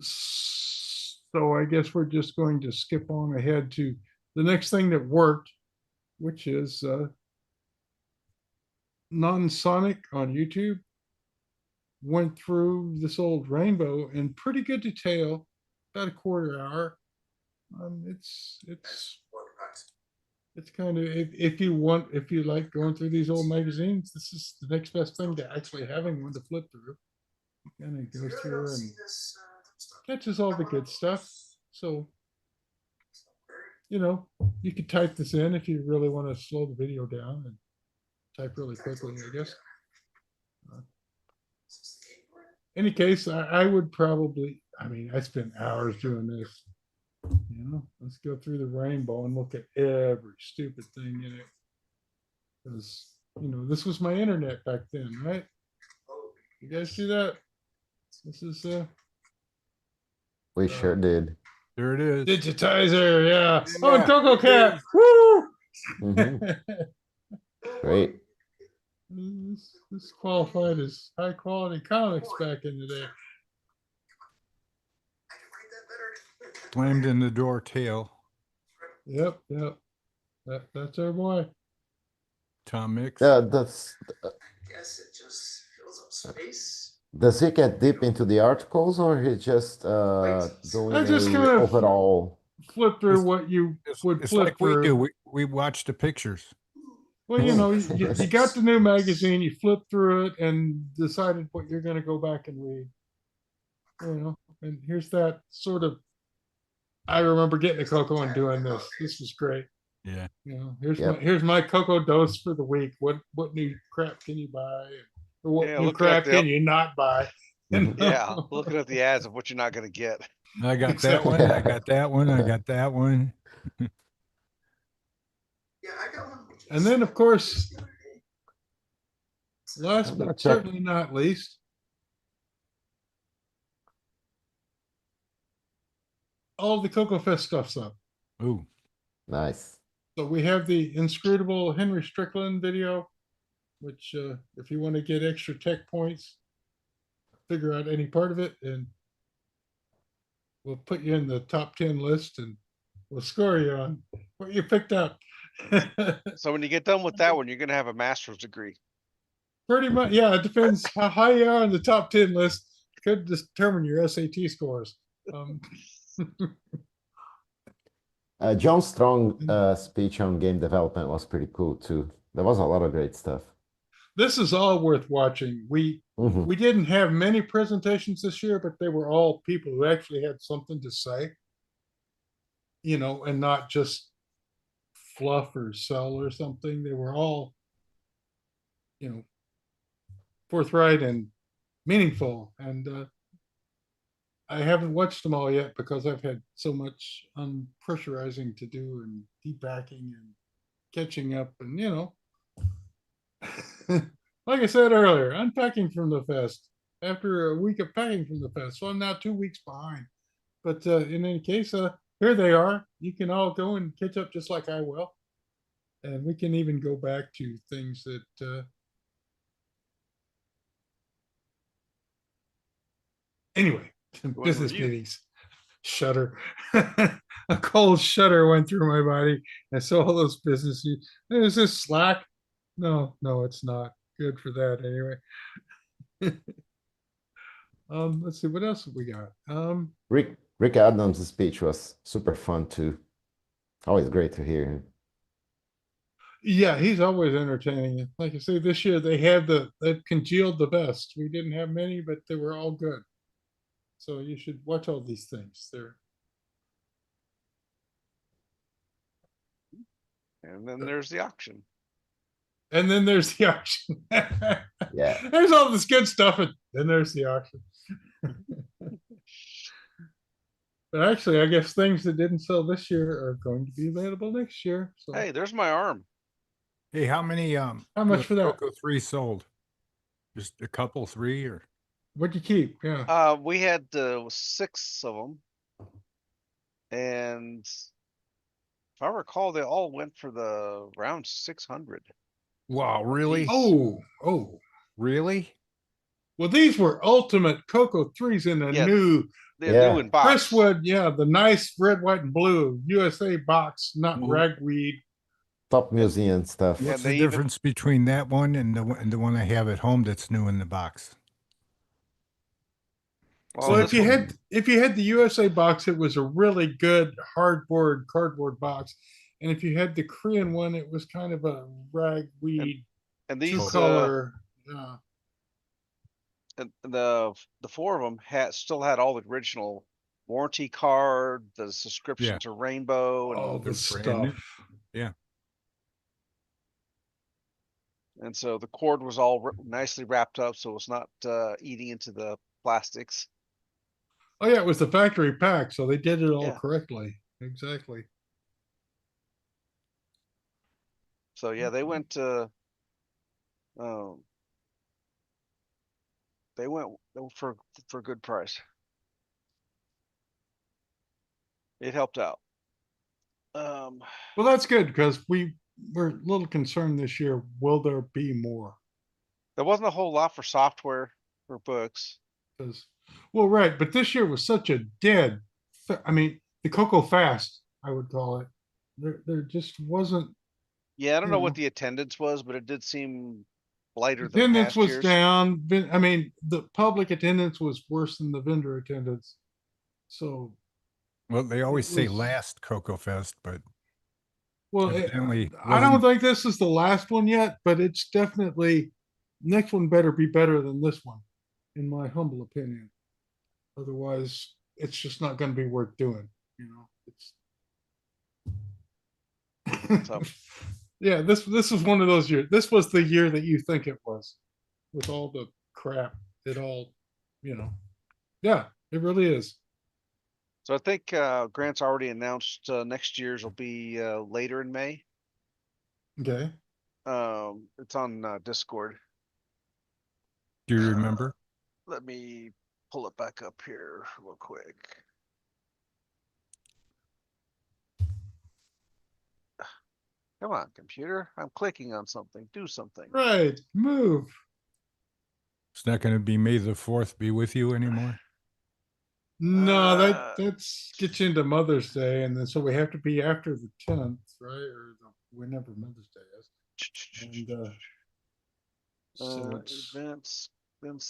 So I guess we're just going to skip on ahead to the next thing that worked, which is Non-Sonic on YouTube. Went through this old rainbow in pretty good detail, about a quarter hour. It's kind of, if you like going through these old magazines, this is the next best thing to actually having one to flip through. And it goes through and catches all the good stuff. So, you know, you could type this in if you really want to slow the video down and type really quickly, I guess. Any case, I would probably, I mean, I spent hours doing this. You know, let's go through the rainbow and look at every stupid thing in it. Because, you know, this was my internet back then, right? You guys see that? This is we sure did. There it is. Digitizer, yeah. Oh, and Coco Cat. Woo! Great. This qualified as high quality comics back in the day. Slammed in the door tail. Yep. That's our boy. Tom Mix. Yeah, that's. Guess it just fills up space. Does he get deep into the articles, or he just doing I just a kind of overall? Flip through what you would It's flip like through. we do. We watch the pictures. Well, you know, you got the new magazine, you flip through it and decided what you're going to go back and read. You know, and here's that sort of, I remember getting a Coco and doing this. This was great. Yeah. You know, here's my Coco dose for the week. What new crap can you buy? Or what new crap can you not buy? Yeah, looking at the ads of what you're not going to get. I got that one. I got that one. I got that one. Yeah, I got one. And then, of course, last but certainly not least, all the Coco Fest stuff's up. Ooh, nice. So we have the inscrutable Henry Strickland video, which if you want to get extra tech points, figure out any part of it, and we'll put you in the top 10 list and we'll score you on what you picked up. So when you get done with that one, you're going to have a master's degree. Pretty much, yeah. It depends how high you are on the top 10 list. Could determine your SAT scores. John Strong speech on game development was pretty cool too. There was a lot of great stuff. This is all worth watching. We didn't have many presentations this year, but they were all people who actually had something to say. You know, and not just fluff or sell or something. They were all, you know, forthright and meaningful. And I haven't watched them all yet because I've had so much unpressurizing to do and depacking and catching up and, you know, like I said earlier, unpacking from the fest after a week of packing from the fest. So I'm now 2 weeks behind. But in any case, here they are. You can all go and catch up just like I will. And we can even go back to things that anyway, business meetings. Shudder. A cold shudder went through my body. I saw all those business. Is this Slack? No, it's not. Good for that anyway. Let's see, what else have we got? Rick Adams' speech was super fun too. Always great to hear him. Yeah, he's always entertaining. Like I say, this year they've congealed the best. We didn't have many, but they were all good. So you should watch all these things. And then there's the auction. Yeah. There's all this good stuff, and then there's the auction. But actually, I guess things that didn't sell this year are going to be available next year. So. Hey, there's my arm. Hey, how many how much for that? Coco 3 sold? Just a couple, 3 or? What'd you keep? Yeah. We had 6 of them, and if I recall, they all went for the round 600. Wow, really? Oh, really? Well, these were ultimate Coco 3s in a new. They're new in box. Crestwood, yeah, the nice red, white, and blue USA box, not ragweed. Top museum stuff. What's the difference between that one and the one I have at home that's new in the box? Well, if you had the USA box, it was a really good cardboard box, and if you had the Korean one, it was kind of a ragweed and these two-color. And the 4 of them still had all the original warranty card, the subscription to Rainbow, and all the stuff. Yeah. And so the cord was all nicely wrapped up, so it's not eating into the plastics. Oh yeah, it was the factory pack, so they did it all correctly. Exactly. So yeah, they went for a good price. It helped out. Well, that's good because we're a little concerned this year. Will there be more? There wasn't a whole lot for software or books. Well, right, but this year was such a dead. I mean, the Coco Fast, I would call it. There just wasn't. Yeah, I don't know what the attendance was, but it did seem lighter than attendance past was years. down. I mean, the public attendance was worse than the vendor attendance. So. Well, they always say last Coco Fest, but well, I don't think this is the last one yet, but it's definitely next one better be better than this one, in my humble opinion. Otherwise, it's just not going to be worth doing. You know, it's. Yeah, this was one of those years. This was the year that you think it was, with all the crap. It all, yeah, it really is. So I think Grant's already announced next year's will be later in May. Okay. It's on Discord. Do you remember? Let me pull it back up here real quick. Come on, computer. I'm clicking on something. Do something. Right. Move. It's not going to be May the 4th be with you anymore? No, that's gets you into Mother's Day, and then so we have to be after the 10th, right? Or whenever Mother's Day is. And events.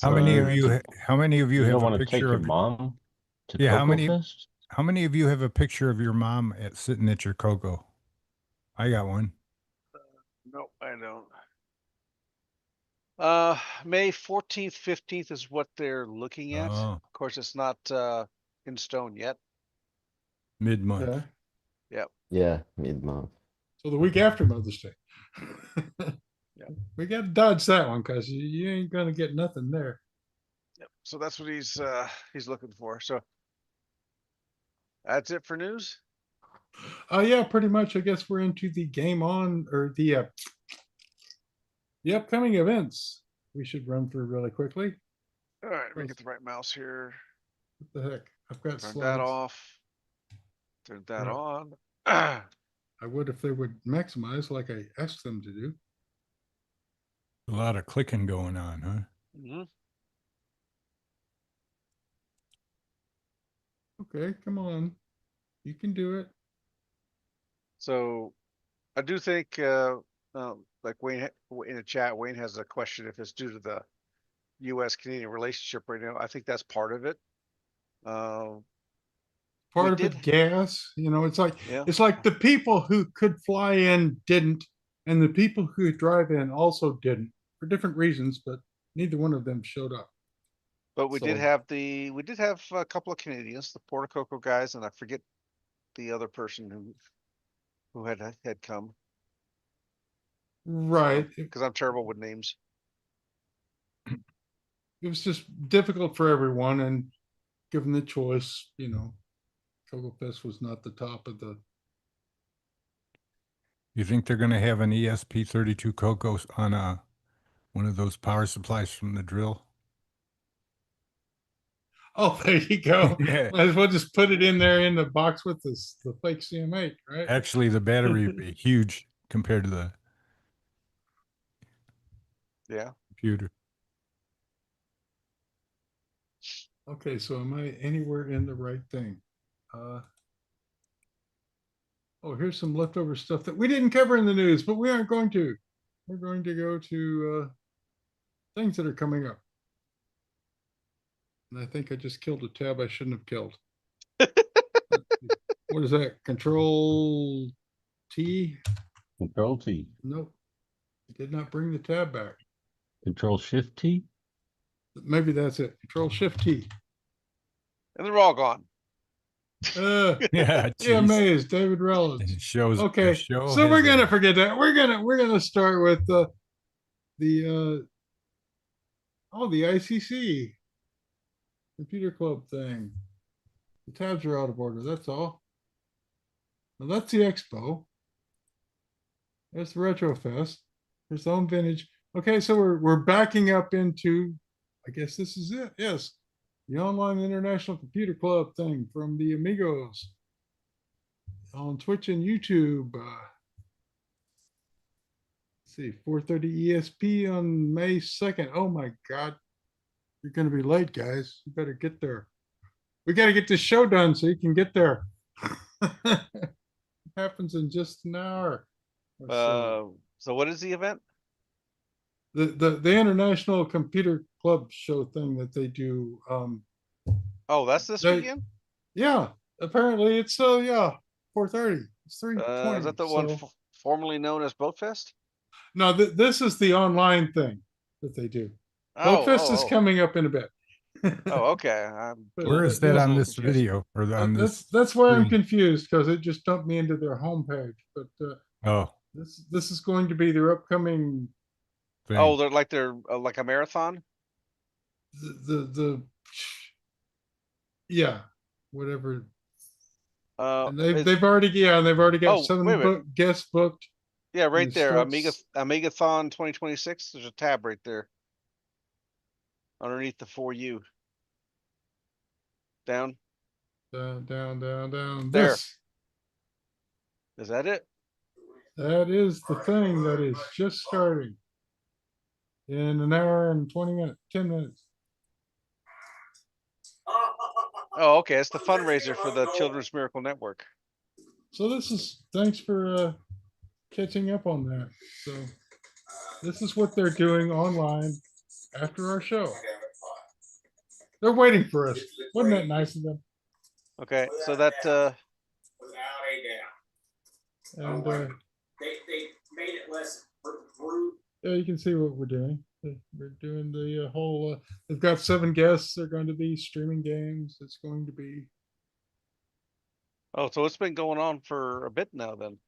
How many of you You have don't a want to take picture your of mom to Yeah, Coco Fest? how many of you have a picture of your mom sitting at your Coco? I got one. No, I don't. May 14th, 15th is what they're looking at. Oh. Of course, it's not in stone yet. Mid-month. Yeah. Yep. Yeah, mid-month. So the week after Mother's Day. Yeah. We got to dodge that one because you ain't gonna get nothing there. Yep. So that's what he's looking for. So that's it for news. Yeah, pretty much. I guess we're into the game on or the upcoming events. We should run through really quickly. All right, let me get the right mouse here. What the heck? I've got Turn slides. that off. Turn that on. I would if they would maximize like I asked them to do. A lot of clicking going on, huh? Mm-hmm. Okay, come on. You can do it. So I do think like Wayne in the chat, Wayne has a question if it's due to the US-Canadian relationship right now. I think that's part of it. Part of it gas, it's like it's like the people who could fly in didn't, and the people who could drive in also didn't for different reasons, but neither one of them showed up. But we did have a couple of Canadians, the Port of Coco guys, and I forget the other person who had come. Right. Because I'm terrible with names. It was just difficult for everyone, and given the choice, Coco Fest was not the top of the. You think they're going to have an ESP32 Coco on one of those power supplies from the drill? Oh, there you go. Yeah. Might as well just put it in there in the box with this, the fake CM8, right? Actually, the battery would be huge compared to the computer. Okay, so am I anywhere in the right thing? Oh, here's some leftover stuff that we didn't cover in the news, but we aren't going to. We're going to go to things that are coming up. And I think I just killed a tab I shouldn't have killed. What is that? Control T? Control T. Nope. It did not bring the tab back. Control Shift T. Maybe that's it. Control Shift T. And they're all gone. Yeah, amazed. David Reynolds. It shows. Okay, the show so we're has gonna a- forget that. We're gonna start with the ICC computer club thing. The tabs are out of order. That's all. Now that's the expo. There's the Retro Fest. There's the Home Vintage. Okay, so we're backing up into. I guess this is it. Yes, the online international computer club thing from the Amigos on Twitch and YouTube. Let's see, 4:30 ESP on May 2nd. Oh my God, you're going to be late, guys. You better get there. We got to get this show done so you can get there. It happens in just an hour. So what is the event? The International Computer Club show thing that they do. Oh, that's this weekend? Yeah, apparently it's 4:30. It's 3:20. Is that the one formerly known as Boatfest? No, this is the online thing that they do. Oh, Boatfest is coming up in a bit. Oh, okay. Where is that on this video or on this? That's why I'm screen? confused, because it just dumped me into their homepage. But Oh, this is going to be their upcoming. thing. Oh, they're like a marathon. The yeah, whatever. And they've already got Oh, 7 wait a minute. guests booked. Yeah, right and it there. starts- Amigathon 2026. There's a tab right there. Underneath the 4U. Down. Down. There. This. Is that it? That is the thing that is just starting in an hour and 10 minutes. Oh, okay. It's the fundraiser for the Children's Miracle Network. So this is, thanks for catching up on that. So this is what they're doing online after our show. They're waiting for us. Wasn't that nice of them? Okay, so that Without a doubt. And They made it less rude. yeah, you can see what we're doing. We're doing the whole. They've got 7 guests. They're going to be streaming games. It's going to be. oh, so it's been going on for a bit now then.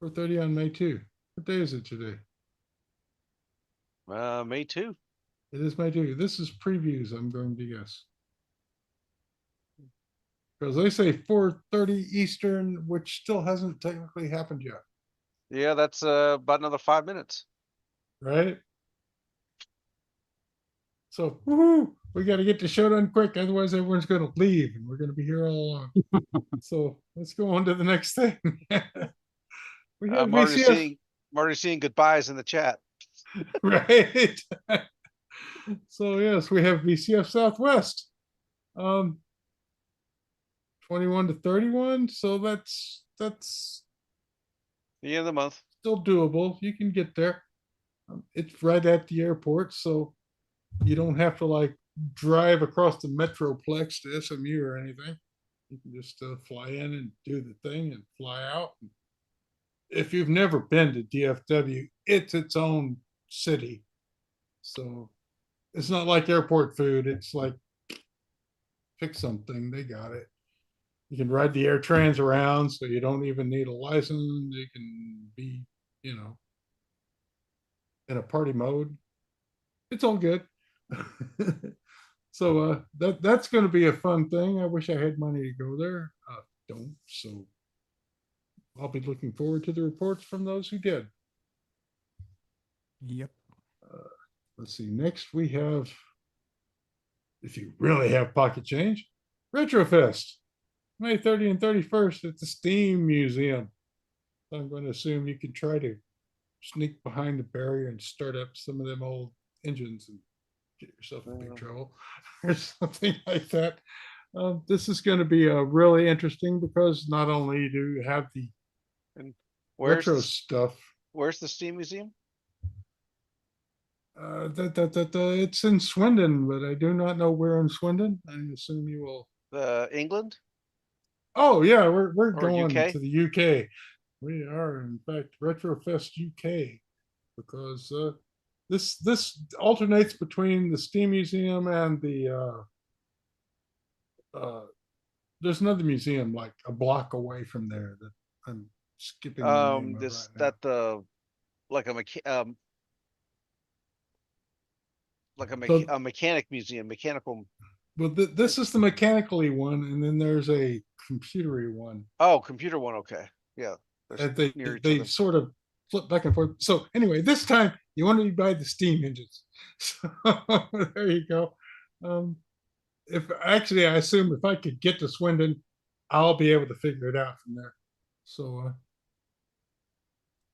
4:30 on May 2. What day is it today? May 2. It is May 2. This is previews, I'm going to guess. Because they say 4:30 Eastern, which still hasn't technically happened yet, Yeah, that's about another 5 minutes. right? So, woohoo, we got to get the show done quick, otherwise everyone's going to leave, and we're going to be here all along. So let's go on to the next thing. We have I'm already VCF, seeing goodbyes in the chat. right? So yes, we have VCF Southwest. 21 to 31. So that's The end of the month. still doable. You can get there. It's right at the airport, so you don't have to like drive across the Metroplex to SMU or anything. You can just fly in and do the thing and fly out. If you've never been to DFW, it's its own city. So it's not like airport food. It's like pick something, they got it. You can ride the air trans around, so you don't even need a license. You can be, in a party mode. It's all good. So that's going to be a fun thing. I wish I had money to go there. Don't. So I'll be looking forward to the reports from those who did. Yep. let's see. Next we have, if you really have pocket change, Retrofest, May 30 and 31st at the Steam Museum. I'm going to assume you can try to sneak behind the barrier and start up some of them old engines and get yourself in big trouble or something like that. This is going to be really interesting because not only do you have the retro stuff. Where's the Steam Museum? It's in Swindon, but I do not know where in Swindon. I assume you will. England? Oh yeah, we're going UK? to the UK. We are, in fact, Retrofest UK, because this alternates between the Steam Museum and the there's another museum like a block away from there that I'm skipping the name of right now. That the like a mechanic museum, mechanical. Well, this is the mechanically one, and then there's a computery one. Oh, computer one. Okay, yeah. They sort of flip back and forth. So anyway, this time you want to buy the steam engines. So there you go. If actually, I assume if I could get to Swindon, I'll be able to figure it out from there. So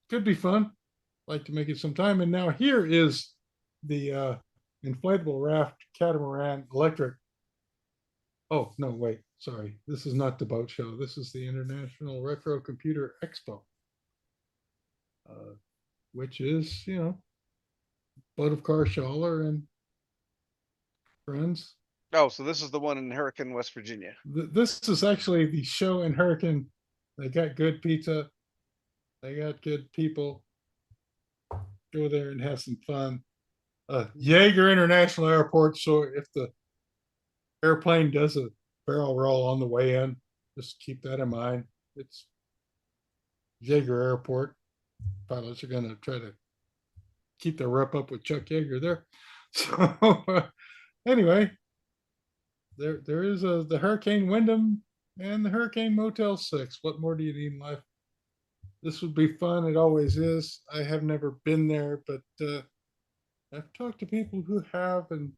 could be fun. Like to make it some time. And now here is the inflatable raft catamaran electric. Oh no, wait, sorry. This is not the boat show. This is the International Retro Computer Expo, which is, you know, Bud of Carshaller and friends. Oh, so this is the one in Hurricane, West Virginia. This is actually the show in Hurricane. They got good pizza. They got good people. Go there and have some fun. Jaeger International Airport. So if the airplane does a barrel roll on the way in, just keep that in mind. It's Jaeger Airport. Pilots are going to try to keep their rep up with Chuck Yeager there. So anyway, there is the Hurricane Wyndham and the Hurricane Motel 6. What more do you need in life? This would be fun. It always is. I have never been there, but I've talked to people who have, and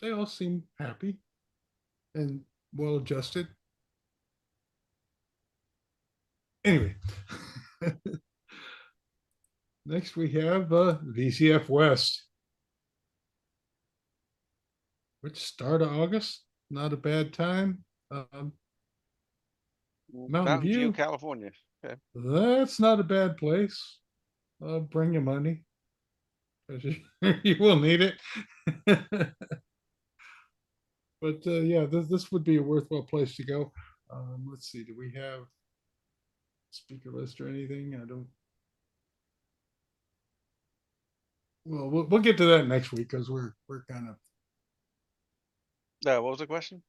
they all seem happy and well adjusted. Anyway, next we have VCF West, which start of August. Not a bad time. Mountain View, California. Okay. That's not a bad place. Bring your money, because you will need it. But yeah, this would be a worthwhile place to go. Let's see, do we have speaker list or anything? I don't. Well, we'll get to that next week because we're kind of. What was the question?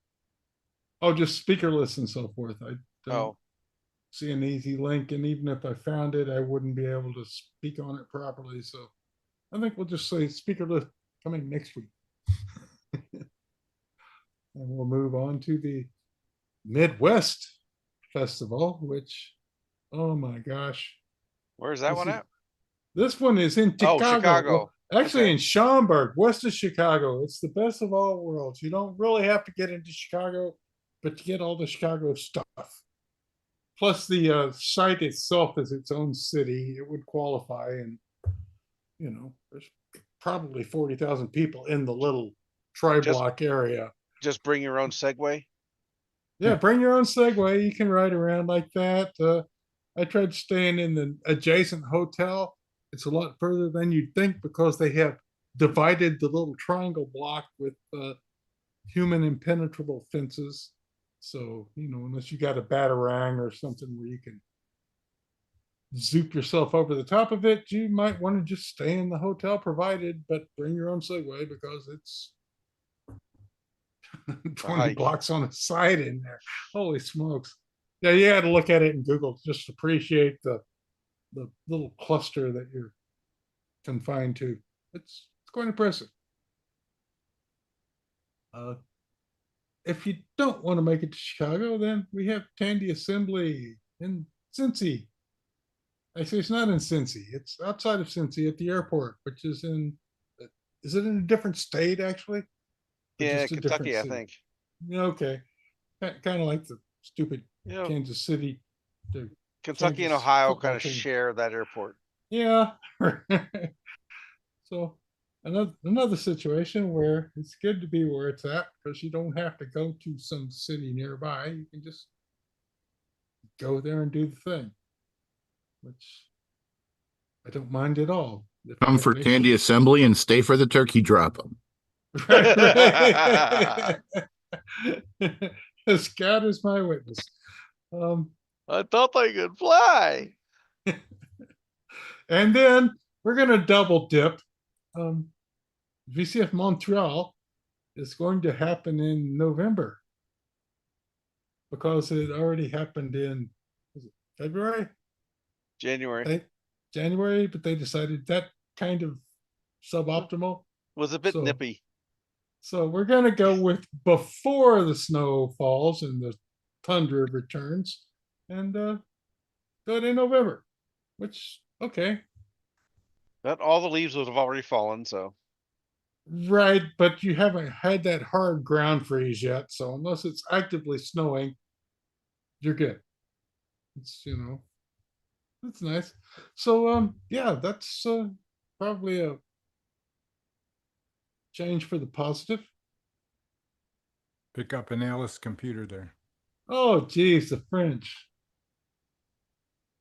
Oh, just speaker lists and so forth. I don't see an easy link, and even if I found it, I wouldn't be able to speak on it properly. So I think we'll just say speaker list coming next week. And we'll move on to the Midwest Festival, which, oh my gosh. Where's that one at? This one is in Chicago. Oh, Chicago. Well, actually, in Schaumburg, west of Chicago. It's the best of all worlds. You don't really have to get into Chicago, but you get all the Chicago stuff. Plus, the site itself is its own city. It would qualify, and you know, there's probably 40,000 people in the little tri-block area. Just bring your own Segway. Yeah, bring your own Segway. You can ride around like that. I tried staying in the adjacent hotel. It's a lot further than you'd think because they have divided the little triangle block with human impenetrable fences. So, you know, unless you got a batarang or something where you can zoop yourself over the top of it, you might want to just stay in the hotel provided, but bring your own Segway because it's 20 blocks on the side in there. Holy smokes. Yeah, you had to look at it in Google. Just appreciate the little cluster that you're confined to. It's quite impressive. If you don't want to make it to Chicago, then we have Tandy Assembly in Cincy. Actually, it's not in Cincy. It's outside of Cincy at the airport, which is in. Is it in a different state actually? Or Yeah, just a different Kentucky, I city? think. Yeah, okay. Kind of like the stupid Yeah. Kansas City. The Kentucky and Kansas Ohio football kind of team. share that airport. Yeah. So another situation where it's good to be where it's at because you don't have to go to some city nearby. You can just go there and do the thing, which I don't mind at all. Come for Tandy Assembly and stay for the turkey drop. Right. As God is my witness. I thought they could fly. And then we're going to double dip. VCF Montreal is going to happen in November because it already happened in was it February? January. January, but they decided that kind of suboptimal. Was a bit nippy. So we're going to go with before the snow falls and the tundra returns and do it in November, which, okay. But all the leaves would have already fallen, so. Right, but you haven't had that hard ground freeze yet, so unless it's actively snowing, you're good. It's, that's nice. So, yeah, that's probably a change for the positive. Pick up an Alice computer there. Oh, geez, the French.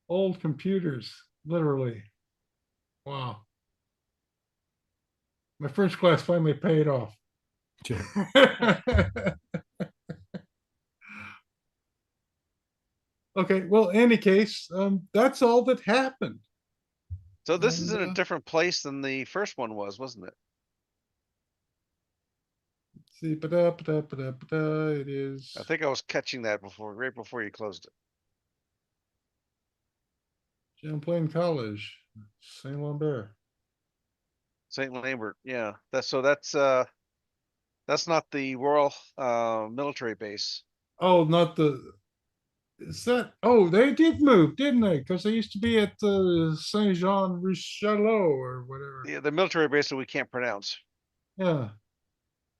Old computers, literally. Wow. My French class finally paid off. Okay, well, in any case, that's all that happened. So this is in a different place than the first one was, wasn't it? Let's see, it is. I think I was catching that right before you closed it. Champlain College, Saint Lambert. St. Lambert, yeah. That's not the Royal military base. Oh, not the. Is that? Oh, they did move, didn't they? Because they used to be at the Saint Jean Richelieu or whatever. Yeah, the military base that we can't pronounce. Yeah.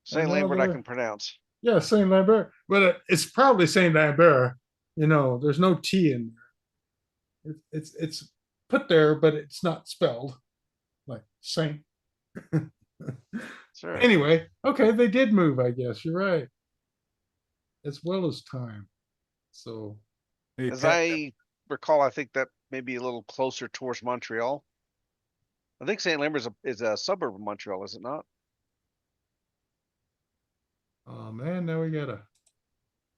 St. Lambert I can pronounce. Yeah, Saint Lambert, but it's probably Saint Lambert. There's no T in there. It's put there, but it's not spelled like Saint. Sure. Anyway, okay, they did move, I guess. You're right. As well as time. So as I recall, I think that may be a little closer towards Montreal. I think St. Lambert is a suburb of Montreal, is it not? Oh man, now we gotta.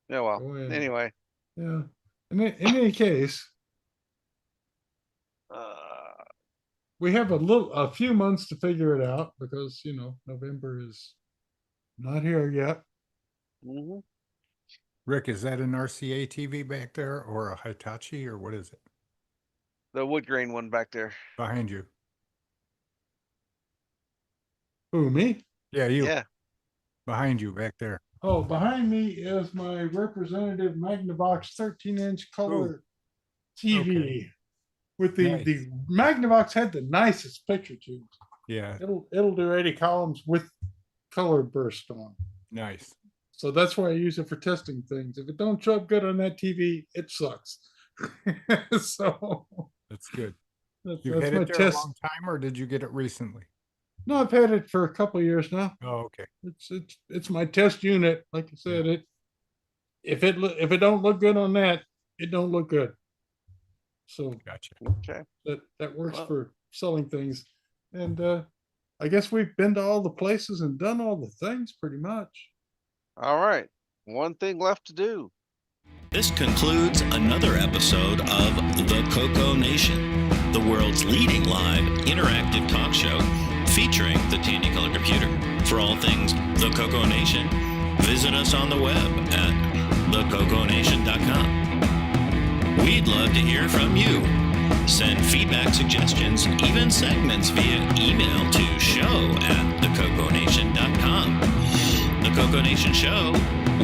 Yeah, well, anyway. Yeah. In any case, we have a few months to figure it out because November is not here yet. Mm-hmm. Rick, is that an RCA TV back there or a Hitachi or what is it? The wood grain one back there. Behind you. Who, me? Yeah, you. Yeah. Behind you back there. Oh, behind me is my representative Magnavox 13-inch color TV. With the Magnavox had the nicest picture tubes. Yeah. It'll do 80 columns with color burst on. Nice. So that's why I use it for testing things. If it don't show up good on that TV, it sucks. So that's good. That's You had my it there test. a long time, or did you get it recently? No, I've had it for a couple of years now. Oh, okay. It's my test unit. Like I said, if it don't look good on that, it don't look good. So gotcha. Okay. That works for selling things. And I guess we've been to all the places and done all the things pretty much. All right. One thing left to do. This concludes another episode of the CoCoNation, the world's leading live interactive talk show featuring the Tandy Color Computer. For all things the CoCoNation, visit us on the web at thecoconation.com. We'd love to hear from you. Send feedback, suggestions, even segments via email to show@thecoconation.com. The CoCoNation show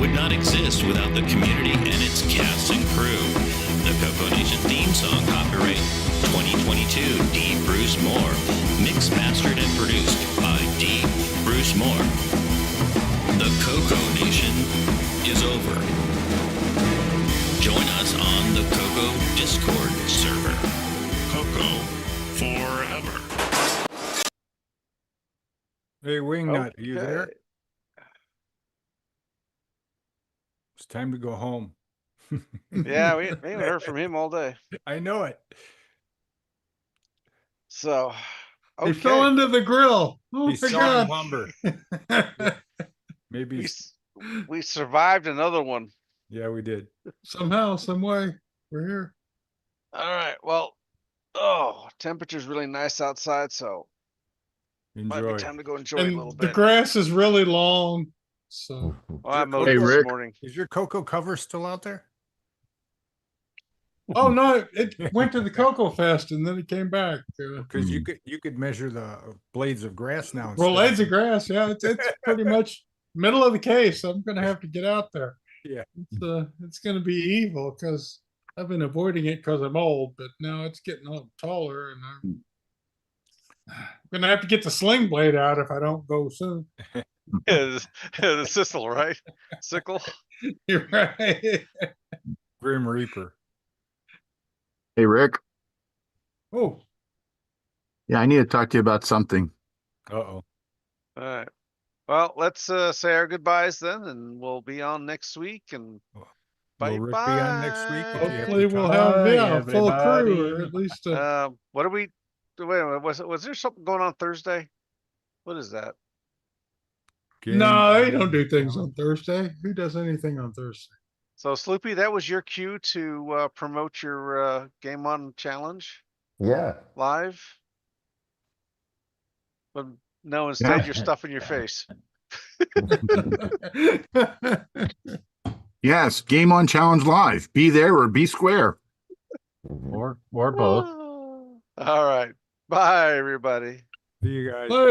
would not exist without the community and its cast and crew. The CoCoNation theme song, copyright 20 to D. Bruce Moore. Mixed, mastered, and produced by D. Bruce Moore. The CoCoNation is over. Join us on the Coco Discord server. Coco forever. Hey, Wingnut, are you there? It's time to go home. Yeah, we haven't heard from him all day. I know it. So, He fell into the grill. Oh He's my selling God. lumber. Maybe. We survived another one. Yeah, we did. Somehow, some way, we're here. All right. Well, temperature's really nice outside, so might Enjoy. be time to go enjoy And a little the bit. grass is really long. So Well, I mowed Hey, this Rick. morning. Is your cocoa cover still out there? oh no, it went to the Cocoa Fest and then it came back. Because you could measure the blades of grass now. Well, instead blades of grass, yeah, it's pretty much middle of the case. I'm gonna have to get out there. Yeah. It's gonna be evil because I've been avoiding it because I'm old, but now it's getting all taller and I'm gonna have to get the sling blade out if I don't go soon. The sickle, right? Sickle. You're right. Grim Reaper. Hey, Rick. Oh, Yeah, I need to talk to you about something. Uh-oh. All right. Well, let's say our goodbyes then, and we'll be on next week. And Will Rick be on next week? If you have hopefully to we'll talk? have Bye, a full crew, or everybody. at least what are we? Wait a minute. Was there something going on Thursday? What is that? no, they don't do things on Thursday. Who does anything on Thursday? So, Sloopy, that was your cue to promote your Game On challenge Yeah. live. But no, instead you're stuffing your face. Yes, Game On Challenge Live. Be there or be square. Or both. All right. Bye, everybody. See you guys. Later.